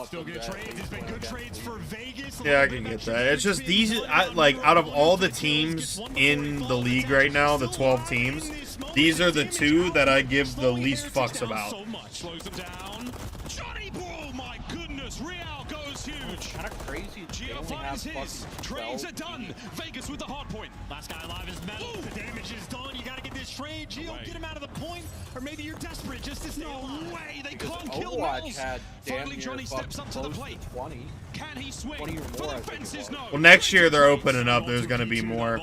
Still good trades. It's been good trades for Vegas. yeah, I can get that. It's just these, like, out of all the teams in the league right now, the 12 teams, these are the 2 that I give the least fucks about. Slows them down. Johnny, oh my goodness, Real goes huge. Kind of crazy. Geo finds his. Trades are done. Vegas with the hard point. Last guy alive is Metal. The damage is done. You got to get this trade. Geo, get him out of the point. Or maybe you're desperate just to stay alive. Way they can't kill Overwatch had Finally, Johnny steps up to the plate. 20. Can he swing? 20 or more, For the fences, no. Well, next year they're opening up. There's going to be more.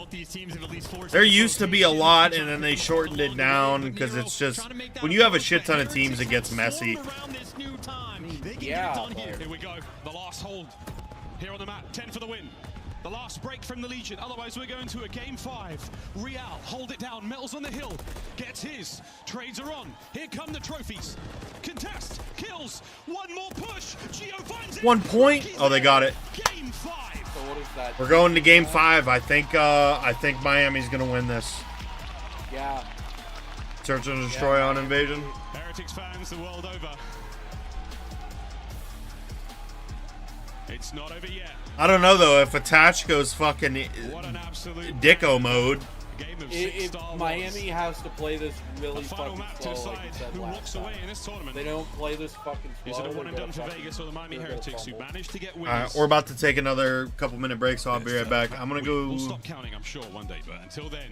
There used to be a lot, and then they shortened it down because it's just when you have a shit ton of teams, it gets messy. Yeah. Here we go. The last hold here on the map. 10 for the win. The last break from the Legion. Otherwise, we're going to a game 5. Real, hold it down. Metal's on the hill. Gets his. Trades are on. Here come the trophies. Contest. Kills. One more push. Geo finds it. 1 point. Oh, they got it. Game 5. So what is that? We're going to game 5. I think Miami's going to win this. Yeah. Search and destroy on Invasion. Heretics fans the world over. It's not over yet. I don't know though if Attach goes fucking dicko mode. If Miami has to play this really fucking slow, like you said who last walks time. away in this tournament. They don't play this fucking slow. Is it a one and done for Vegas or the Miami Heretics who managed to get wins? Alright, we're about to take another couple minute break, so I'll be right back. I'm gonna go. We'll stop counting, I'm sure, one day, but until then,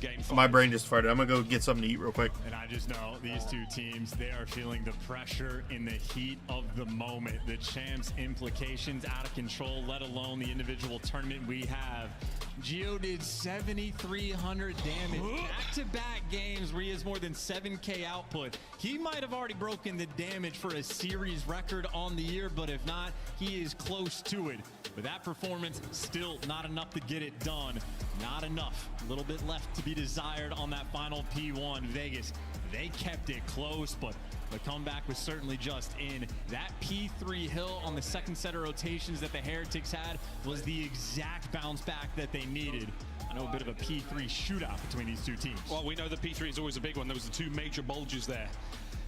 game 5. My brain just farted. I'm gonna go get something to eat real quick. And I just know these 2 teams, they are feeling the pressure in the heat of the moment. The champs implications out of control, let alone the individual tournament we have. Geo did 7,300 damage. Back-to-back games where he has more than 7K output. He might have already broken the damage for a series record on the year, but if not, he is close to it. But that performance, still not enough to get it done. Not enough. A little bit left to be desired on that final P1. Vegas, they kept it close, but the comeback was certainly just in. That P3 hill on the second set of rotations that the Heretics had was the exact bounce back that they needed. I know a bit of a P3 shootout between these 2 teams. Well, we know the P3 is always a big one. There was the 2 major bulges there.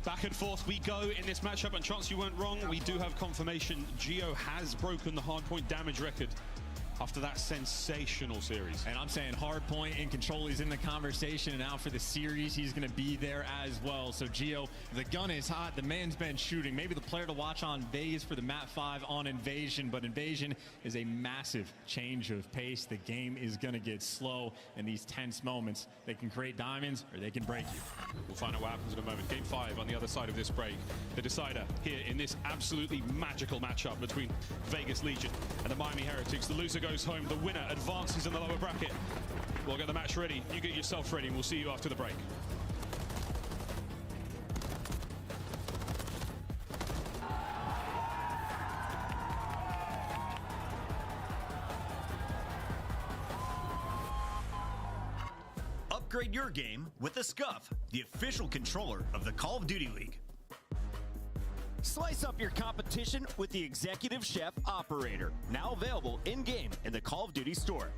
Back and forth we go in this matchup, and chance you weren't wrong, we do have confirmation. Geo has broken the hardpoint damage record. after that sensational series. And I'm saying Hardpoint in control is in the conversation, and now for the series, he's going to be there as well. So Gio, the gun is hot. The man's been shooting. Maybe the player to watch on Vegas for the map 5 on Invasion, but Invasion is a massive change of pace. The game is going to get slow, and these tense moments, they can create diamonds or they can break you. We'll find out what happens in a moment. Game 5 on the other side of this break. The decider here in this absolutely magical matchup between Vegas Legion and the Miami Heretics. The loser goes home. The winner advances in the lower bracket. We'll get the match ready. You get yourself ready. We'll see you after the break. Upgrade your game with the Scuff, the official controller of the Call of Duty League. Slice up your competition with the Executive Chef Operator, now available in-game in the Call of Duty store.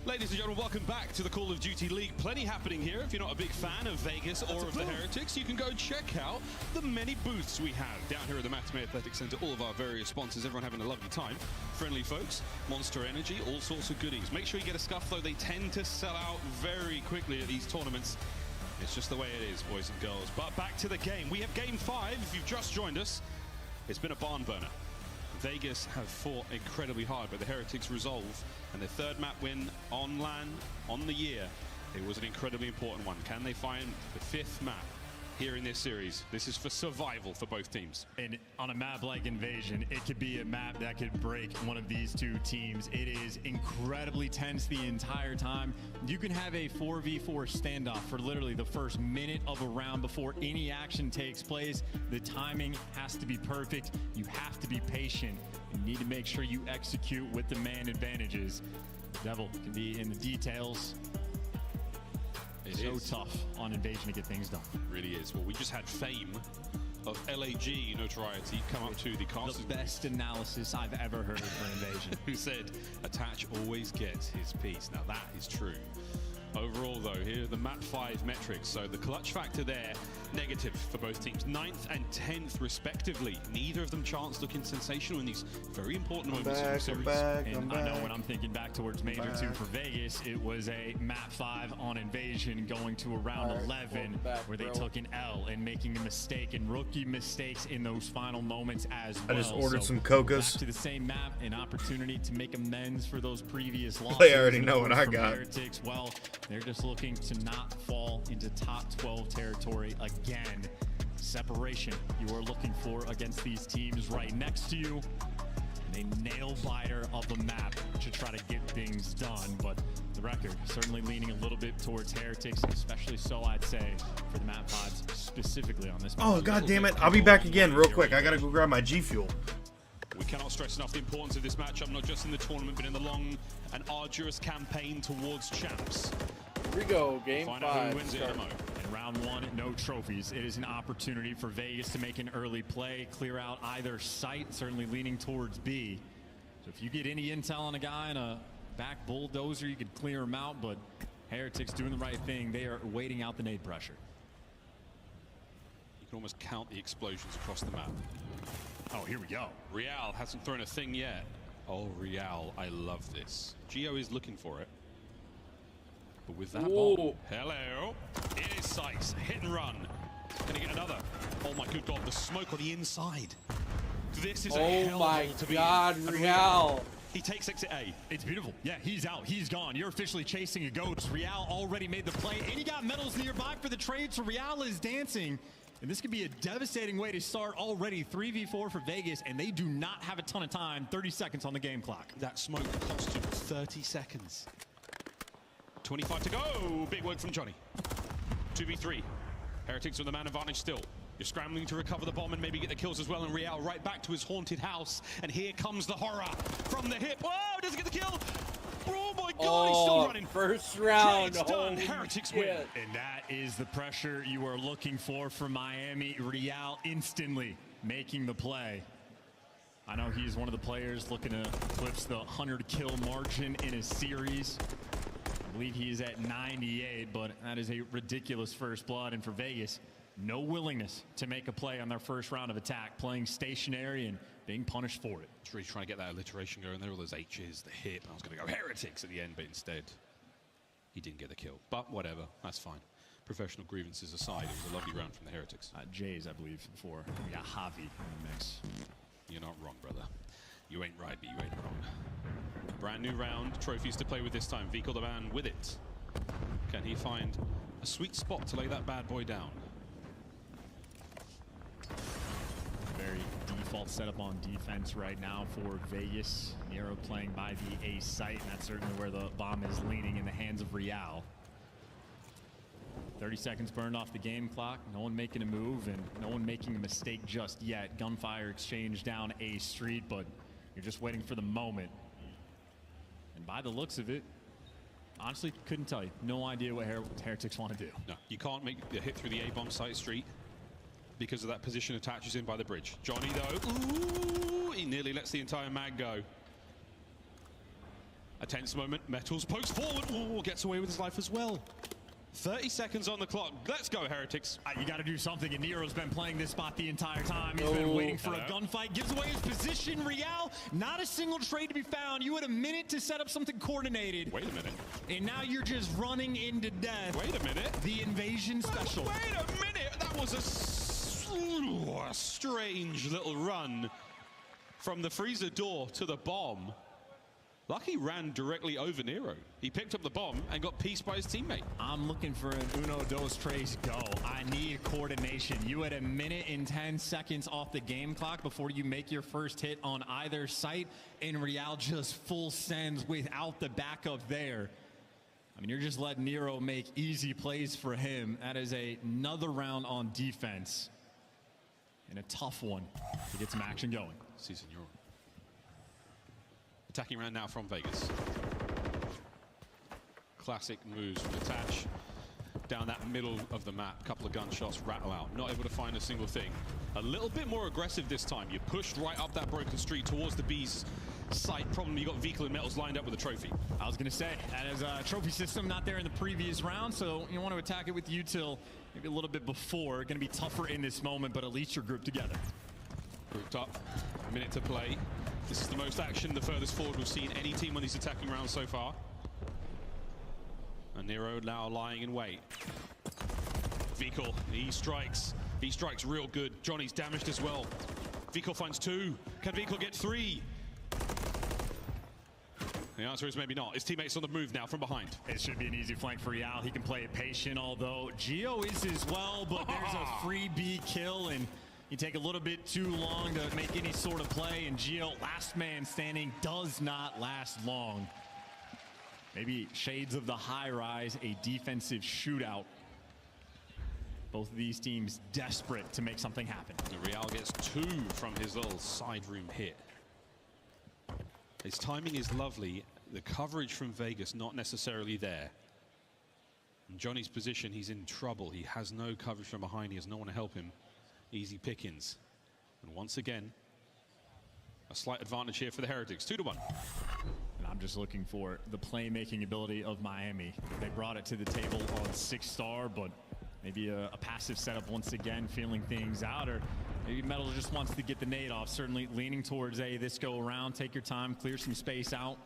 Ladies and gentlemen, welcome back to the Call of Duty League. Plenty happening here. If you're not a big fan of Vegas or of the Heretics, you can go check out the many booths we have down here at the Matamei Athletic Center. All of our various sponsors, everyone having a lovely time. Friendly folks, Monster Energy, all sorts of goodies. Make sure you get a Scuff, though. They tend to sell out very quickly at these tournaments. It's just the way it is, boys and girls. But back to the game. We have game 5. If you've just joined us, it's been a barn burner. Vegas have fought incredibly hard, but the Heretics resolve, and their third map win on LAN on the year. It was an incredibly important one. Can they find the 5th map here in this series. This is for survival for both teams. And on a map like Invasion, it could be a map that could break one of these two teams. It is incredibly tense the entire time. You can have a 4v4 standoff for literally the first minute of a round before any action takes place. The timing has to be perfect. You have to be patient. You need to make sure you execute with the man advantages. Devil can be in the details. It's so tough on Invasion to get things done. It really is. Well, we just had Fame of LAG notoriety come up to the cast. The best analysis I've ever heard for Invasion. Who said, Attach always gets his piece. Now that is true. Overall, though, here are the map 5 metrics. So the clutch factor there, negative for both teams. 9th and 10th, respectively. Neither of them chance looking sensational in these very important moments in the series. And I know when I'm thinking back towards Major 2 for Vegas, it was a map 5 on Invasion going to a round 11 where they took an L and making a mistake and rookie mistakes in those final moments as well. I just ordered some Cocos. Back to the same map, an opportunity to make amends for those previous losses. They already know what I got. Heretics, well, they're just looking to not fall into top 12 territory again. Separation you are looking for against these teams right next to you. And a nail-biter of the map to try to get things done. But the record certainly leaning a little bit towards Heretics, especially so, I'd say, for the map 5s specifically on this map. Oh, god damn it. I'll be back again real quick. I gotta go grab my G Fuel. We cannot stress enough the importance of this matchup, not just in the tournament, but in the long and arduous campaign towards champs. Here we go, game Find 5. out who wins it. In round 1, no trophies. It is an opportunity for Vegas to make an early play, clear out either site, certainly leaning towards B. So if you get any intel on a guy in a back bulldozer, you can clear him out, but Heretics doing the right thing. They are waiting out the nade pressure. You can almost count the explosions across the map. Oh, here we go. Real hasn't thrown a thing yet. Oh, Real, I love this. Geo is looking for it. But with that bomb, hello, it is Sykes, hit and run. Gonna get another. Oh my good god, the smoke on the inside. This is a hellhole to be in. Real. He takes exit A. It's beautiful. Yeah, he's out. He's gone. You're officially chasing a ghost. Real already made the play, and he got medals nearby for the trade, so Real is dancing. And this could be a devastating way to start already. 3v4 for Vegas, and they do not have a ton of time. 30 seconds on the game clock. That smoke cost you 30 seconds. 25 to go. Big work from Johnny. 2v3. Heretics with the man advantage still. You're scrambling to recover the bomb and maybe get the kills as well. And Real right back to his haunted house. And here comes the horror from the hip. Whoa, doesn't get the kill. Oh my god, he's still running. First round. Trade's done. Heretics win. And that is the pressure you are looking for from Miami. Real instantly making the play. I know he's one of the players looking to eclipse the 100 kill margin in a series. I believe he is at 98, but that is a ridiculous first blood. And for Vegas, no willingness to make a play on their first round of attack, playing stationary and being punished for it. He's really trying to get that alliteration going there, all those H's, the hip. I was going to go Heretics at the end, but instead he didn't get the kill. But whatever, that's fine. Professional grievances aside, it was a lovely round from the Heretics. Jay's, I believe, for we got Javi in the mix. You're not wrong, brother. You ain't right, but you ain't wrong. Brand new round, trophies to play with this time. Vico the man with it. Can he find a sweet spot to lay that bad boy down? Very default setup on defense right now for Vegas. Nero playing by the A site, and that's certainly where the bomb is leaning in the hands of Real. 30 seconds burned off the game clock. No one making a move and no one making a mistake just yet. Gunfire exchange down A street, but you're just waiting for the moment. And by the looks of it, honestly, couldn't tell you. No idea what Heretics want to do. No, you can't make the hit through the A-bomb site street because of that position attaches in by the bridge. Johnny, though, ooh, he nearly lets the entire mag go. A tense moment. Metals pokes forward. Ooh, gets away with his life as well. 30 seconds on the clock. Let's go, Heretics. You got to do something, and Nero's been playing this spot the entire time. He's been waiting for a gunfight. Gives away his position. Real, not a single trade to be found. You had a minute to set up something coordinated. Wait a minute. And now you're just running into death. Wait a minute. The invasion special. Wait a minute. That was a strange little run from the freezer door to the bomb. Lucky ran directly over Nero. He picked up the bomb and got pieced by his teammate. I'm looking for an uno, dos, tres, go. I need coordination. You had 1 minute and 10 seconds off the game clock before you make your first hit on either site, and Real just full sends without the backup there. I mean, you're just letting Nero make easy plays for him. That is another round on defense, and a tough one to get some action going. Si, senor. Attacking round now from Vegas. Classic moves from Attach down that middle of the map. Couple of gunshots rattle out. Not able to find a single thing. A little bit more aggressive this time. You pushed right up that broken street towards the B's site. Problem, you got Vehicle and Metals lined up with a trophy. I was going to say, that is a trophy system not there in the previous round, so you want to attack it with util maybe a little bit before. Going to be tougher in this moment, but at least you're grouped together. Grouped up. A minute to play. This is the most action, the furthest forward we've seen any team on these attacking rounds so far. And Nero now lying in wait. Vehicle, he strikes. He strikes real good. Johnny's damaged as well. Vehicle finds 2. Can Vehicle get 3? The answer is maybe not. His teammates on the move now from behind. It should be an easy flank for Real. He can play it patient, although Geo is as well, but there's a free B kill, and you take a little bit too long to make any sort of play, and Geo, last man standing, does not last long. Maybe shades of the high rise, a defensive shootout. Both of these teams desperate to make something happen. The Real gets 2 from his little side room hit. His timing is lovely. The coverage from Vegas not necessarily there. In Johnny's position, he's in trouble. He has no coverage from behind. He has no one to help him. Easy pickings. And once again, a slight advantage here for the Heretics. 2-1. And I'm just looking for the playmaking ability of Miami. They brought it to the table on 6-star, but maybe a passive setup once again, feeling things out, or maybe Metal just wants to get the nade off. Certainly leaning towards A this go around. Take your time, clear some space out.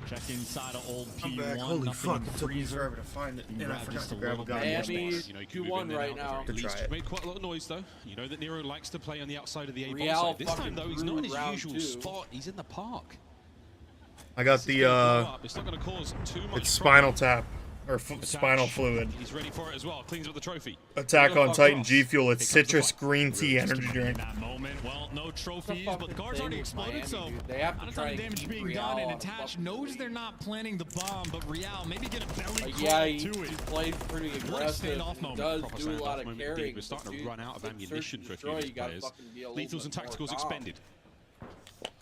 Check inside of old P1. Holy fuck, it took me forever to find it. And I forgot to grab a goddamn space. You know, 2-1 right now. At least made quite a lot of noise, though. You know that Nero likes to play on the outside of the A bomb side. This time, though, he's not in his usual spot. He's in the park. I got the, it's not going to cause too much it's Spinal Tap. Or Spinal Fluid. He's ready for it as well. Cleans up the trophy. Attack on Titan G Fuel. It's citrus green tea energy drink. That moment, well, no trophies, but the car's already exploded, so they have to try damage being done, and Attach knows they're not planning the bomb, but Real maybe get a belly yeah, to it. He plays pretty aggressive. He does do a lot of carrying. We're starting to run out of ammunition for a few of these players. Lethals and tacticals expended.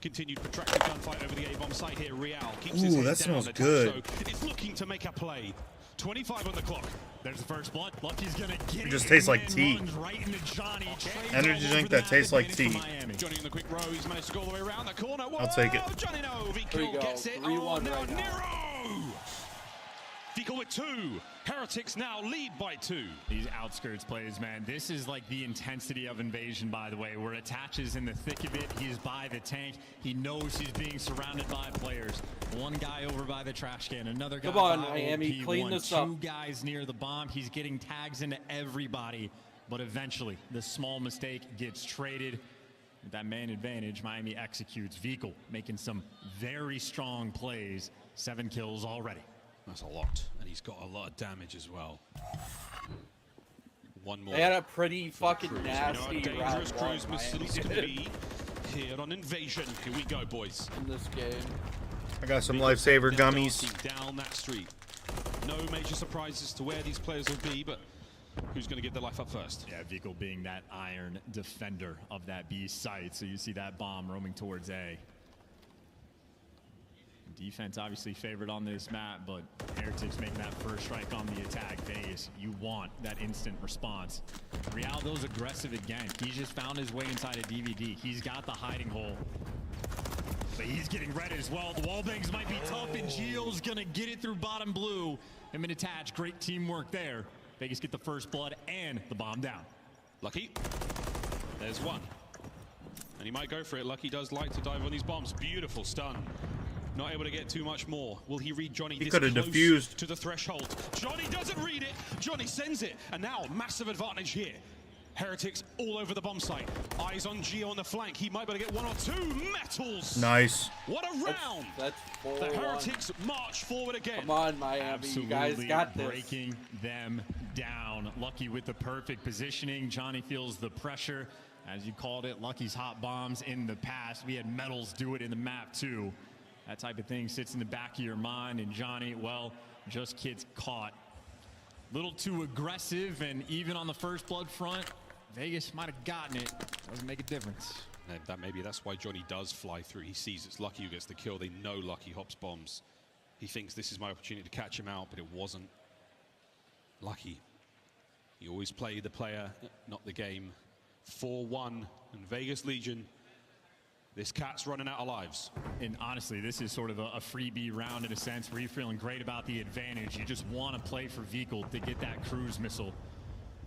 Continued protracted gunfight over the A-bomb site here. Real keeps his head that down. smells good. So it's looking to make a play. 25 on the clock. There's the first blood. Lucky's gonna get it. Just tastes like tea. Right into Johnny. Energy drink that tastes like tea. Johnny in the quick row. He's managed to go all the way around the corner. Whoa, I'll take it. Johnny, no. Vico gets it. Oh, no, Nero! Vico with 2. Heretics now lead by 2. These outskirts plays, man. This is like the intensity of invasion, by the way, where Attach is in the thick of it. He's by the tank. He knows he's being surrounded by players. One guy over by the trash can, another guy. Come on, by Miami, OP1. clean this up. 2 guys near the bomb. He's getting tags into everybody, but eventually the small mistake gets traded. With that man advantage, Miami executes. Vehicle making some very strong plays. 7 kills already. That's a lot, and he's got a lot of damage as well. One more. They had a pretty fucking nasty you know dangerous cruise missiles can be here on Invasion. Here we go, boys. In this game. I got some lifesaver gummies. Down that street. No major surprises to where these players will be, but who's going to get their life up first? Yeah, Vehicle being that iron defender of that B site. So you see that bomb roaming towards A. Defense obviously favored on this map, but Heretics making that first strike on the attack phase. You want that instant response. Rialdo's aggressive again. He's just found his way inside a DVD. He's got the hiding hole. But he's getting red as well. The wall bangs might be tough, and Gio's gonna get it through bottom blue. Him and Attach, great teamwork there. Vegas get the first blood and the bomb down. Lucky. There's 1. And he might go for it. Lucky does like to dive on these bombs. Beautiful stun. Not able to get too much more. Will he read Johnny? He could have diffused to the threshold. Johnny doesn't read it. Johnny sends it. And now, massive advantage here. Heretics all over the bomb site. Eyes on Gio on the flank. He might be able to get 1 or 2 metals. Nice. What a round. That's the Heretics march forward again. Come on, Miami. Absolutely you guys got this. Breaking them down. Lucky with the perfect positioning. Johnny feels the pressure. As you called it, Lucky's hot bombs in the past. We had metals do it in the map too. That type of thing sits in the back of your mind. And Johnny, well, just kids caught. Little too aggressive, and even on the first blood front, Vegas might have gotten it. Doesn't make a difference. And maybe that's why Johnny does fly through. He sees it's Lucky who gets the kill. They know Lucky hops bombs. He thinks this is my opportunity to catch him out, but it wasn't. Lucky. You always play the player, not the game. 4-1 and Vegas Legion. This cat's running out of lives. And honestly, this is sort of a freebie round in a sense where you're feeling great about the advantage. You just want to play for Vehicle to get that cruise missile.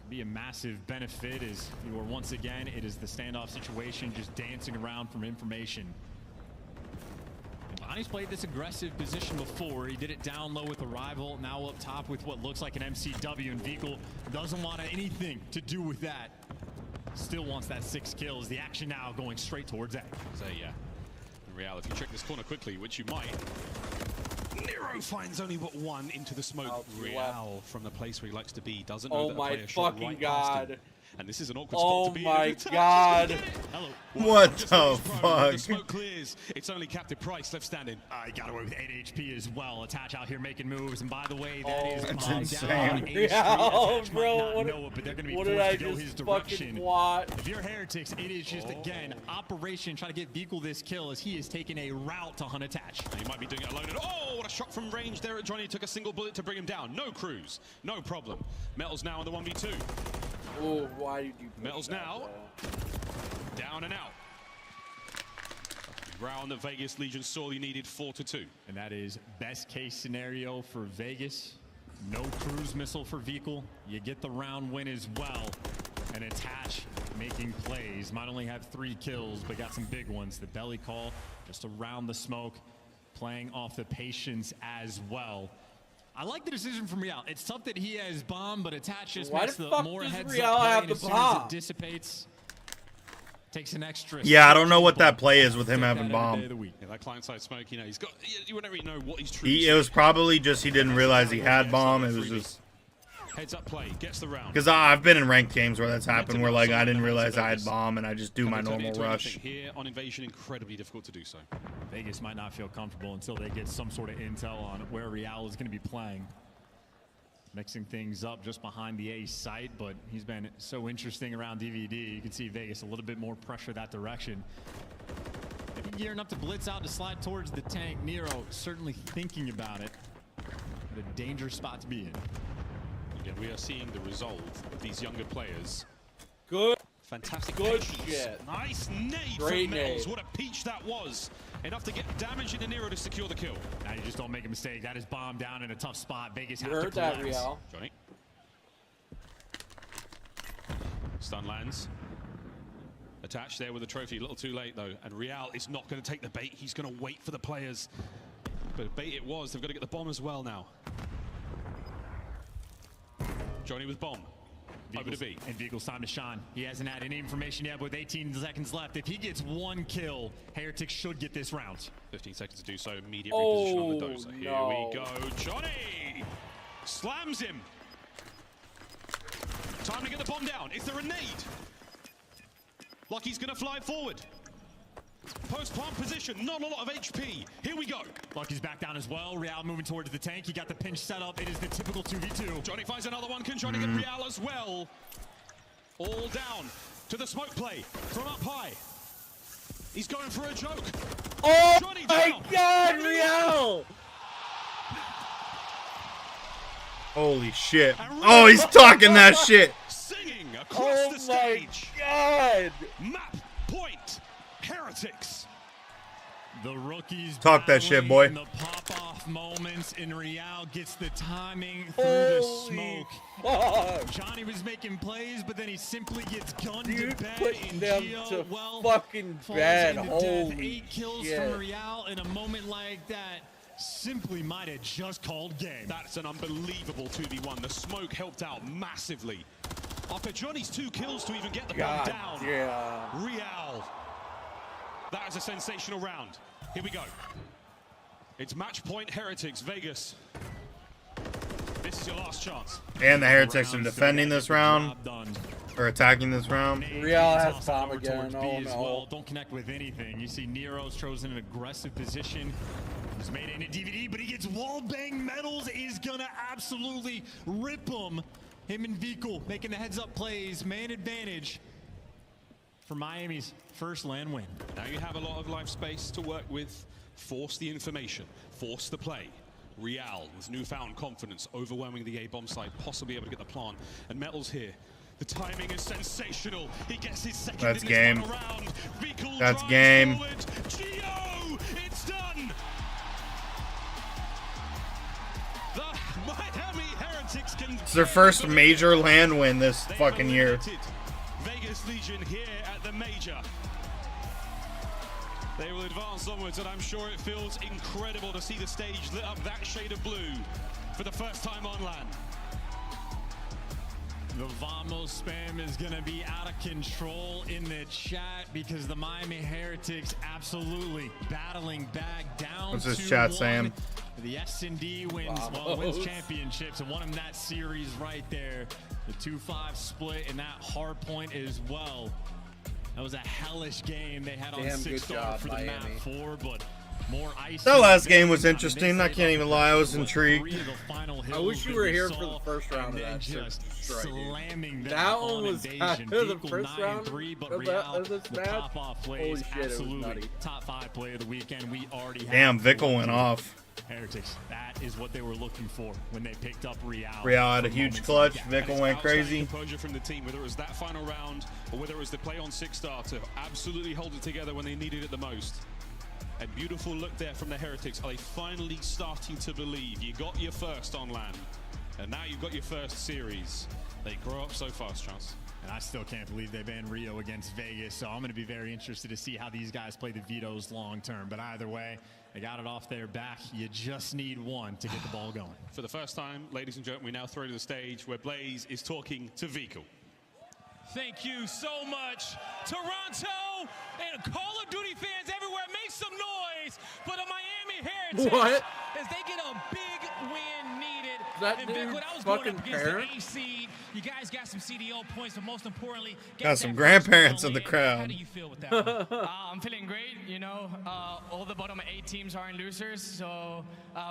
Be a massive benefit as you are once again, it is the standoff situation, just dancing around from information. Bonnie's played this aggressive position before. He did it down low with a rival, now up top with what looks like an MCW, and Vehicle doesn't want anything to do with that. Still wants that 6 kills. The action now going straight towards A. So yeah, in reality, if you check this corner quickly, which you might, Nero finds only but 1 into the smoke. Real from the place where he likes to be doesn't know that a player shot right past him. And this is an awkward spot to be in. Oh my god. Hello. What the fuck? The smoke clears. It's only Captain Price left standing. He got away with 8 HP as well. Attach out here making moves. And by the way, that is that's down insane. H3. Bro, what, know it, but they're going to be what forced did I to go his just direction. fucking watch? If you're Heretics, it is just, again, operation trying to get Vehicle this kill as he is taking a route to hunt attach. He might be doing it alone. And oh, what a shot from range there at Johnny. Took a single bullet to bring him down. No cruise. No problem. Metals now in the 1v2. Oh, why did you Metals now. Down and out. Round that Vegas Legion sorely needed 4-2. And that is best case scenario for Vegas. No cruise missile for Vehicle. You get the round win as well. And Attach making plays. Might only have 3 kills, but got some big ones. The belly call just around the smoke. Playing off the patience as well. I like the decision from Real. It's tough that he has bomb, but Attach just makes the more heads up play, and as soon as it dissipates, takes an extra. Yeah, I don't know what that play is with him having bomb. Yeah, that client side smoke, you know, he's got. You would never really know what he's truly. It was probably just he didn't realize he had bomb. It was just. Heads up play, gets the round. Because I've been in ranked games where that's happened, where like I didn't realize I had bomb and I just do my normal rush. Here on Invasion, incredibly difficult to do so. Vegas might not feel comfortable until they get some sort of intel on where Real is going to be playing. Mixing things up just behind the A site, but he's been so interesting around DVD. You can see Vegas a little bit more pressure that direction. Maybe gearing up to blitz out to slide towards the tank. Nero certainly thinking about it. But a dangerous spot to be in. Again, we are seeing the resolve of these younger players. Good. Fantastic. Good patience. shit. Nice nade Great from Mills. nade. What a peach that was. Enough to get damage into Nero to secure the kill. Now you just don't make a mistake. That is bomb down in a tough spot. Vegas You have to heard that, collapse. Real. Johnny. Stun lands. Attached there with the trophy. A little too late, though. And Real is not going to take the bait. He's going to wait for the players. But bait it was. They've got to get the bomb as well now. Johnny with bomb. Over to B. And Vehicle's time to shine. He hasn't had any information yet, but with 18 seconds left, if he gets 1 kill, Heretics should get this round. 15 seconds to do so. Immediate reposition on the dozer. Here we go. Johnny slams him. Time to get the bomb down. Is there a nade? Lucky's going to fly forward. Post-plant position, not a lot of HP. Here we go. Lucky's back down as well. Real moving towards the tank. He got the pinch set up. It is the typical 2v2. Johnny finds another one. Can Johnny get Real as well? All down to the smoke play from up high. He's going for a joke. Oh Johnny my down. god, Real! Holy shit. Oh, he's talking that shit. Singing across the stage. God! Map point. Heretics. The rookies talk that shit, boy. The pop-off moments, and Real gets the timing through the smoke. Fuck. Johnny was making plays, but then he simply gets gunned Dude, to bed. put And them Gio, to well, fucking falls bed. into Holy death. 8 kills shit. from Real in a moment like that. Simply might have just called game. That's an unbelievable 2v1. The smoke helped out massively. After Johnny's 2 kills to even get the God, bomb down. yeah. Real. That is a sensational round. Here we go. It's match point Heretics, Vegas. This is your last chance. And the Heretics are defending this round. Or attacking this round. Real has bomb again. Oh no. Well. Don't connect with anything. You see Nero's chosen an aggressive position. He's made it in a DVD, but he gets wall bang. Metals is gonna absolutely rip him. Him and Vikul making the heads up plays. Man advantage for Miami's first LAN win. Now you have a lot of life space to work with. Force the information. Force the play. Real with newfound confidence, overwhelming the A bomb site, possibly able to get the plant. And Metals here. The timing is sensational. He gets his second. That's in game. This round. Vikul That's drives game. forward. Gio, it's done. The Miami Heretics can. It's their first major LAN win this fucking year. Vegas Legion here at the major. They will advance onwards, and I'm sure it feels incredible to see the stage lit up that shade of blue for the first time on LAN. The Vamos spam is going to be out of control in the chat because the Miami Heretics absolutely battling back down. What's this chat saying? The S&D wins, wins championships and won them that series right there. The 2-5 split and that hard point as well. That was a hellish game they had on 6-star for the map 4, but more ice. That last game was interesting. I can't even lie. I was intrigued. I wish you were here for the first round of that. Just slamming that one was the first round of this match. Top off plays, holy shit, absolutely top 5 play of the weekend. We already damn, Vikul went off. Heretics, that is what they were looking for when they picked up Real. Real had a huge clutch. Vikul went crazy. Composure from the team, whether it was that final round or whether it was the play on 6-star to absolutely hold it together when they needed it the most. A beautiful look there from the Heretics. Are they finally starting to believe? You got your first on LAN, and now you've got your first series. They grow up so fast, Chance. And I still can't believe they banned Rio against Vegas, so I'm going to be very interested to see how these guys play the vetoes long term. But either way, they got it off their back. You just need one to get the ball going. For the first time, ladies and gentlemen, we now throw to the stage where Blaze is talking to Vikul. Thank you so much, Toronto and Call of Duty fans everywhere. Make some noise for the Miami Heretics. What? As they get a big win needed. That and dude's when I was fucking going up against parent? the A seed, you guys got some CDL points, but most importantly, Got some grandparents in the How crowd. do you feel with that one? I'm feeling great. You know, all the bottom 8 teams aren't losers, so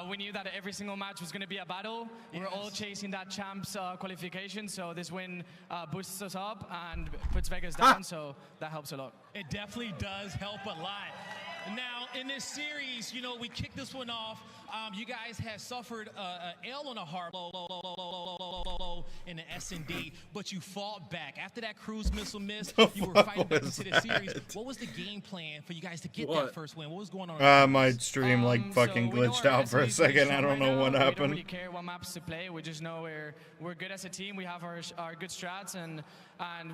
we knew that every single match was going to be a battle. We're all chasing that champs qualification, so this win boosts us up and puts Vegas down, so that helps a lot. It definitely does help a lot. Now, in this series, you know, we kicked this one off. You guys had suffered an L on a hard low in the S&D, but you fought back. After that cruise missile miss, you were fighting back into the series. What was the game plan for you guys to get that first win? What was going on? My stream fucking glitched out for a second. I don't know what happened. We don't really care what maps to play. We just know we're good as a team. We have our good strats, and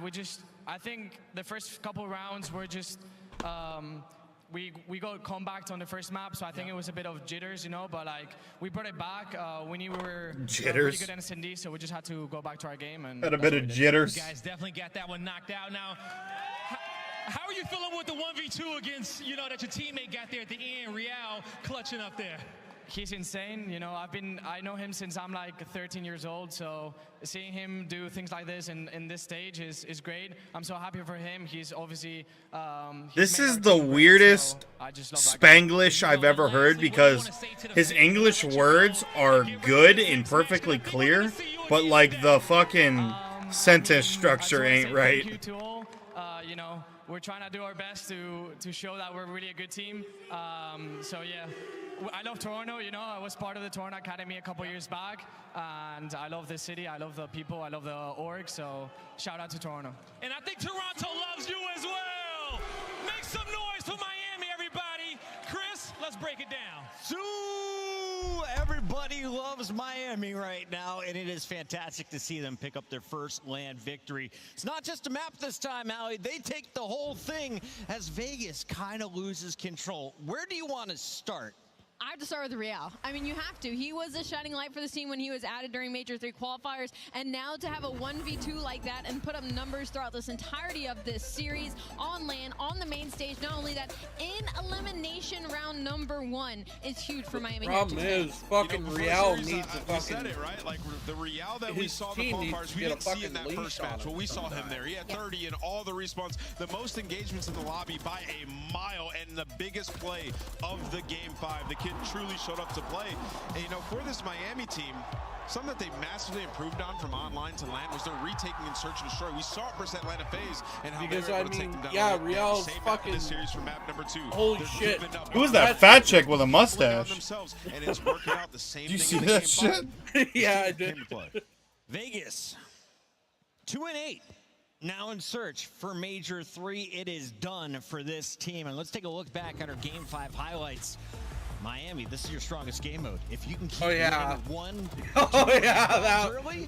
we just, I think the first couple rounds were just we got comebacked on the first map, so I think it was a bit of jitters, you know, but like we brought it back. We knew we were pretty good in S&D, so we just had to go back to our game. And had a bit of jitters. You guys definitely got that one knocked out. Now, how are you feeling with the 1v2 against, you know, that your teammate got there at the end, Real clutching up there? He's insane, you know. I know him since I'm like 13 years old, so seeing him do things like this in this stage is great. I'm so happy for him. He's obviously this is the weirdest Spanglish I've ever heard, because his English words are good and perfectly clear, but like the fucking sentence structure ain't right. You know, we're trying to do our best to show that we're really a good team. So yeah, I love Toronto. You know, I was part of the Toronto Academy a couple years back, and I love the city. I love the people. I love the org. So shout out to Toronto. And I think Toronto loves you as well. Make some noise for Miami, everybody. Chris, let's break it down. Everybody loves Miami right now, and it is fantastic to see them pick up their first LAN victory. It's not just a map this time, Allie. They take the whole thing as Vegas kind of loses control. Where do you want to start? I have to start with Real. I mean, you have to. He was a shining light for this team when he was added during Major 3 qualifiers, and now to have a 1v2 like that and put up numbers throughout this entirety of this series on LAN, on the main stage, not only that, in elimination round number 1 is huge for Miami. Problem is, fucking Real needs a fucking... said it, right? Like, the Real that we saw in the qualifiers, we didn't see in that first match. Well, we saw him there. He had 30 in all the respawns, the most engagements in the lobby by a mile, and the biggest play of the Game 5. The kid truly showed up to play. And, you know, for this Miami team, something that they massively improved on from online to LAN was their retaking and search and destroy. We saw it versus Atlanta FaZe and how they were able to take them down. Yeah, Real's fucking this series from map number 2. Holy shit! Who was that fat chick with a mustache? And it's working out the same Did you thing see that shit? Yeah, I did. Vegas, 2-8. Now in search for Major 3. It is done for this team. And let's take a look back at our Game 5 highlights. Miami, this is your strongest game mode. If you can keep one,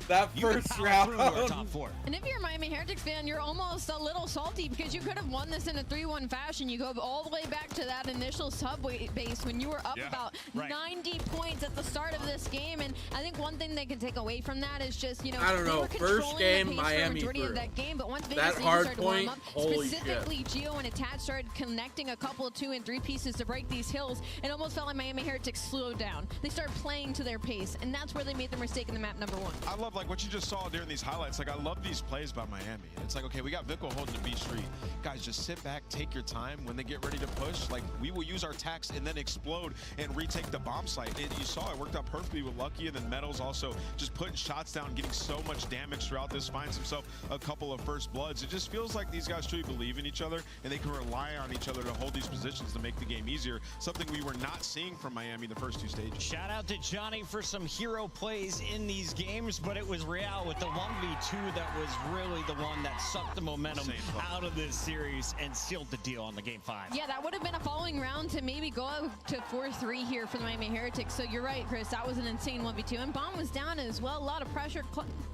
that first round. Top 4. And if you're a Miami Heretics fan, you're almost a little salty because you could have won this in a 3-1 fashion. You go all the way back to that initial subway base when you were up about 90 points at the start of this game. And I think one thing they can take away from that is just, you know, I don't know. They were First game, the pace Miami for the majority threw. of that game, but once That Vegas hard started point, to warm up, holy specifically shit. Gio and Attach started connecting a couple of 2 and 3 pieces to break these hills, it almost felt like Miami Heretics slowed down. They started playing to their pace, and that's where they made their mistake in the map number 1. I love like what you just saw during these highlights. Like I love these plays by Miami. It's like, okay, we got Vico holding the B street. Guys, just sit back, take your time. When they get ready to push, like we will use our tacks and then explode and retake the bomb site. You saw it worked out perfectly with Lucky, and then Meadows also just putting shots down, getting so much damage throughout this. Finds himself a couple of first bloods. It just feels like these guys truly believe in each other and they can rely on each other to hold these positions to make the game easier. Something we were not seeing from Miami the first 2 stages. Shout out to Johnny for some hero plays in these games, but it was Real with the 1v2 that was really the one that sucked the momentum out of this series and sealed the deal on the Game 5. Yeah, that would have been a following round to maybe go out to 4-3 here for the Miami Heretics. So you're right, Chris. That was an insane 1v2. And Bomb was down as well. A lot of pressure.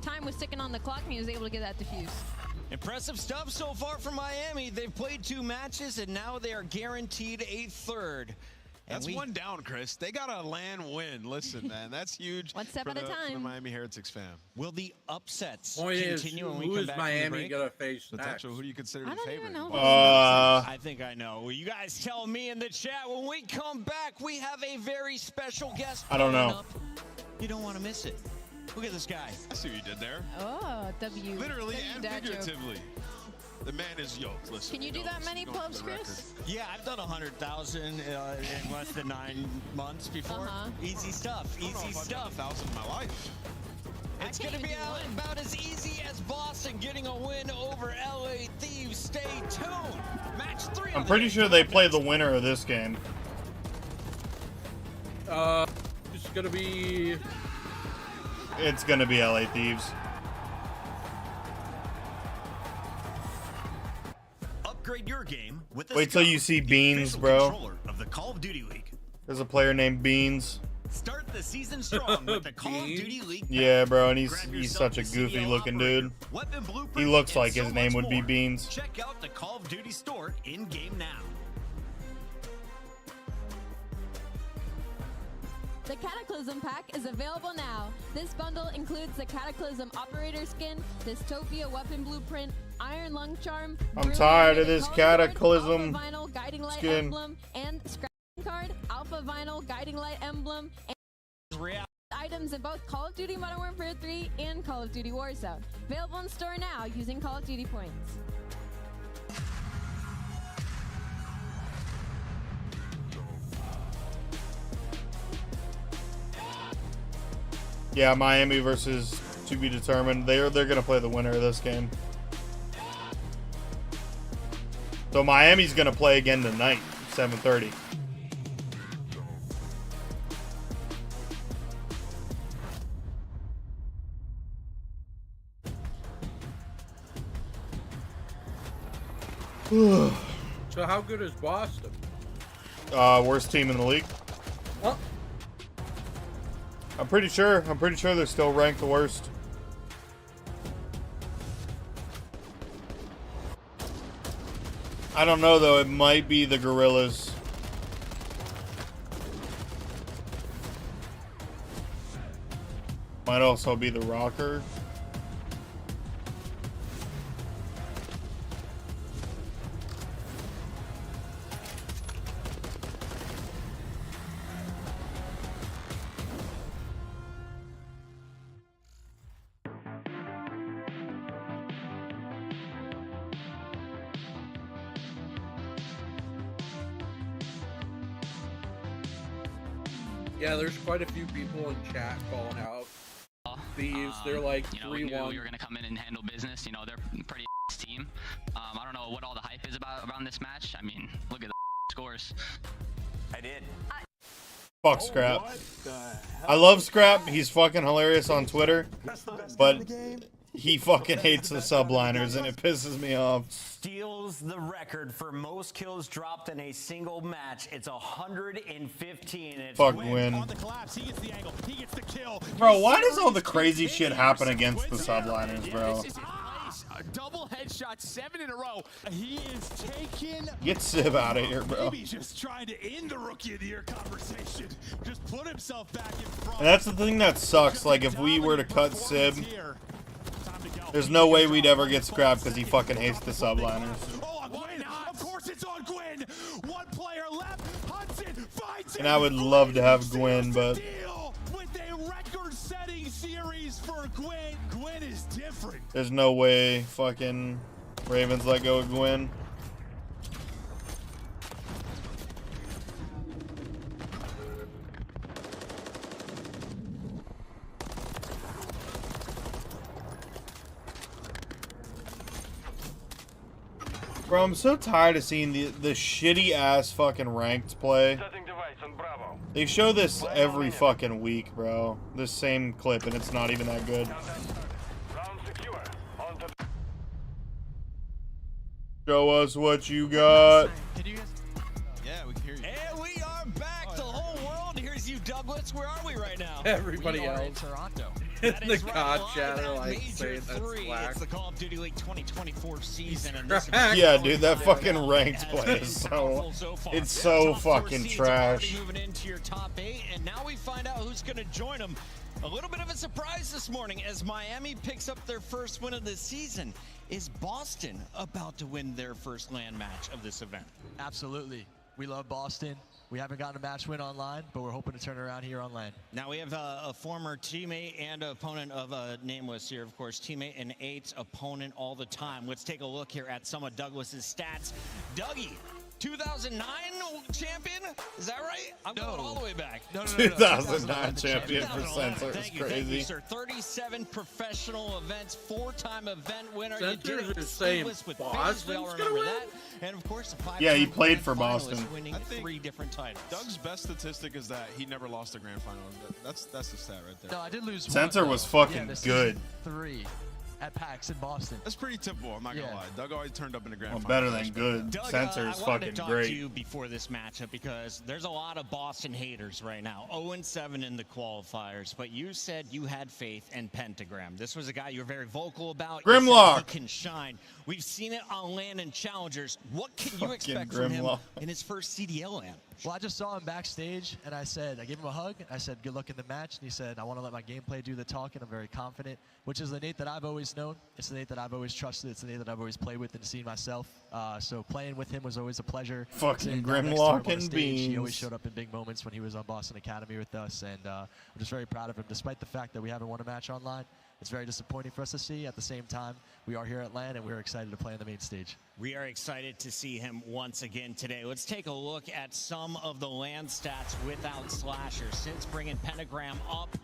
Time was ticking on the clock, and he was able to get that defuse. Impressive stuff so far from Miami. They've played 2 matches, and now they are guaranteed a 3rd. That's one down, Chris. They got a LAN win. Listen, man, that's huge. One step at a time. For the Miami Heretics fan. Will the upsets Point continue when we who come is back Miami gonna face next? Who do you consider the favorite? I think I know. Well, you guys tell me in the chat. When we come back, we have a very special guest. I don't know. Up. You don't want to miss it. Look at this guy. I see what you did there. Oh, W. Literally and dad figuratively. The man is yoked. Listen. Can you do that many pubs, Chris? Yeah, I've done 100,000 in less than 9 months before. Easy stuff. Easy stuff. 1,000 in my life. It's going to be about as easy as Boston getting a win over LA Thieves. Stay tuned. Match 3. I'm pretty sure they play the winner of this game. It's gonna be. It's gonna be LA Thieves. Upgrade your game with Wait till you see Beans, bro. Of the Call of Duty League. There's a player named Beans. Start the season strong with the Call of Duty League. Yeah, bro, and he's such a goofy looking dude. He looks like his name would be Beans. Check out the Call of Duty store in game now. The Cataclysm pack is available now. This bundle includes the Cataclysm Operator skin, Dystopia Weapon Blueprint, Iron Lung Charm, I'm tired of this Cataclysm Alpha Vinyl Guiding Light skin. Emblem, and Scrapping Card, Alpha Vinyl Guiding Light Emblem, and items in both Call of Duty Modern Warfare 3 and Call of Duty Warzone. Available in store now using Call of Duty points. Yeah, Miami versus to be determined. They're gonna play the winner of this game. So Miami's gonna play again tonight, 7:30. So how good is Boston? Worst team in the league. Huh? I'm pretty sure they're still ranked the worst. I don't know though, it might be the GUERRILLAS. Might also be the ROKKR. Yeah, there's quite a few people in chat calling out Thieves. They're like 3-1. We knew we were gonna come in and handle business. You know, they're a pretty team. I don't know what all the hype is around this match. I mean, look at the scores. I did. Fuck Scrap. I love Scrap. He's fucking hilarious on Twitter, but he fucking hates the subliners, and it pisses me off. Steals the record for most kills dropped in a single match. It's 115. It's Fuck Gwyn. On the collapse, he gets the angle, he gets the kill. Bro, why does all the crazy shit happen against the subliners, bro? A double headshot, 7 in a row. He is taking. Get Sib out of here, bro. Maybe just trying to end the Rookie of the Year conversation. Just put himself back in front. And that's the thing that sucks. Like, if we were to cut Sib, there's no way we'd ever get scrapped because he fucking hates the subliners. Oh, Gwyn. Of course it's on Gwyn. One player left. Hudson finds it. And I would love to have Gwyn, but with a record-setting series for Gwyn. Gwyn is different. there's no way fucking Ravens let go of Gwyn. Bro, I'm so tired of seeing the shitty ass fucking ranked play. They show this every fucking week, bro. This same clip, and it's not even that good. Show us what you got. Yeah, we can hear you. And we are back. The whole world hears you, Douglas. Where are we right now? Everybody we are else. in Toronto. In the COD chatter, like, saying that's slack. It's the Call of Duty League 2024 season. And this Yeah, dude, that fucking ranked play is so... It's so fucking trash. Moving into your top 8, and now we find out who's going to join them. A little bit of a surprise this morning as Miami picks up their first win of the season. Is Boston about to win their first LAN match of this event? Absolutely. We love Boston. We haven't gotten a match win online, but we're hoping to turn around here on LAN. Now we have a former teammate and opponent of Nameless here, of course, teammate and 8's opponent all the time. Let's take a look here at some of Douglas's stats. Dougie, 2009 champion, is that right? I'm going all the way back. No. 2009 champion for Censor is Thank crazy. you, sir. 37 professional events, 4-time event winner. Censor is saying Boston's gonna win? That. And of course, the Yeah, he played for Boston. Winning 3 different titles. Doug's best statistic is that he never lost a grand final. That's the stat right there. No, I did lose Censor one, was though. fucking this good. is 3 at PAX in Boston. That's pretty typical, I'm not gonna lie. Doug always turned up in the grand final. Better than good. Doug, Censor is I wanted fucking to talk great. to you before this matchup because there's a lot of Boston haters right now. 0-7 in the qualifiers, but you said you had faith in Pentagram. This was a guy you were very vocal about. Grimlock. You said he can shine. We've seen it on LAN and Challengers. What can you expect from him Grimlock. in his first CDL LAN? Well, I just saw him backstage, and I gave him a hug. I said, good luck in the match. And he said, I want to let my gameplay do the talking. I'm very confident, which is the Nate that I've always known. It's the Nate that I've always trusted. It's the Nate that I've always played with and seen myself. So playing with him was always a pleasure. Fucking Sitting down next to him on the Grimlock and stage, He beans. always showed up in big moments when he was on Boston Academy with us, and I'm just very proud of him. Despite the fact that we haven't won a match online, it's very disappointing for us to see. At the same time, we are here at LAN, and we're excited to play on the main stage. We are excited to see him once again today. Let's take a look at some of the LAN stats without Slasher. Since bringing Pentagram up,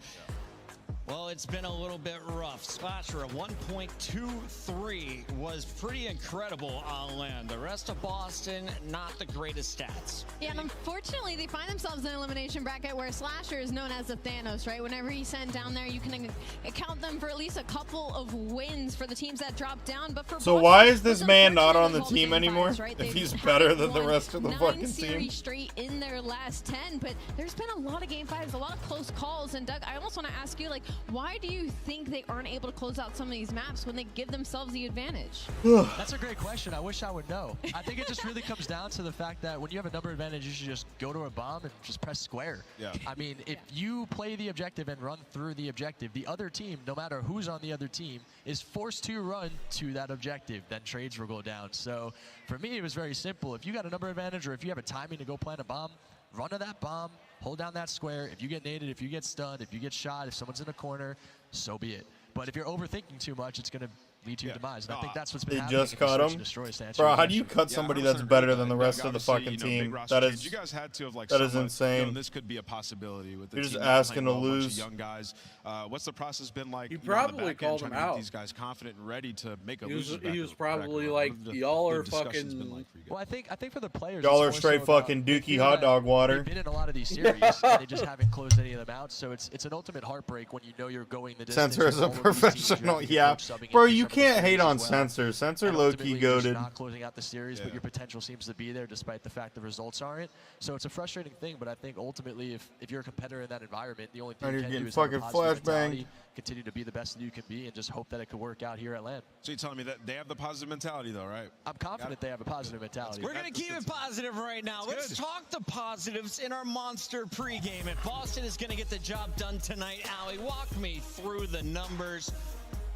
well, it's been a little bit rough. Slasher, a 1.23 was pretty incredible on LAN. The rest of Boston, not the greatest stats. Yeah, and unfortunately, they find themselves in an elimination bracket where Slasher is known as the Thanos, right? Whenever he's sent down there, you can count them for at least a couple of wins for the teams that drop down. But for So Boston, why is this what's man not unfortunate on the is all team game anymore? fives, right? If They've he's had better than the won rest of the 9 fucking series team. straight in their last 10, but there's been a lot of game fives, a lot of close calls. And Doug, I almost want to ask you, like, Why do you think they aren't able to close out some of these maps when they give themselves the advantage? That's a great question. I wish I would know. I think it just really comes down to the fact that when you have a number advantage, you should just go to a bomb and just press square. Yeah. I mean, if you play the objective and run through the objective, the other team, no matter who's on the other team, is forced to run to that objective. Then trades will go down. So for me, it was very simple. If you got a number advantage or if you have a timing to go plant a bomb, run to that bomb, hold down that square. If you get naded, if you get stunned, if you get shot, if someone's in a corner, so be it. But if you're overthinking too much, it's going to lead to your demise. And I think that's what's been happening. They just caught him. Bro, how do you cut somebody that's better than the rest of the fucking team? That is, you guys had to have, like, that is insane. This could be a possibility with the You're just team asking to playing well, a bunch lose. of young guys. What's the process been like? He on the probably back end, called trying him to get out. these guys confident and ready to make a He was probably like, y'all are fucking. Well, I think for the players, Y'all it's are more straight so fucking about Dookie hot dog water. They've been in a lot of these series, and they just haven't closed any of them out. So it's an ultimate heartbreak when you know you're going the distance. Censor is a professional. Yeah, bro, you can't hate on Censor. Censor low-key goated. Not closing out the series, but your potential seems to be there despite the fact the results aren't. So it's a frustrating thing, but I think ultimately if you're a competitor in that environment, the only thing you can do is have a positive mentality, continue to be the best that you can be, and just hope that it could work out here at LAN. So you're telling me that they have the positive mentality, though, right? I'm confident they have a positive mentality. We're going to keep it positive right now. Let's talk the positives in our monster pregame. If Boston is going to get the job done tonight, Allie, walk me through the numbers.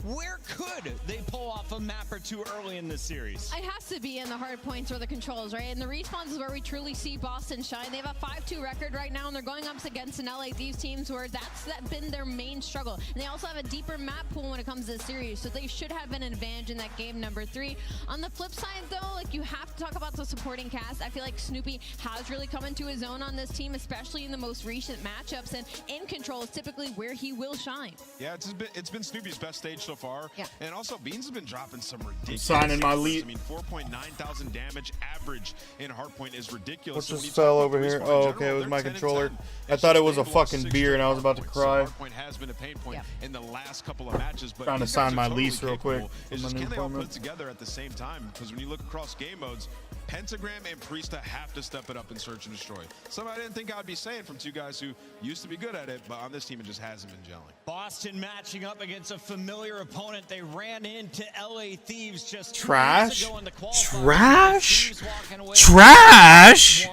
Where could they pull off a map or two early in this series? It has to be in the hard points or the controls, right? And the respawns is where we truly see Boston shine. They have a 5-2 record right now, and they're going up against an LA Thieves teams where that's been their main struggle. And they also have a deeper map pool when it comes to this series, so they should have an advantage in that game number 3. On the flip side, though, like, you have to talk about the supporting cast. I feel like Snoopy has really come into his own on this team, especially in the most recent matchups, and in control is typically where he will shine. Yeah, it's been Snoopy's best stage so far. Yeah. And also, Beans has been dropping some ridiculous. Signing my lead. I mean, 4,900 damage average in hardpoint is ridiculous. What's this fell over here? Oh, okay, it was my controller. I thought it was a fucking beer, and I was about to cry. Hardpoint has been a pain point in the last couple of matches. But Trying to sign my lease real quick. It's just, can they all put together at the same time? Because when you look across game modes, Pentagram and Priesta have to step it up in Search and Destroy. Something I didn't think I'd be saying from two guys who used to be good at it, but on this team it just hasn't been gelling. Boston matching up against a familiar opponent. They ran into LA Thieves just Trash. ago in the Trash. Trash.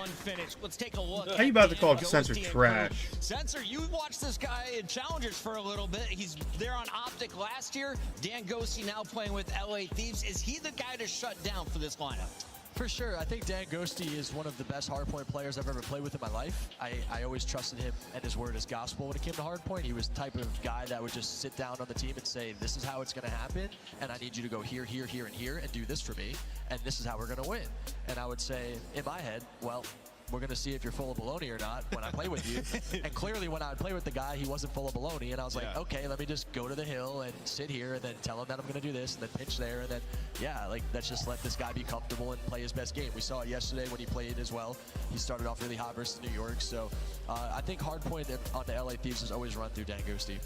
Let's take a look. How you about to call Censor trash? Censor, you watched this guy in Challengers for a little bit. He's there on Optic last year. Dan Ghosty now playing with LA Thieves. Is he the guy to shut down for this lineup? For sure. I think Dan Ghosty is one of the best hardpoint players I've ever played with in my life. I always trusted him and his word as gospel when it came to hardpoint. He was the type of guy that would just sit down on the team and say, this is how it's going to happen, and I need you to go here, here, here, and here, and do this for me, and this is how we're going to win. And I would say, in my head, well, we're going to see if you're full of baloney or not when I play with you. And clearly when I would play with the guy, he wasn't full of baloney. And I was like, okay, let me just go to the hill and sit here and then tell him that I'm going to do this and then pitch there. And then, yeah, like, let's just let this guy be comfortable and play his best game. We saw it yesterday when he played as well. He started off really hot versus New York. So I think hardpoint on the LA Thieves is always run through Dan Ghosty.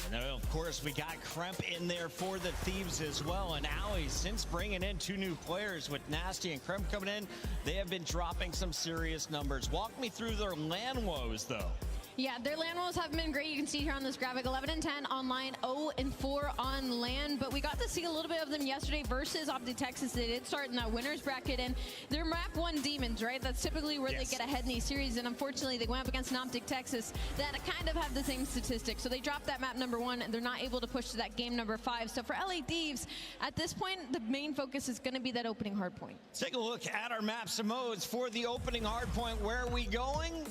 And then, of course, we got Kremp in there for the Thieves as well. And Allie, since bringing in 2 new players with Nasty and Kremp coming in, they have been dropping some serious numbers. Walk me through their LAN woes, though. Yeah, their LAN rolls have been great. You can see here on this graphic, 11-10 online, 0-4 on LAN. But we got to see a little bit of them yesterday versus Optic Texas. They did start in that winner's bracket, and they're map 1 demons, right? That's typically where they get ahead in these series. And unfortunately, they went up against an Optic Texas that kind of have the same statistics. So they dropped that map number 1, and they're not able to push to that game number 5. So for LA Thieves, at this point, the main focus is going to be that opening hard point. Let's take a look at our maps and modes for the opening hard point. Where are we going?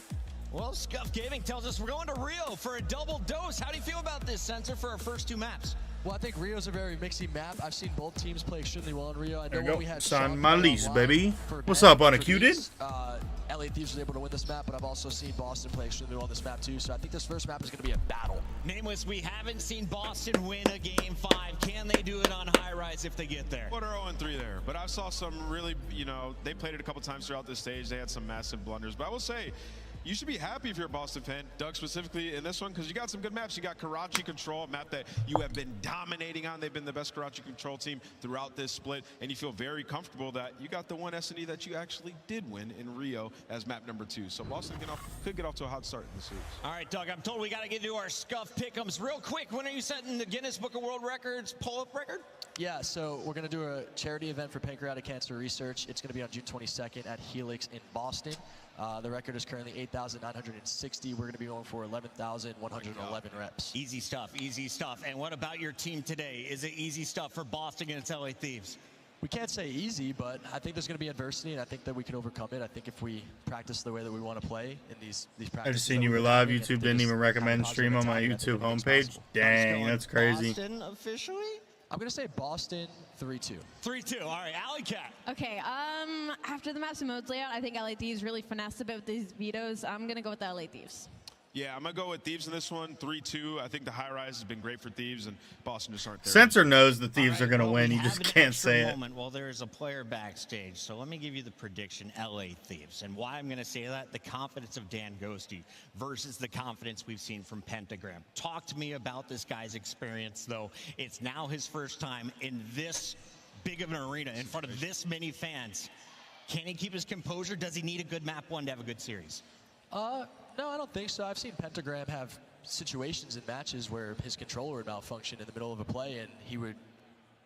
Well, Scuff Gaming tells us we're going to Rio for a double dose. How do you feel about this, Censor, for our first 2 maps? Well, I think Rio's a very mixy map. I've seen both teams play extremely well in Rio. I know There you when go. we had Sign Sean my play lease, online baby. for What's Ben up, for Unacuted? Thieves, LA Thieves was able to win this map, but I've also seen Boston play extremely well on this map too. So I think this first map is going to be a battle. Nameless, we haven't seen Boston win a game 5. Can they do it on high rise if they get there? What are 0-3 there? But I saw some really, they played it a couple times throughout this stage. They had some massive blunders. But I will say, You should be happy if you're a Boston fan, Doug, specifically in this one, because you got some good maps. You got Karachi Control, a map that you have been dominating on. They've been the best Karachi Control team throughout this split, and you feel very comfortable that you got the one S&E that you actually did win in Rio as map number 2. So Boston could get off to a hot start in the series. All right, Doug, I'm told we got to get into our scuff pick'ems real quick. When are you setting the Guinness Book of World Records pull-up record? Yeah, so we're going to do a charity event for pancreatic cancer research. It's going to be on June 22nd at Helix in Boston. The record is currently 8,960. We're going to be going for 11,111 reps. Easy stuff, easy stuff. And what about your team today? Is it easy stuff for Boston against LA Thieves? We can't say easy, but I think there's going to be adversity, and I think that we can overcome it. I think if we practice the way that we want to play in these practices. I just seen you were live. YouTube didn't even recommend stream on my YouTube homepage. Dang, that's crazy. Boston officially? I'm going to say Boston 3-2. 3-2. All right, Alley Cat. Okay, after the maps and modes layout, I think LA Thieves really finessed about these vetoes. I'm going to go with the LA Thieves. Yeah, I'm going to go with Thieves in this one, 3-2. I think the high rise has been great for Thieves, and Boston just aren't there. Sensor knows the Thieves are going to win. You just can't say it. Well, there's a player backstage, so let me give you the prediction, LA Thieves. And why I'm going to say that, the confidence of Dan Ghosty versus the confidence we've seen from Pentagram. Talk to me about this guy's experience, though. It's now his first time in this big of an arena in front of this many fans. Can he keep his composure? Does he need a good map one to have a good series? No, I don't think so. I've seen Pentagram have situations in matches where his controller would malfunction in the middle of a play, and he would,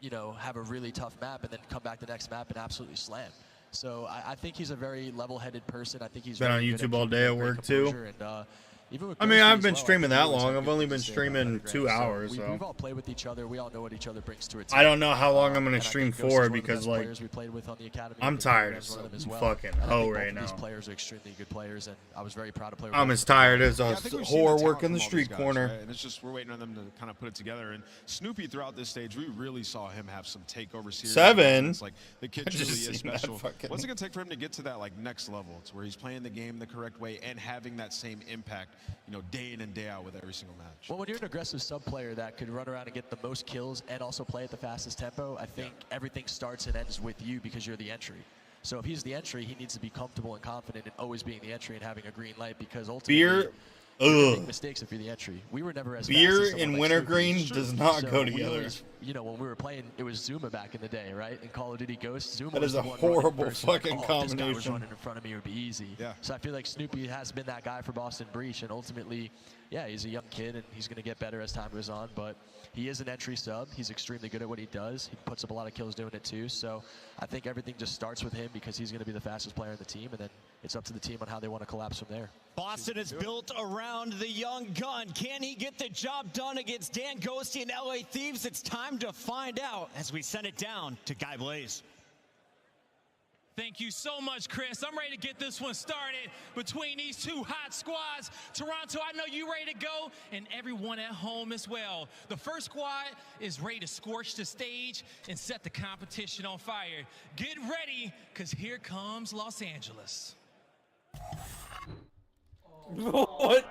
you know, have a really tough map and then come back the next map and absolutely slam. So I think he's a very level-headed person. I think he's been on YouTube all day at work too. And, even with I mean, I've been well, streaming that long. I've only been streaming 2 hours. So So we've all played with each other. We all know what each other brings to a team. I don't know how long I'm gonna stream for because like we played with on the academy. I'm tired as fucking hoe right now. These players are extremely good players, and I was very proud to play with I'm them. as tired as a I think we've seen whore the working talent the from all street these guys, corner. right? And it's just we're waiting on them to kind of put it together. And Snoopy throughout this stage, we really saw him have some takeover series. 7. It's like the kid I just truly is seen that special. fucking- What's it gonna take for him to get to that like next level? It's where he's playing the game the correct way and having that same impact, you know, day in and day out with every single match. Well, when you're an aggressive sub player that could run around and get the most kills and also play at the fastest tempo, I think everything starts and ends with you because you're the entry. So if he's the entry, he needs to be comfortable and confident in always being the entry and having a green light, because ultimately Beer, you're making mistakes if you're the entry. We were never as Beer fast as someone and like wintergreen Snoopy. does not So go we together. always, you know, when we were playing, it was Zuma back in the day, right? In Call of Duty Ghosts, Zuma That was is the a one running horrible first. You're like, fucking oh, if this guy was combination. running in front of me, it would be easy. Yeah. So I feel like Snoopy has been that guy for Boston Breach, and ultimately, yeah, he's a young kid, and he's going to get better as time goes on, but he is an entry sub. He's extremely good at what he does. He puts up a lot of kills doing it too, so I think everything just starts with him because he's going to be the fastest player in the team, and then it's up to the team on how they want to collapse from there. Boston is built around the young gun. Can he get the job done against Dan Ghosty and LA Thieves? It's time to find out as we send it down to Guy Blaze. Thank you so much, Chris. I'm ready to get this one started between these two hot squads. Toronto, I know you're ready to go, and everyone at home as well. The first squad is ready to scorch the stage and set the competition on fire. Get ready, because here comes Los Angeles. What?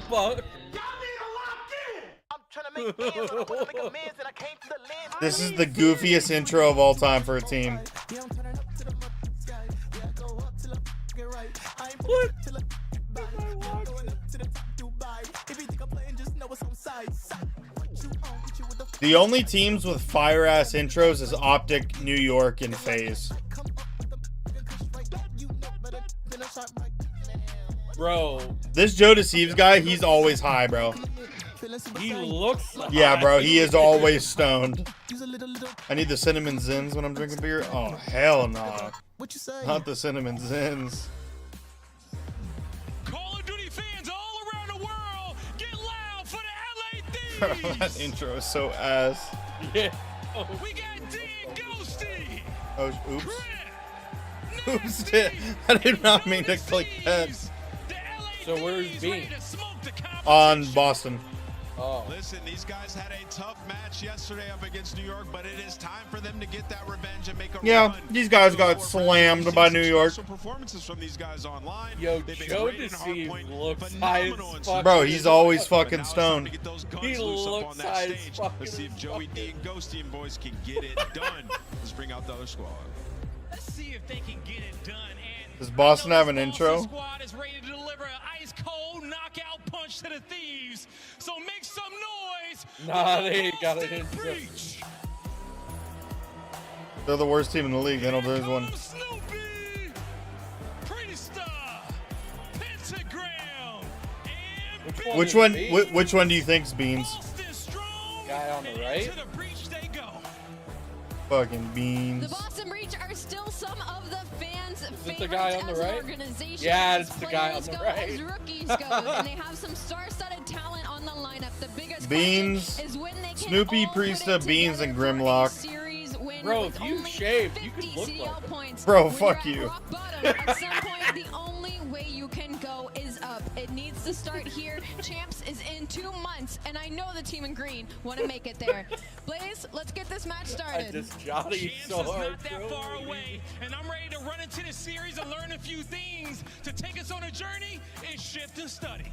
Fuck. This is the goofiest intro of all time for a team. What? The only teams with fire-ass intros is Optic, New York, and FaZe. Bro. This Joe Deceives guy, he's always high, bro. He looks Yeah, bro, he is always stoned. I need the cinnamon zins when I'm drinking beer. Oh, hell no. Not the cinnamon zins. Call of Duty fans all around the world, get loud for the LA Thieves! That intro is so ass. Yeah. We got Dan Ghosty! Oh, oops. Oops, I did not mean to click that. So where's B? On Boston. Oh. Listen, these guys had a tough match yesterday up against New York, but it is time for them to get that revenge and make a Yeah, run. these guys got slammed by New York. Some performances from these guys online. Yo, They've been Joe great in Deceives hardpoint, looks phenomenal high in as fuck. Bro, he's always But fucking now it's time stoned. to get those guns He loose up looks on that high as stage. fucking Let's see if Joey D and Ghosty and boys can get it done. Let's bring out the other squad. Let's see if they can get it done. And does Boston have an intro? Squad is ready to deliver an ice-cold knockout punch to the Thieves. So make some noise. Nah, they ain't got an intro. They're the worst team in the league. They don't lose one. Snoopy, Pretty Star, Pentagram, and Which one do you think's Beans? Guy on the right. Fucking Beans. The Boston Breach are still some of the fans' favorites the guy on the as right? an organization. Yeah, as it's the guy on the players go, right. As rookies go, and they have some star-studded talent on the lineup. The biggest Beans, question is when they can Snoopy, all put it Priesta, Beans, and together for a Grimlock. series win Bro, with if you only shaved, you 50 could look CDL like it. points. Bro, When fuck you're at you. rock bottom, at some point, the only way you can go is up. It needs to start here. Champs is in 2 months, and I know the team in green want to make it there. Blaze, let's get this match started. I just Johnny so Chance is hard. not that far away, and I'm ready to run into the series and learn a few things to take us on a journey and shift and study.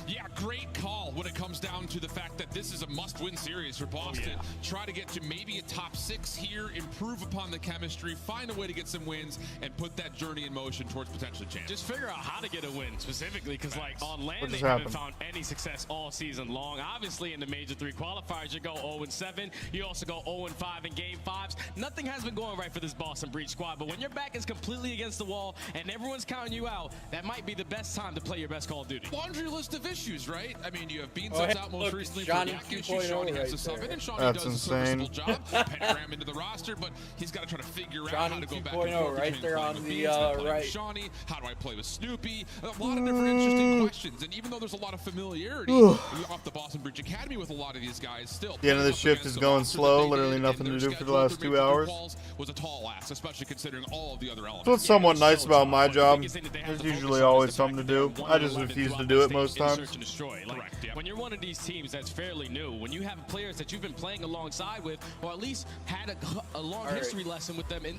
Yeah, great call when it comes down to the fact that this is a must-win series for Boston. Try to get to maybe a top 6 here, improve upon the chemistry, find a way to get some wins, and put that journey in motion towards potentially champs. Just figure out how to get a win specifically, because like on land they just haven't happened? found any success all season long. Obviously in the Major 3 qualifiers you go 0-7, you also go 0-5 in Game 5s. Nothing has been going right for this Boston Breach squad, but when your back is completely against the wall and everyone's counting you out, that might be the best time to play your best Call of Duty. Laundry list of issues, right? I mean, you have Beans Oh, that's hey, out most look, recently Johnny for the 2.0 Shawnee has right to sub in, there. and Shawnee That's does insane. a serviceable job. Pentagram into the roster, but he's got to try to figure out how Johnny to go back 2.0 and forth right between there playing on with the, Beans, then playing right. with Shawnee. How do I play with Snoopy? A lot of different interesting questions, and even though there's a lot of familiarity off the Boston Breach Academy with a lot of these guys, still The end of the shift is going slow. Literally nothing to do for the last 2 hours. Was a tall ask, especially considering all of the other elements. That's what's somewhat nice about my job. There's usually always something to do. I just refuse to do it most times. Correct, yeah. When you're one of these teams that's fairly new, when you have players that you've been playing alongside with, or at least had a long history lesson with them in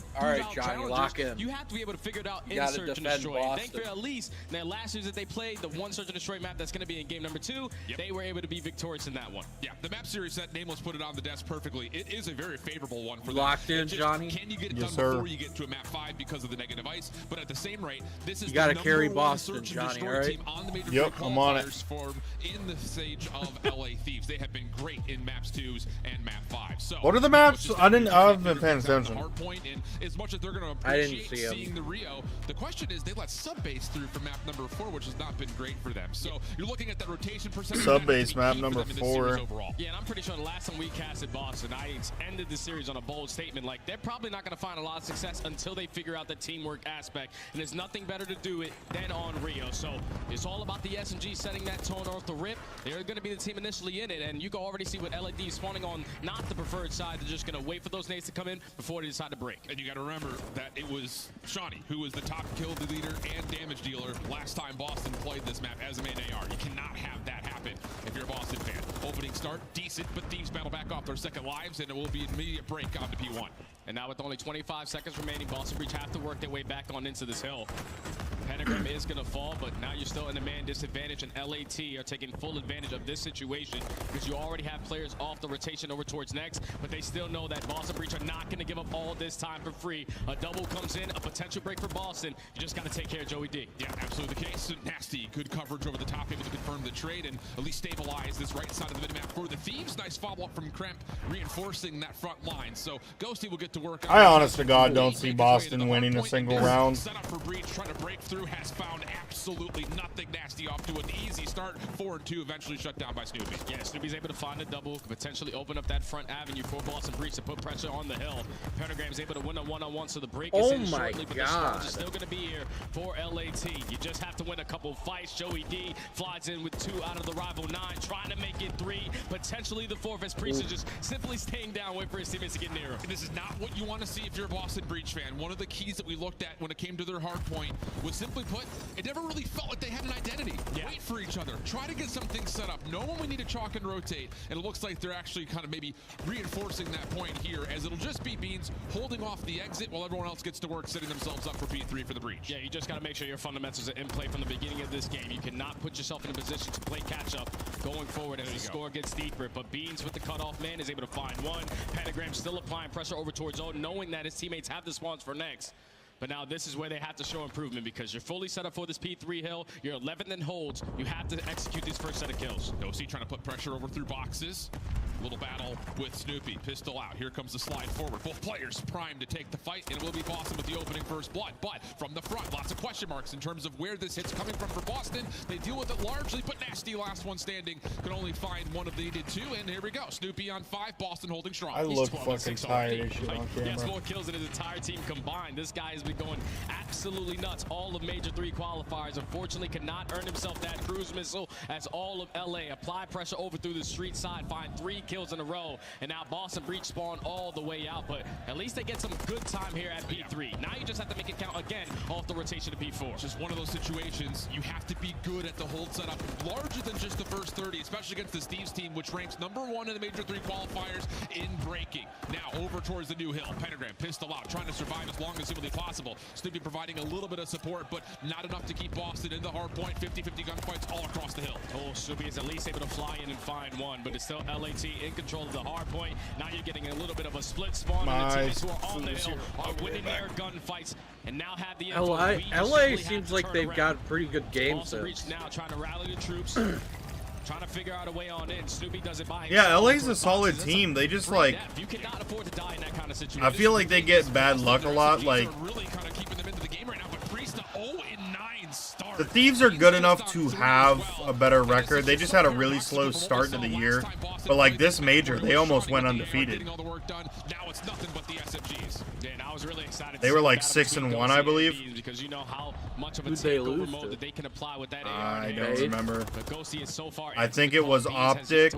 Johnny, lock in. you have to be able to figure it out You in gotta Search and defend Destroy. Boston. Thankfully, at least in their last series that they played, the one Search and Destroy map that's going to be in game number 2, they were able to be victorious in that one. Yeah, the map series that Nameless put it on the desk perfectly. It is a very favorable one for them. Locked in, Just, Johnny? Can you get it Yes, done sir. before you get to a map 5 because of the negative ice? But at the same rate, this is You gotta the carry number 1 Boston, Search and Johnny, Destroy alright? team on the Major Yep, Three I'm on it. qualifiers form in the stage of LA Thieves. They have been great in maps 2s and map 5. So What are the maps? I haven't been paying attention. hard point, and as much as they're going to I didn't appreciate see 'em. seeing the Rio, the question is they let sub-base through for map number 4, which has not been great for them. So you're looking at that rotation percentage. Sub-base that could be map key for number them in this 4. series overall. Yeah, and I'm pretty sure the last time we casted Boston, I ended the series on a bold statement like they're probably not going to find a lot of success until they figure out the teamwork aspect, and there's nothing better to do it than on Rio. So it's all about the S&G setting that tone off the rip. They're going to be the team initially in it, and you can already see what LAD is spawning on not the preferred side. They're just going to wait for those nades to come in before they decide to break. And you got to remember that it was Shawnee who was the top kill leader and damage dealer last time Boston played this map as a main AR. You cannot have that happen if you're a Boston fan. Opening start, decent, but Thieves battle back off their second lives, and it will be an immediate break on to P1. And now with only 25 seconds remaining, Boston Breach have to work their way back on into this hill. Pentagram is going to fall, but now you're still in a man disadvantage, and LAT are taking full advantage of this situation because you already have players off the rotation over towards next, but they still know that Boston Breach are not going to give up all this time for free. A double comes in, a potential break for Boston. You just got to take care of Joey D. Yeah, absolutely the case. Nasty, good coverage over the top, able to confirm the trade and at least stabilize this right side of the mid-map for the Thieves. Nice follow-up from Kremp, reinforcing that front line. So Ghosty will get to work on I honest to God don't see Boston winning a single round. Set up for Breach, trying to break through, has found absolutely nothing. Nasty off to an easy start. 4-2, eventually shut down by Snoopy. Yeah, Snoopy's able to find a double, could potentially open up that front avenue for Boston Breach to put pressure on the hill. Pentagram's able to win a one-on-one, so the break is in shortly, but the storage is still going to be here for LAT. You just have to win a couple fights. Joey D flies in with 2 out of the rival 9, trying to make it 3, potentially the 4th, as Priest is just simply staying down, wait for his teammates to get near him. This is not what you want to see if you're a Boston Breach fan. One of the keys that we looked at when it came to their hard point was simply put, it never really felt like they had an identity. Wait for each other. Try to get some things set up. Know when we need to chalk and rotate. And it looks like they're actually kind of maybe reinforcing that point here, as it'll just be Beans holding off the exit while everyone else gets to work setting themselves up for P3 for the breach. Yeah, you just got to make sure your fundamentals are in play from the beginning of this game. You cannot put yourself in a position to play catch-up going forward as the score gets deeper. But Beans with the cutoff man is able to find one. Pentagram still applying pressure over towards O, knowing that his teammates have the spawns for next. But now this is where they have to show improvement, because you're fully set up for this P3 hill. You're 11th in holds. You have to execute these first set of kills. Ghosty trying to put pressure over through boxes. Little battle with Snoopy. Pistol out. Here comes the slide forward. Both players primed to take the fight, and it will be Boston with the opening first blood. But from the front, lots of question marks in terms of where this hit's coming from for Boston. They deal with it largely, but Nasty, last one standing, can only find one of the needed two. And here we go. Snoopy on 5, Boston holding strong. I look fucking tired as shit on camera. He has more kills than his entire team combined. This guy has been going absolutely nuts. All of Major 3 qualifiers. Unfortunately, cannot earn himself that cruise missile, as all of LA apply pressure over through the street side, find 3 kills in a row. And now Boston breach spawn all the way out, but at least they get some good time here at P3. Now you just have to make it count again off the rotation to P4. Just one of those situations, you have to be good at the hold setup, larger than just the first 30, especially against this Thieves team, which ranks #1 in the Major 3 qualifiers in breaking. Now over towards the new hill. Pentagram, pistol out, trying to survive as long as humanly possible. Snoopy providing a little bit of support, but not enough to keep Boston in the hard point. 50-50 gunfights all across the hill. Oh, Snoopy is at least able to fly in and find one, but it's still LAT in control of the hard point. Now you're getting a little bit of a split spawn, and the teammates who are on the hill are winning their gunfights and now have the info. LA seems like they've got pretty good game sense. Now trying to rally the troops. Trying to figure out a way on in. Snoopy does it by himself. Yeah, LA's a solid team. They just like, you cannot afford to die in that kind of situation. I feel like they get bad luck a lot. Like, really kind of keeping them into the game right now, but Priest 0-9 start. The Thieves are good enough to have a better record. They just had a really slow start to the year. But like this major, they almost went undefeated. Now it's nothing but the SFGs. Yeah, and I was really excited. They were like 6-1, I believe. Because you know how much of a takeover mode that they can apply with that AR. I don't remember. But Ghosty is so far. I think it was Optic.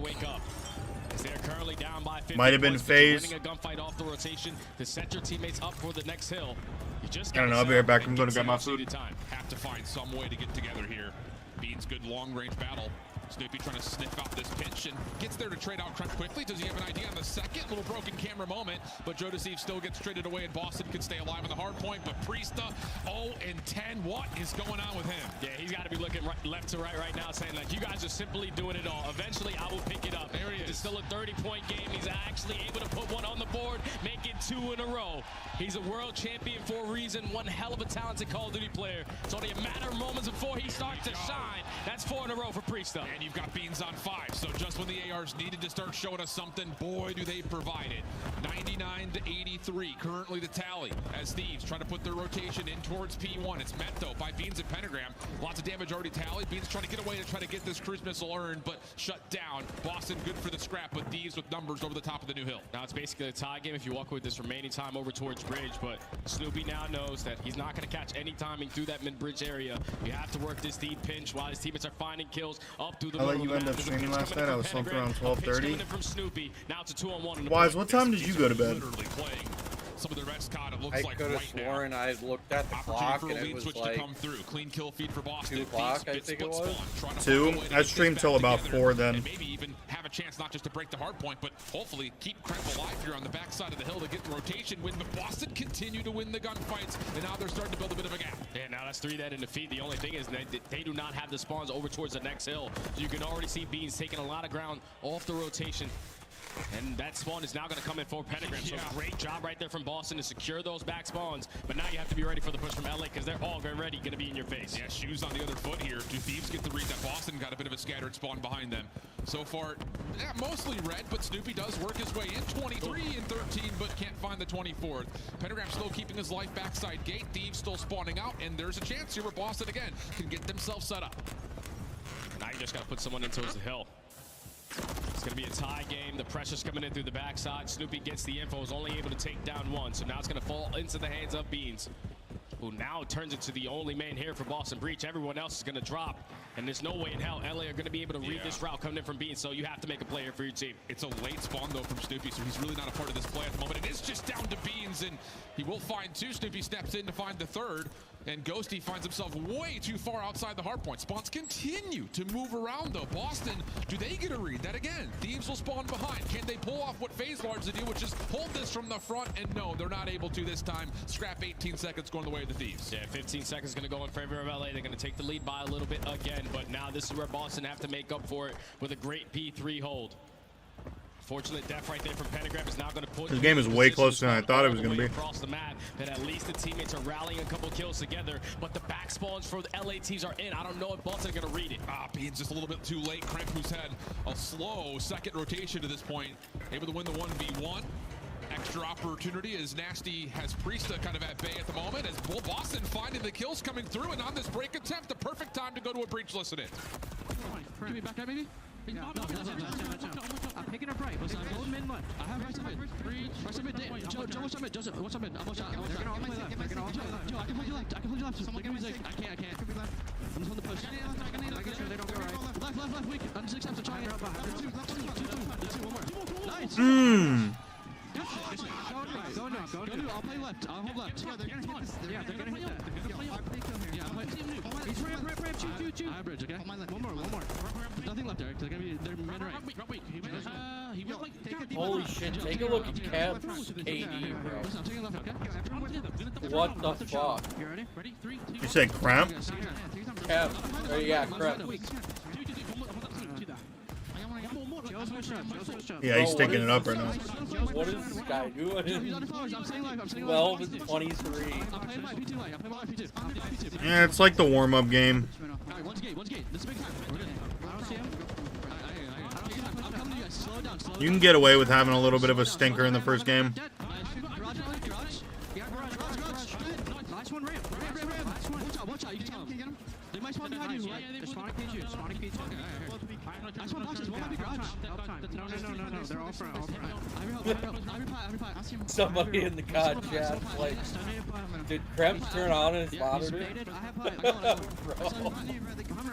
Might have been FaZe. Winning a gunfight off the rotation to set your teammates up for the next hill. You just I don't know. I'll be right back. I'm going to grab my food. Have to find some way to get together here. Beans good long-range battle. Snoopy trying to sniff out this pinch and gets there to trade out Crunch quickly. Does he have an idea on the second? Little broken camera moment, but Joe Deceive still gets traded away, and Boston can stay alive on the hard point. But Priesta 0-10. What is going on with him? Yeah, he's got to be looking left to right now, saying like, you guys are simply doing it all. Eventually, I will pick it up. There he is. It's still a 30-point game. He's actually able to put one on the board, make it 2 in a row. He's a world champion for a reason. One hell of a talented Call of Duty player. It's only a matter of moments before he starts to shine. That's 4 in a row for Priesta. And you've got Beans on 5, so just when the ARs needed to start showing us something, boy, do they provide it. 99-83, currently the tally, as Thieves try to put their rotation in towards P1. It's met, though, by Beans and Pentagram. Lots of damage already tallied. Beans trying to get away to try to get this cruise missile earned, but shut down. Boston good for the scrap, but Thieves with numbers over the top of the new hill. Now it's basically a tie game if you walk with this remaining time over towards bridge, but Snoopy now knows that he's not going to catch any timing through that mid-bridge area. You have to work this deep pinch while his teammates are finding kills up through the middle of the map. You end up streaming last night. I was slumped around 12:30. Now it's a 2-on-1. Wise, what time did you go to bed? Some of their best COD, it looks like could have sworn I looked at the clock and it was like to come through. Clean kill feed for Boston. 2 o'clock, I think it was. 2? I streamed till about 4 then. And maybe even have a chance not just to break the hard point, but hopefully keep Kremp alive here on the backside of the hill to get the rotation win. But Boston continue to win the gunfights, and now they're starting to build a bit of a gap. Yeah, now that's 3 dead in defeat. The only thing is that they do not have the spawns over towards the next hill. So you can already see Beans taking a lot of ground off the rotation. And that spawn is now going to come in for Pentagram. So great job right there from Boston to secure those back spawns. But now you have to be ready for the push from LA because they're all already going to be in your face. Yeah, shoes on the other foot here. Do Thieves get the read that Boston got a bit of a scattered spawn behind them? So far, yeah, mostly red, but Snoopy does work his way in. 23 and 13, but can't find the 24th. Pentagram still keeping his life backside gate. Thieves still spawning out, and there's a chance here where Boston, again, can get themselves set up. Now you just got to put someone in towards the hill. It's going to be a tie game. The pressure's coming in through the backside. Snoopy gets the info, is only able to take down 1. So now it's going to fall into the hands of Beans, who now turns into the only man here for Boston Breach. Everyone else is going to drop. And there's no way in hell LA are going to be able to read this route coming in from Beans. So you have to make a play here for your team. It's a late spawn, though, from Snoopy, so he's really not a part of this play at the moment. It is just down to Beans, and he will find 2. Snoopy steps in to find the 3rd. And Ghosty finds himself way too far outside the hard point. Spawns continue to move around though. Boston, do they get a read? That again, Thieves will spawn behind. Can they pull off what FaZe largely do, which is hold this from the front? And no, they're not able to this time. Scrap 18 seconds going the way of the Thieves. Yeah, 15 seconds going to go in favor of LA. They're going to take the lead by a little bit again, but now this is where Boston have to make up for it with a great P3 hold. Fortunately, death right there from Pentagram is now going to put this game is way closer than I thought it was going to be. Across the map, but at least the teammates are rallying a couple kills together. But the back spawns for the LA teams are in. I don't know if Boston are going to read it. Bean's just a little bit too late. Kremp, who's had a slow second rotation to this point, able to win the 1v1. Extra opportunity as Nasty has Priesta kind of at bay at the moment, as Boston finding the kills coming through, and on this break attempt, the perfect time to go to a breach listening. Give me back up, maybe? Yeah, no, I'm picking up right. I'm going mid left. I have right to mid. Right to mid. Joe, what's up mid? Joseph, what's up mid? I'm watch out. They're gonna all play left. They're gonna all play left. Joe, I can hold you left. I can hold you left. Someone give me I can't. Could be left. I'm just on the push. I get sure they don't go right. Left, weak. I'm 6 steps to try it. Two, one more. Nice. Go now. I'll play left. I'll hold left. Yeah, they're gonna hit this. Yeah, they're gonna hit that. They're gonna play kill here. Yeah, play. He's ramp. Shoot. I have bridge, okay? One more. Nothing left, Eric. They're gonna be. They're mid right. Holy shit! Take a look at Kev's KD, bro. I'm taking left, okay? What the fuck? You ready? 3, 2. You said Kremp? Kev. Yeah, Kremp. Yeah, he's sticking it up right now. What is this guy doing? 12 and 23. Yeah, it's like the warm-up game. One's gate. This is big time. I don't see him. I'm coming to you guys. Slow down. You can get away with having a little bit of a stinker in the first game. Garage. Nice one, ramp. Watch out. You can tell him. They might spawn behind you. They're spawning P2. I spawn boxes. One might be garage. No. They're all front. Every pot. Somebody in the COD chat, like, did Kremp turn on his monitor? I have pot.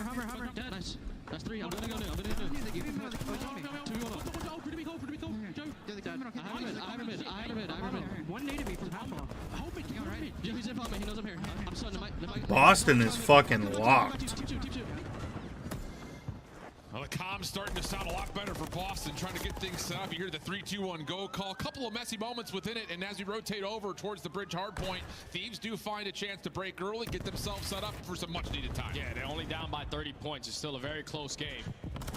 Hover. Nice. That's 3. I'm gonna go new. 2 I have a mid. One native me from half off. I hope it can. Alright. He's in front of me. He knows I'm here. I'm starting to Boston is fucking locked. Well, the comms starting to sound a lot better for Boston, trying to get things set up. You hear the 3-2-1 go call. A couple of messy moments within it, and as we rotate over towards the bridge hard point, Thieves do find a chance to break early, get themselves set up for some much-needed time. Yeah, they're only down by 30 points. It's still a very close game.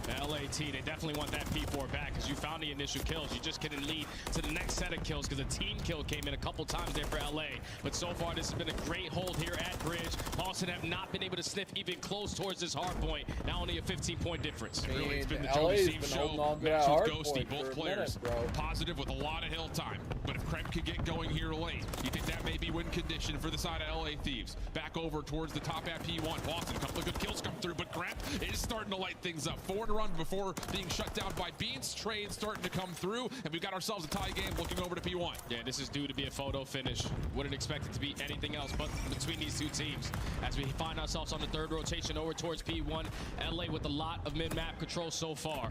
The LAT, they definitely want that P4 back because you found the initial kills. You just couldn't lead to the next set of kills because a team kill came in a couple times there for LA. But so far, this has been a great hold here at bridge. Boston have not been able to sniff even close towards this hard point. Now only a 15-point difference. Really, it's been the Joey Seam show. Match with Ghosty, both players positive with a lot of hill time. But if Kremp could get going here late, you think that may be win condition for the side of LA Thieves. Back over towards the top at P1. Boston, a couple of good kills come through, but Kremp is starting to light things up. 4 to run before being shut down by Beans. Trade starting to come through, and we've got ourselves a tie game looking over to P1. Yeah, this is due to be a photo finish. Wouldn't expect it to be anything else but between these two teams. As we find ourselves on the third rotation over towards P1. LA with a lot of mid-map control so far.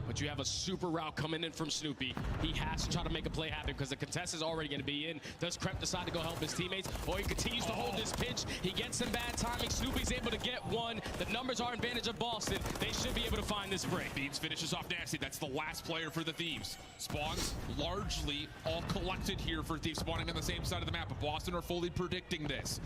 But you have a super route coming in from Snoopy. He has to try to make a play happen because the contest is already going to be in. Does Kremp decide to go help his teammates? Or he continues to hold this pitch. He gets some bad timing. Snoopy's able to get one. The numbers are in advantage of Boston. They should be able to find this break. Beans finishes off Nasty. That's the last player for the Thieves. Spawns largely all collected here for Thieves, spawning on the same side of the map. But Boston are fully predicting this.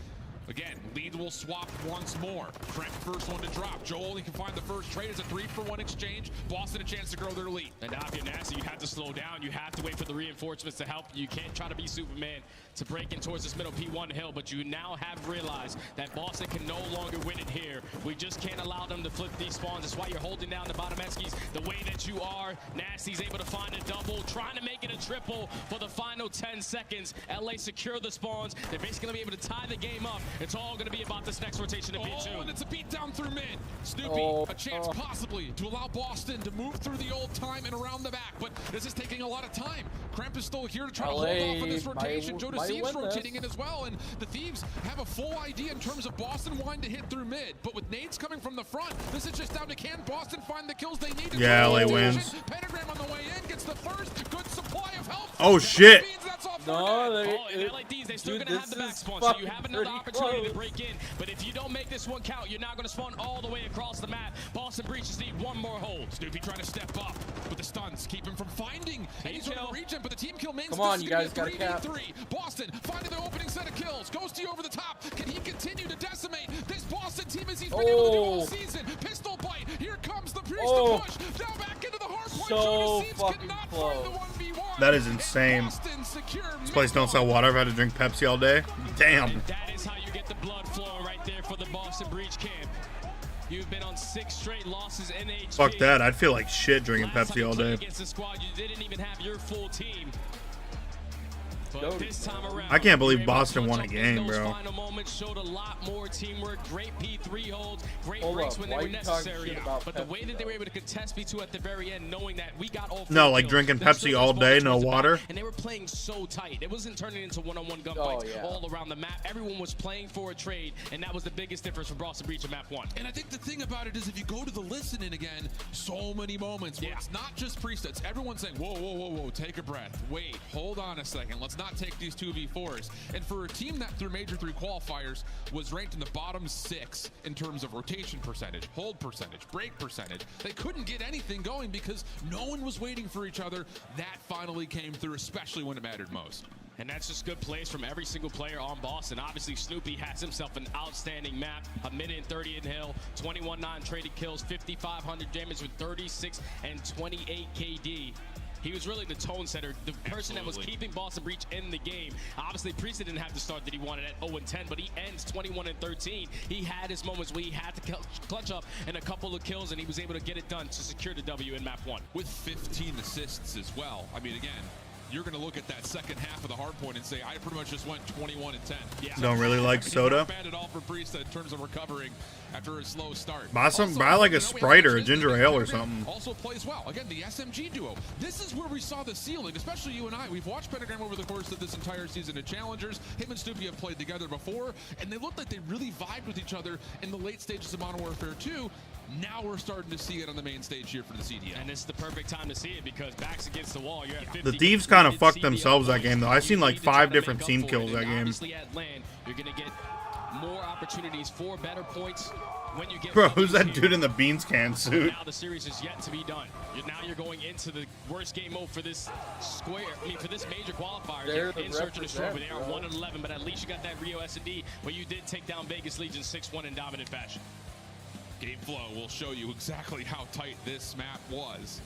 Again, lead will swap once more. Kremp first one to drop. Joe only can find the first trade. It's a 3-for-1 exchange. Boston a chance to grow their lead. And now if you're Nasty, you have to slow down. You have to wait for the reinforcements to help. You can't try to be Superman to break in towards this middle P1 hill, but you now have realized that Boston can no longer win it here. We just can't allow them to flip these spawns. That's why you're holding down the bottom Eskies the way that you are. Nasty's able to find a double, trying to make it a triple for the final 10 seconds. LA secure the spawns. They're basically going to be able to tie the game up. It's all going to be about this next rotation in P2. Oh, and it's a beat down through mid. Snoopy, a chance possibly to allow Boston to move through the old time and around the back, but this is taking a lot of time. Kremp is still here to try to hold off on this rotation. Joe Seam's rotating in as well, and the Thieves have a full idea in terms of Boston wanting to hit through mid, but with nades coming from the front, this is just down to can Boston find the kills they need. Yeah, LA wins. Pentagram on the way in gets the first good supply of help. Oh shit. That's off No, and LADs, they're still going to have the back spawn, so you have another opportunity to break in. But if you don't make this one count, you're not going to spawn all the way across the map. Boston Breaches need one more hold. Snoopy trying to step up, but the stuns keep him from finding any sort of region, but the team kill mains. Come on, you guys got to cap. 3v3. Boston finding the opening set of kills. Ghosty over the top. Can he continue to decimate this Boston team as he's been able to do all season? Pistol bite. Here comes the Priest to push. Now back into the hard point. So fucking close. That is insane. This place don't sell water. I've had to drink Pepsi all day. Damn. And that is how you get the blood flowing right there for the Boston Breach camp. You've been on 6 straight losses in HP. Fuck that. I'd feel like shit drinking Pepsi all day. Against the squad, you didn't even have your full team. But this time around, I can't believe Boston won a game, those bro. final moments showed a lot more teamwork, great P3 holds, great breaks when they were necessary. But the way that they were able to contest P2 at the very end, knowing that we got all No, like drinking Pepsi all day, no water. And they were playing so tight. It wasn't turning into one-on-one gunfights all around the map. Everyone was playing for a trade, and that was the biggest difference for Boston Breach in map 1. And I think the thing about it is if you go to the listening again, so many moments where it's not just Priest, it's everyone saying, whoa, whoa, whoa, whoa, take a breath. Wait, hold on a second. Let's not take these 2v4s. And for a team that through Major 3 qualifiers was ranked in the bottom 6 in terms of rotation percentage, hold percentage, break percentage, they couldn't get anything going because no one was waiting for each other. That finally came through, especially when it mattered most. And that's just good plays from every single player on Boston. Obviously, Snoopy has himself an outstanding map. A minute and 30 in Hill, 21-9 traded kills, 5,500 damage with 36 and 28 KD. He was really the tone setter, the person that was keeping Boston Breach in the game. Obviously, Priest didn't have the start that he wanted at 0-10, but he ends 21-13. He had his moments where he had to clutch up in a couple of kills, and he was able to get it done to secure the W in map 1. With 15 assists as well. I mean, again, you're going to look at that second half of the hard point and say, I pretty much just went 21-10. Yeah. Don't really like soda. Not bad at all for Priest in terms of recovering after a slow start. Buy like a Sprite or a ginger ale or something. Also plays well. Again, the SMG duo. This is where we saw the ceiling, especially you and I. We've watched Pentagram over the course of this entire season at Challengers. Him and Snoopy have played together before, and they looked like they really vibed with each other in the late stages of Modern Warfare 2. Now we're starting to see it on the main stage here for the CDL. And this is the perfect time to see it because backs against the wall. You're at 50. The Thieves kind of fucked themselves that game, though. I seen like 5 different team kills that game. Obviously at land, you're going to get more opportunities for better points when you get. Bro, who's that dude in the beans can suit? Now the series is yet to be done. Now you're going into the worst game mode for this for this major qualifier in Search and Destroy, where they are 1-11, but at least you got that Rio S&D where you did take down Vegas Legion 6-1 in dominant fashion. Game flow will show you exactly how tight this map was.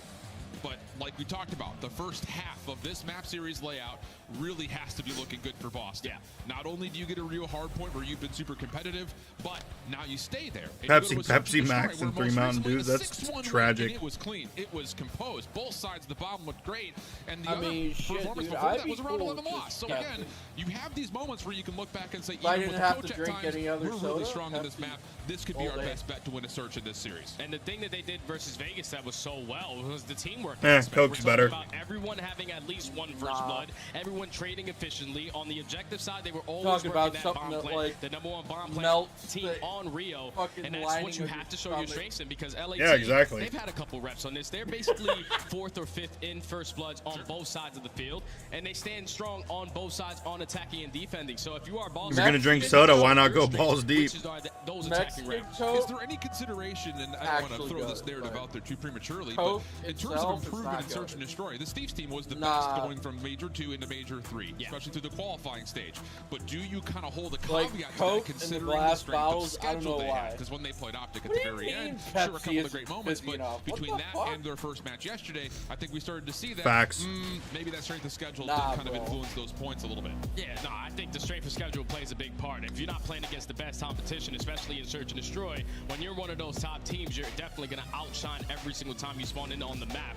But like we talked about, the first half of this map series layout really has to be looking good for Boston. Yeah. Not only do you get a real hard point where you've been super competitive, but now you stay there. Pepsi Max and 3 Mountain Dews, that's tragic. It was clean. It was composed. Both sides of the bomb looked great. And the performance dude, before that was a round 11 loss. So again, you have these moments where you can look back and say, even with the coach at times, we're really strong in this map. This could be our best bet to win a search in this series. And the thing that they did versus Vegas that was so well was the teamwork. Coke's better. About everyone having at least one first blood, everyone trading efficiently. On the objective side, they were always working that bomb plant, like the #1 bomb plant team on Rio, and that's what you have to show your strengths in because LAT, they've had a couple reps on this. They're basically 4th or 5th in first bloods on both sides of the field, and they stand strong on both sides on attacking and defending. So if you are balls, if you're gonna drink soda, why not go balls deep? Those attacking reps. Is there any consideration, and I don't want to throw this narrative out there too prematurely, but in terms of improvement in Search and Destroy, the Steve's team was the best going from Major 2 into Major 3, especially through the qualifying stage. But do you kind of hold a caveat to that, considering the strength of schedule they had? Because when they played Optic at the very end, sure, a couple of great moments, but between that and their first match yesterday, I think we started to see that. Facts. Maybe that strength of schedule did kind of influence those points a little bit. Yeah, no, I think the strength of schedule plays a big part. If you're not playing against the best competition, especially in Search and Destroy, when you're one of those top teams, you're definitely going to outshine every single time you spawn in on the map.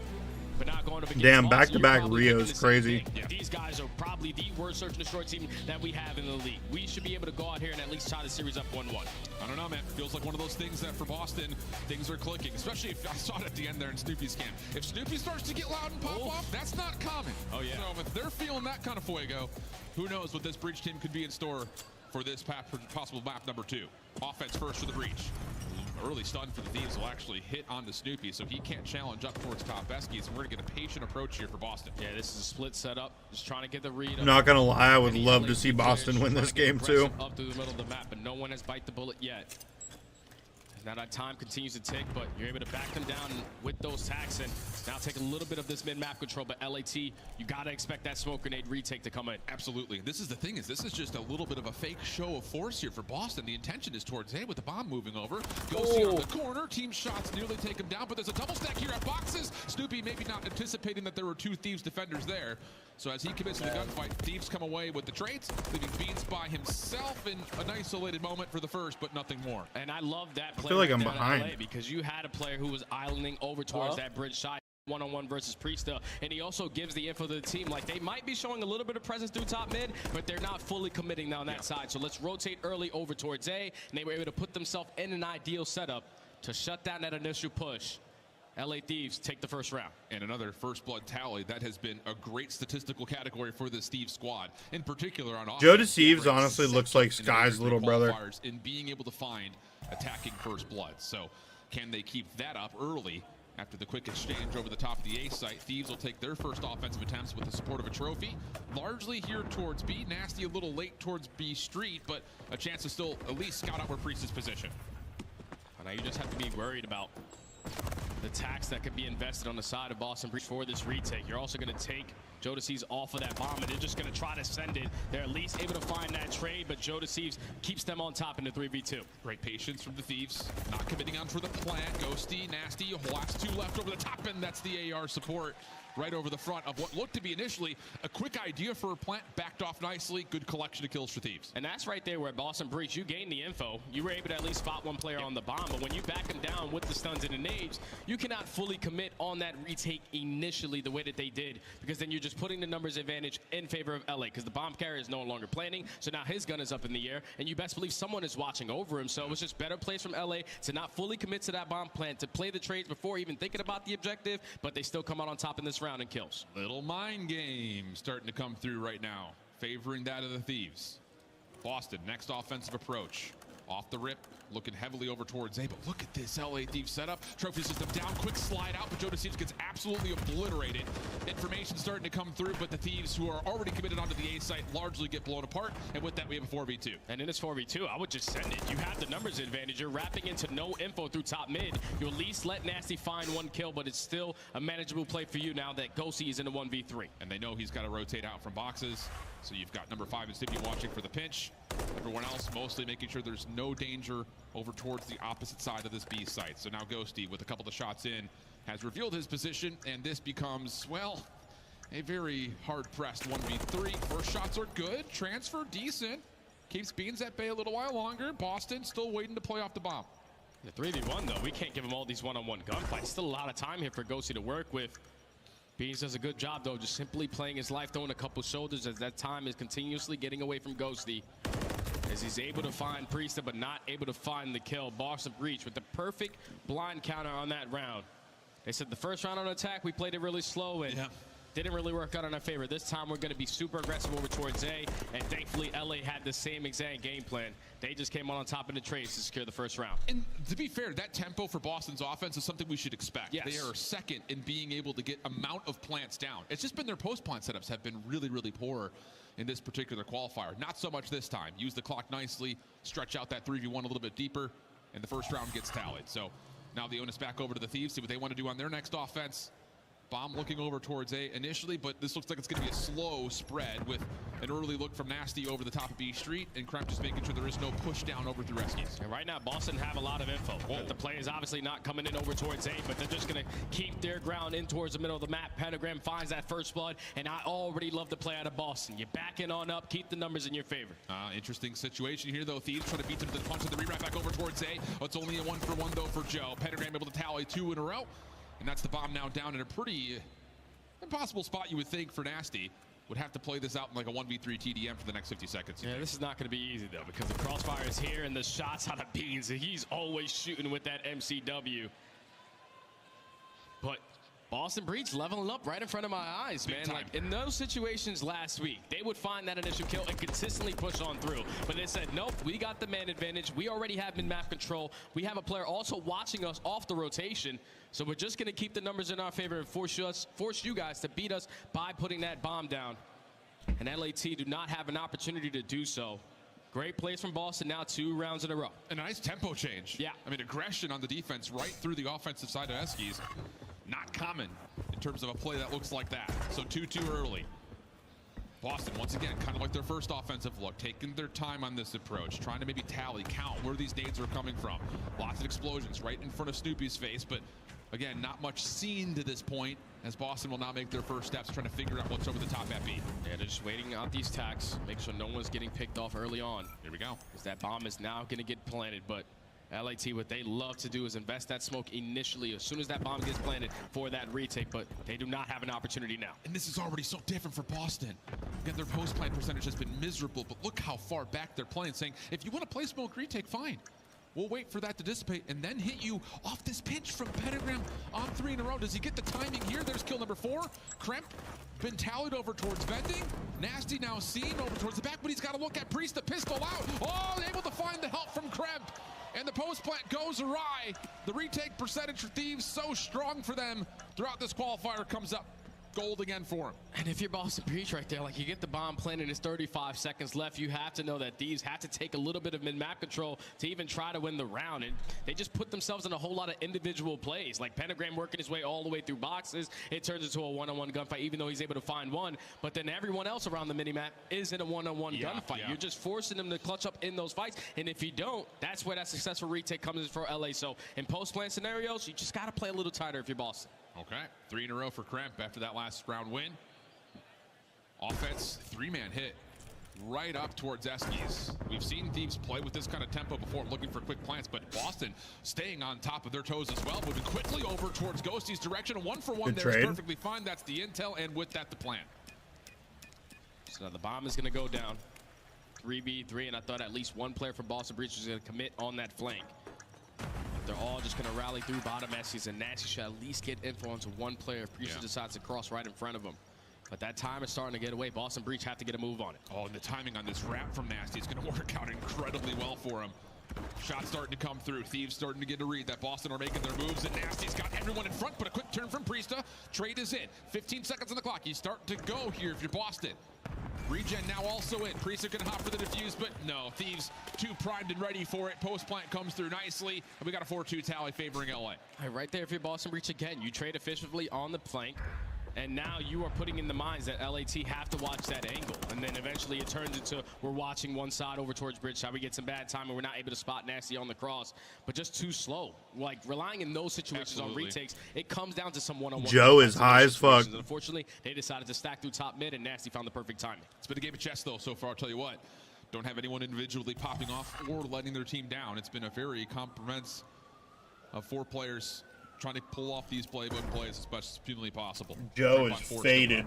But not going up against Damn, Boston, back-to-back Rio's crazy. Yeah. These guys are probably the worst Search and Destroy team that we have in the league. We should be able to go out here and at least tie the series up 1-1. I don't know, man. Feels like one of those things that for Boston, things are clicking. Especially if I saw it at the end there in Snoopy's camp. If Snoopy starts to get loud and pop off, that's not common. Oh, yeah. So if they're feeling that kind of fuego, who knows what this Breach team could be in store for this possible map number 2. Offense first for the Breach. Early stun for the Thieves will actually hit onto Snoopy, so he can't challenge up towards top Eskies. So we're going to get a patient approach here for Boston. Yeah, this is a split setup. Just trying to get the read. I'm not going to lie, I would love to see Boston win this game too. Up through the middle of the map, but no one has bite the bullet yet. Now that time continues to tick, but you're able to back them down with those tacks and now take a little bit of this mid-map control. But LAT, you got to expect that smoke grenade retake to come in. Absolutely. This is the thing, is this is just a little bit of a fake show of force here for Boston. The intention is towards A with the bomb moving over. Goes here on the corner. Team shots nearly take him down, but there's a double stack here at boxes. Snoopy maybe not anticipating that there were two Thieves defenders there. So as he commits to the gunfight, Thieves come away with the trades, leaving Beans by himself in an isolated moment for the first, but nothing more. And I love that play. I feel like I'm behind. LA because you had a player who was islanding over towards that bridge side. One-on-one versus Priesta, and he also gives the info to the team like they might be showing a little bit of presence through top mid, but they're not fully committing down that side. So let's rotate early over towards A, and they were able to put themselves in an ideal setup to shut down that initial push. LA Thieves take the first round. And another first blood tally. That has been a great statistical category for this Thieves squad. In particular on offense. Joe Deceives honestly looks like Sky's little brother. In being able to find attacking first blood. So can they keep that up early? After the quick exchange over the top of the A site, Thieves will take their first offensive attempts with the support of a trophy. Largely here towards B. Nasty a little late towards B Street, but a chance to still at least scout out where Priest is positioned. Now you just have to be worried about the tax that could be invested on the side of Boston Breach for this retake. You're also going to take Jodeci's off of that bomb, and they're just going to try to send it. They're at least able to find that trade, but Jodeci keeps them on top in the 3v2. Great patience from the Thieves. Not committing on for the plant. Ghosty, Nasty, last two left over the top, and that's the AR support right over the front of what looked to be initially a quick idea for a plant. Backed off nicely. Good collection of kills for Thieves. And that's right there where Boston Breach, you gained the info. You were able to at least spot one player on the bomb, but when you back them down with the stuns and the nades, you cannot fully commit on that retake initially the way that they did, because then you're just putting the numbers advantage in favor of LA, because the bomb carrier is no longer planning, so now his gun is up in the air, and you best believe someone is watching over him. So it was just better plays from LA to not fully commit to that bomb plant, to play the trades before even thinking about the objective, but they still come out on top in this round and kills. Little mind game starting to come through right now, favoring that of the Thieves. Boston, next offensive approach. Off the rip, looking heavily over towards A, but look at this LA Thieves setup. Trophy system down, quick slide out, but Joe Deceives gets absolutely obliterated. Information starting to come through, but the Thieves, who are already committed onto the A site, largely get blown apart, and with that we have a 4v2. And in this 4v2, I would just send it. You have the numbers advantage. You're wrapping into no info through top mid. You at least let Nasty find one kill, but it's still a manageable play for you now that Ghosty is in a 1v3. And they know he's got to rotate out from boxes, so you've got number 5 and Stimpy watching for the pinch. Everyone else mostly making sure there's no danger over towards the opposite side of this B site. So now Ghosty, with a couple of shots in, has revealed his position, and this becomes, well, a very hard-pressed 1v3. First shots are good. Transfer decent. Keeps Beans at bay a little while longer. Boston still waiting to play off the bomb. The 3v1, though, we can't give him all these one-on-one gunfights. Still a lot of time here for Ghosty to work with. Beans does a good job, though, just simply playing his life, throwing a couple shoulders as that time is continuously getting away from Ghosty. As he's able to find Priesta, but not able to find the kill. Boston Breach with the perfect blind counter on that round. They said the first round on attack, we played it really slow and didn't really work out in our favor. This time we're going to be super aggressive over towards A, and thankfully LA had the same exact game plan. They just came on top in the trades to secure the first round. And to be fair, that tempo for Boston's offense is something we should expect. Yes. They are second in being able to get amount of plants down. It's just been their post-plant setups have been really, really poor in this particular qualifier. Not so much this time. Use the clock nicely, stretch out that 3v1 a little bit deeper, and the first round gets tallied. So now the onus back over to the Thieves, see what they want to do on their next offense. Bomb looking over towards A initially, but this looks like it's going to be a slow spread with an early look from Nasty over the top of B Street, and Kremp just making sure there is no push down over through Rescues. And right now, Boston have a lot of info. The play is obviously not coming in over towards A, but they're just going to keep their ground in towards the middle of the map. Pentagram finds that first blood, and I already love the play out of Boston. You're backing on up, keep the numbers in your favor. Interesting situation here, though. Thieves trying to beat them to the punch of the re-wrap back over towards A. It's only a 1-for-1, though, for Joe. Pentagram able to tally 2 in a row, and that's the bomb now down in a pretty impossible spot, you would think, for Nasty. Would have to play this out in like a 1v3 TDM for the next 50 seconds. Yeah, this is not going to be easy, though, because the crossfire is here and the shots out of Beans. He's always shooting with that MCW. But Boston Breach leveling up right in front of my eyes, man. Like, in those situations last week, they would find that initial kill and consistently push on through. But they said, nope, we got the man advantage. We already have mid-map control. We have a player also watching us off the rotation. So we're just going to keep the numbers in our favor and force you guys to beat us by putting that bomb down. And LAT do not have an opportunity to do so. Great plays from Boston, now 2 rounds in a row. A nice tempo change. Yeah. I mean, aggression on the defense right through the offensive side of Eskies. Not common in terms of a play that looks like that. So 2-2 early. Boston, once again, kind of like their first offensive look, taking their time on this approach, trying to maybe tally, count where these nades are coming from. Lots of explosions right in front of Snoopy's face, but again, not much seen to this point as Boston will now make their first steps trying to figure out what's over the top at B. Yeah, they're just waiting out these tacks, make sure no one's getting picked off early on. Here we go. Because that bomb is now going to get planted, but LAT, what they love to do is invest that smoke initially as soon as that bomb gets planted for that retake, but they do not have an opportunity now. And this is already so different for Boston. Again, their post-plant percentage has been miserable, but look how far back they're playing, saying, if you want to play smoke retake, fine. We'll wait for that to dissipate and then hit you off this pinch from Pentagram on 3 in a row. Does he get the timing here? There's kill number 4. Kremp been tallied over towards vending. Nasty now seen over towards the back, but he's got to look at Priest, the pistol out. Oh, able to find the help from Kremp. And the post plant goes awry. The retake percentage for Thieves so strong for them throughout this qualifier comes up gold again for him. And if you're Boston Breach right there, like you get the bomb planted, it's 35 seconds left, you have to know that Thieves have to take a little bit of mid-map control to even try to win the round. And they just put themselves in a whole lot of individual plays, like Pentagram working his way all the way through boxes. It turns into a one-on-one gunfight, even though he's able to find one. But then everyone else around the minimap is in a one-on-one gunfight. Yeah. You're just forcing them to clutch up in those fights. And if you don't, that's where that successful retake comes in for LA. So in post-plan scenarios, you just got to play a little tighter if you're Boston. Okay, 3 in a row for Kremp after that last round win. Offense, 3-man hit right up towards Eskies. We've seen Thieves play with this kind of tempo before, looking for quick plants, but Boston staying on top of their toes as well, moving quickly over towards Ghosty's direction. A 1-for-1 there is perfectly fine. That's the intel, and with that, the plan. So now the bomb is going to go down. 3v3, and I thought at least one player from Boston Breach was going to commit on that flank. They're all just going to rally through bottom Eskies, and Nasty should at least get info onto one player if Priest decides to cross right in front of him. But that time is starting to get away. Boston Breach have to get a move on it. Oh, and the timing on this wrap from Nasty is going to work out incredibly well for him. Shots starting to come through. Thieves starting to get a read that Boston are making their moves, and Nasty's got everyone in front, but a quick turn from Priesta. Trade is in. 15 seconds on the clock. You start to go here if you're Boston. Regen now also in. Priest are going to hop for the defuse, but no. Thieves too primed and ready for it. Post plant comes through nicely, and we got a 4-2 tally favoring LA. Right there, if you're Boston Breach again, you trade efficiently on the flank, and now you are putting in the minds that LAT have to watch that angle, and then eventually it turns into we're watching one side over towards bridge side. We get some bad time, and we're not able to spot Nasty on the cross, but just too slow. Like relying in those situations on retakes, it comes down to some one-on-one. Joe is high as fuck. Unfortunately, they decided to stack through top mid, and Nasty found the perfect timing. It's been a game of chess, though, so far. I'll tell you what. Don't have anyone individually popping off or letting their team down. It's been a very compromise of 4 players trying to pull off these playbook plays as much as humanly possible. Joe is faded.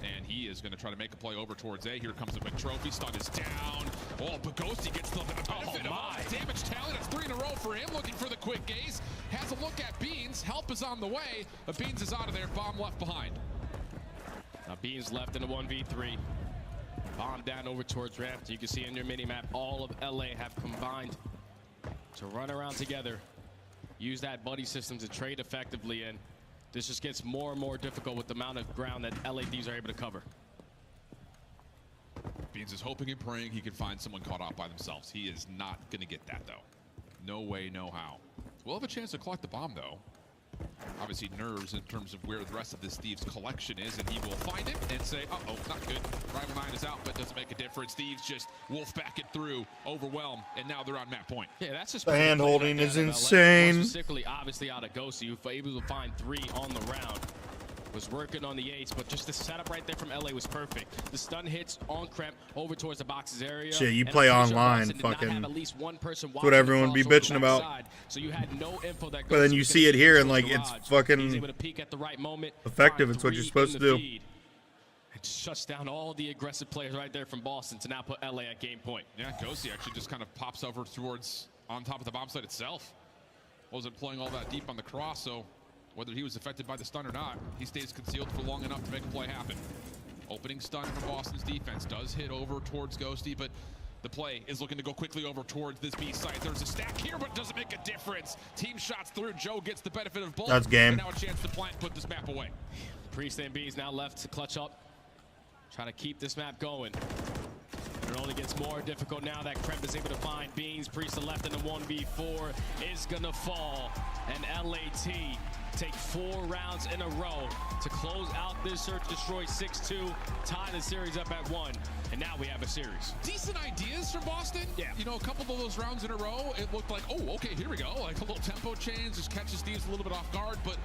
And he is going to try to make a play over towards A. Here comes the big trophy. Stun is down. Oh, but Ghosty gets the benefit of damage tally. That's 3 in a row for him. Looking for the quick gaze. Has a look at Beans. Help is on the way. But Beans is out of there. Bomb left behind. Now Beans left in a 1v3. Bomb down over towards ramp. You can see in your mini-map, all of LA have combined to run around together. Use that buddy system to trade effectively, and this just gets more and more difficult with the amount of ground that LA Thieves are able to cover. Beans is hoping and praying he can find someone caught out by themselves. He is not going to get that, though. No way, no how. We'll have a chance to collect the bomb, though. Obviously nerves in terms of where the rest of this Thieves collection is, and he will find it and say, uh-oh, not good. Rival 9 is out, but doesn't make a difference. Thieves just wolf back it through, overwhelm, and now they're on map point. Yeah, that's just the hand holding is insane. Specifically, obviously out of Ghosty, who was able to find 3 on the round. Was working on the ace, but just the setup right there from LA was perfect. The stun hits on Kremp over towards the boxes area. Shit, you play online, fucking. That's what everyone be bitching about. So you had no info that. But then you see it here, and like it's fucking able to peek at the right moment, effective. It's what you're supposed to do. It shuts down all the aggressive players right there from Boston to now put LA at game point. Yeah, Ghosty actually just kind of pops over towards on top of the bomb site itself. Wasn't playing all that deep on the cross, so Whether he was affected by the stun or not, he stays concealed for long enough to make a play happen. Opening stun for Boston's defense does hit over towards Ghosty, but the play is looking to go quickly over towards this B site. There's a stack here, but it doesn't make a difference. Team shots through. Joe gets the benefit of both. That's game. And now a chance to plant and put this map away. Priest and B is now left to clutch up. Try to keep this map going. It only gets more difficult now that Kremp is able to find Beans. Priest to left in the 1v4 is gonna fall. And LAT take 4 rounds in a row to close out this search, destroy 6-2, tie the series up at 1. And now we have a series. Decent ideas from Boston. Yeah. You know, a couple of those rounds in a row, it looked like, oh, okay, here we go. Like a little tempo change, just catches Thieves a little bit off guard. But,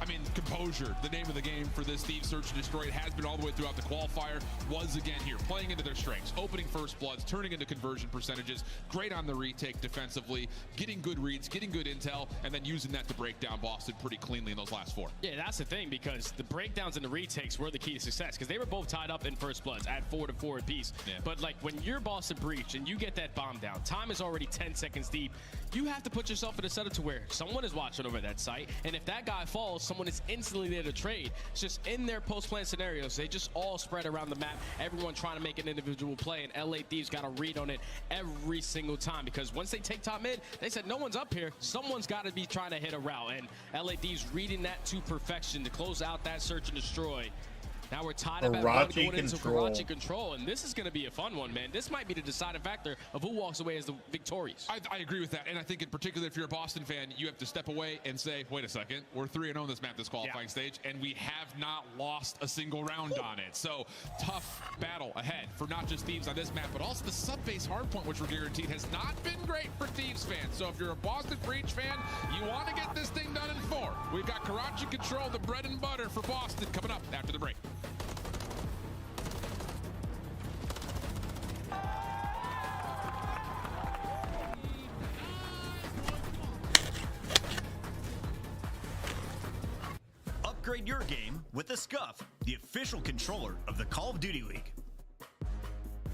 I mean, composure, the name of the game for this Thieves search and destroy. It has been all the way throughout the qualifier. Was again here, playing into their strengths, opening first bloods, turning into conversion percentages. Great on the retake defensively, getting good reads, getting good intel, and then using that to break down Boston pretty cleanly in those last 4. Yeah, that's the thing, because the breakdowns and the retakes were the key to success, because they were both tied up in first bloods at 4-4 apiece. Yeah. But like when you're Boston Breach and you get that bomb down, time is already 10 seconds deep. You have to put yourself in a setup to where someone is watching over that site, and if that guy falls, someone is instantly there to trade. It's just in their post-plan scenarios, they just all spread around the map, everyone trying to make an individual play, and LA Thieves got to read on it every single time, because once they take top mid, they said no one's up here, someone's got to be trying to hit a route, and LA Thieves reading that to perfection to close out that search and destroy. Now we're tied up at 1 going into Karachi control, and this is going to be a fun one, man. This might be the deciding factor of who walks away as the victorious. I agree with that, and I think in particular, if you're a Boston fan, you have to step away and say, wait a second, we're 3-0 this map, this qualifying stage, and we have not lost a single round on it. So tough battle ahead for not just Thieves on this map, but also the sub-base hardpoint, which we're guaranteed has not been great for Thieves fans. So if you're a Boston Breach fan, you want to get this thing done in 4. We've got Karachi control, the bread and butter for Boston, coming up after the break. Upgrade your game with the Scuff, the official controller of the Call of Duty League.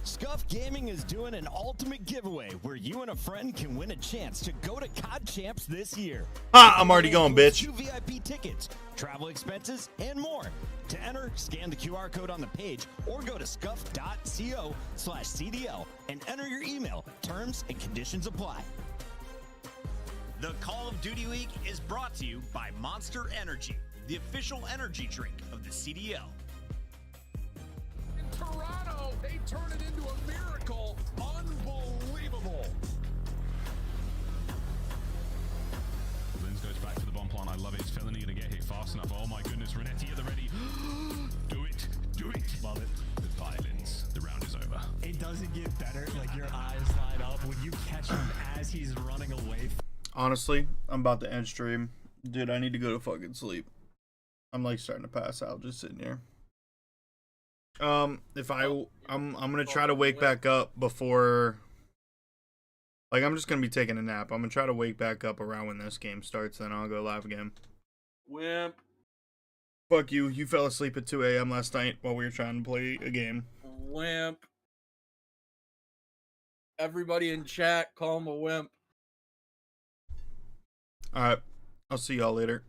Scuff Gaming is doing an ultimate giveaway where you and a friend can win a chance to go to COD Champs this year. I'm already going, bitch. 2 VIP tickets, travel expenses, and more. To enter, scan the QR code on the page or go to scuff.co/CDL and enter your email. Terms and conditions apply. The Call of Duty League is brought to you by Monster Energy, the official energy drink of the CDL. In Toronto, they turn it into a miracle. Unbelievable. Lins goes back to the bomb plant. I love it. Is Felony going to get hit fast enough? Oh my goodness, Renetti at the ready. Do it. Do it. Love it. The violence. The round is over. It doesn't get better. Like your eyes light up when you catch him as he's running away. Honestly, I'm about to end stream. Dude, I need to go to fucking sleep. I'm like starting to pass out just sitting here. I'm gonna try to wake back up before, like, I'm just gonna be taking a nap. I'm gonna try to wake back up around when this game starts, then I'll go live again. Wimp. Fuck you. You fell asleep at 2 a.m. last night while we were trying to play a game. Wimp. Everybody in chat, call him a wimp. Alright. I'll see y'all later.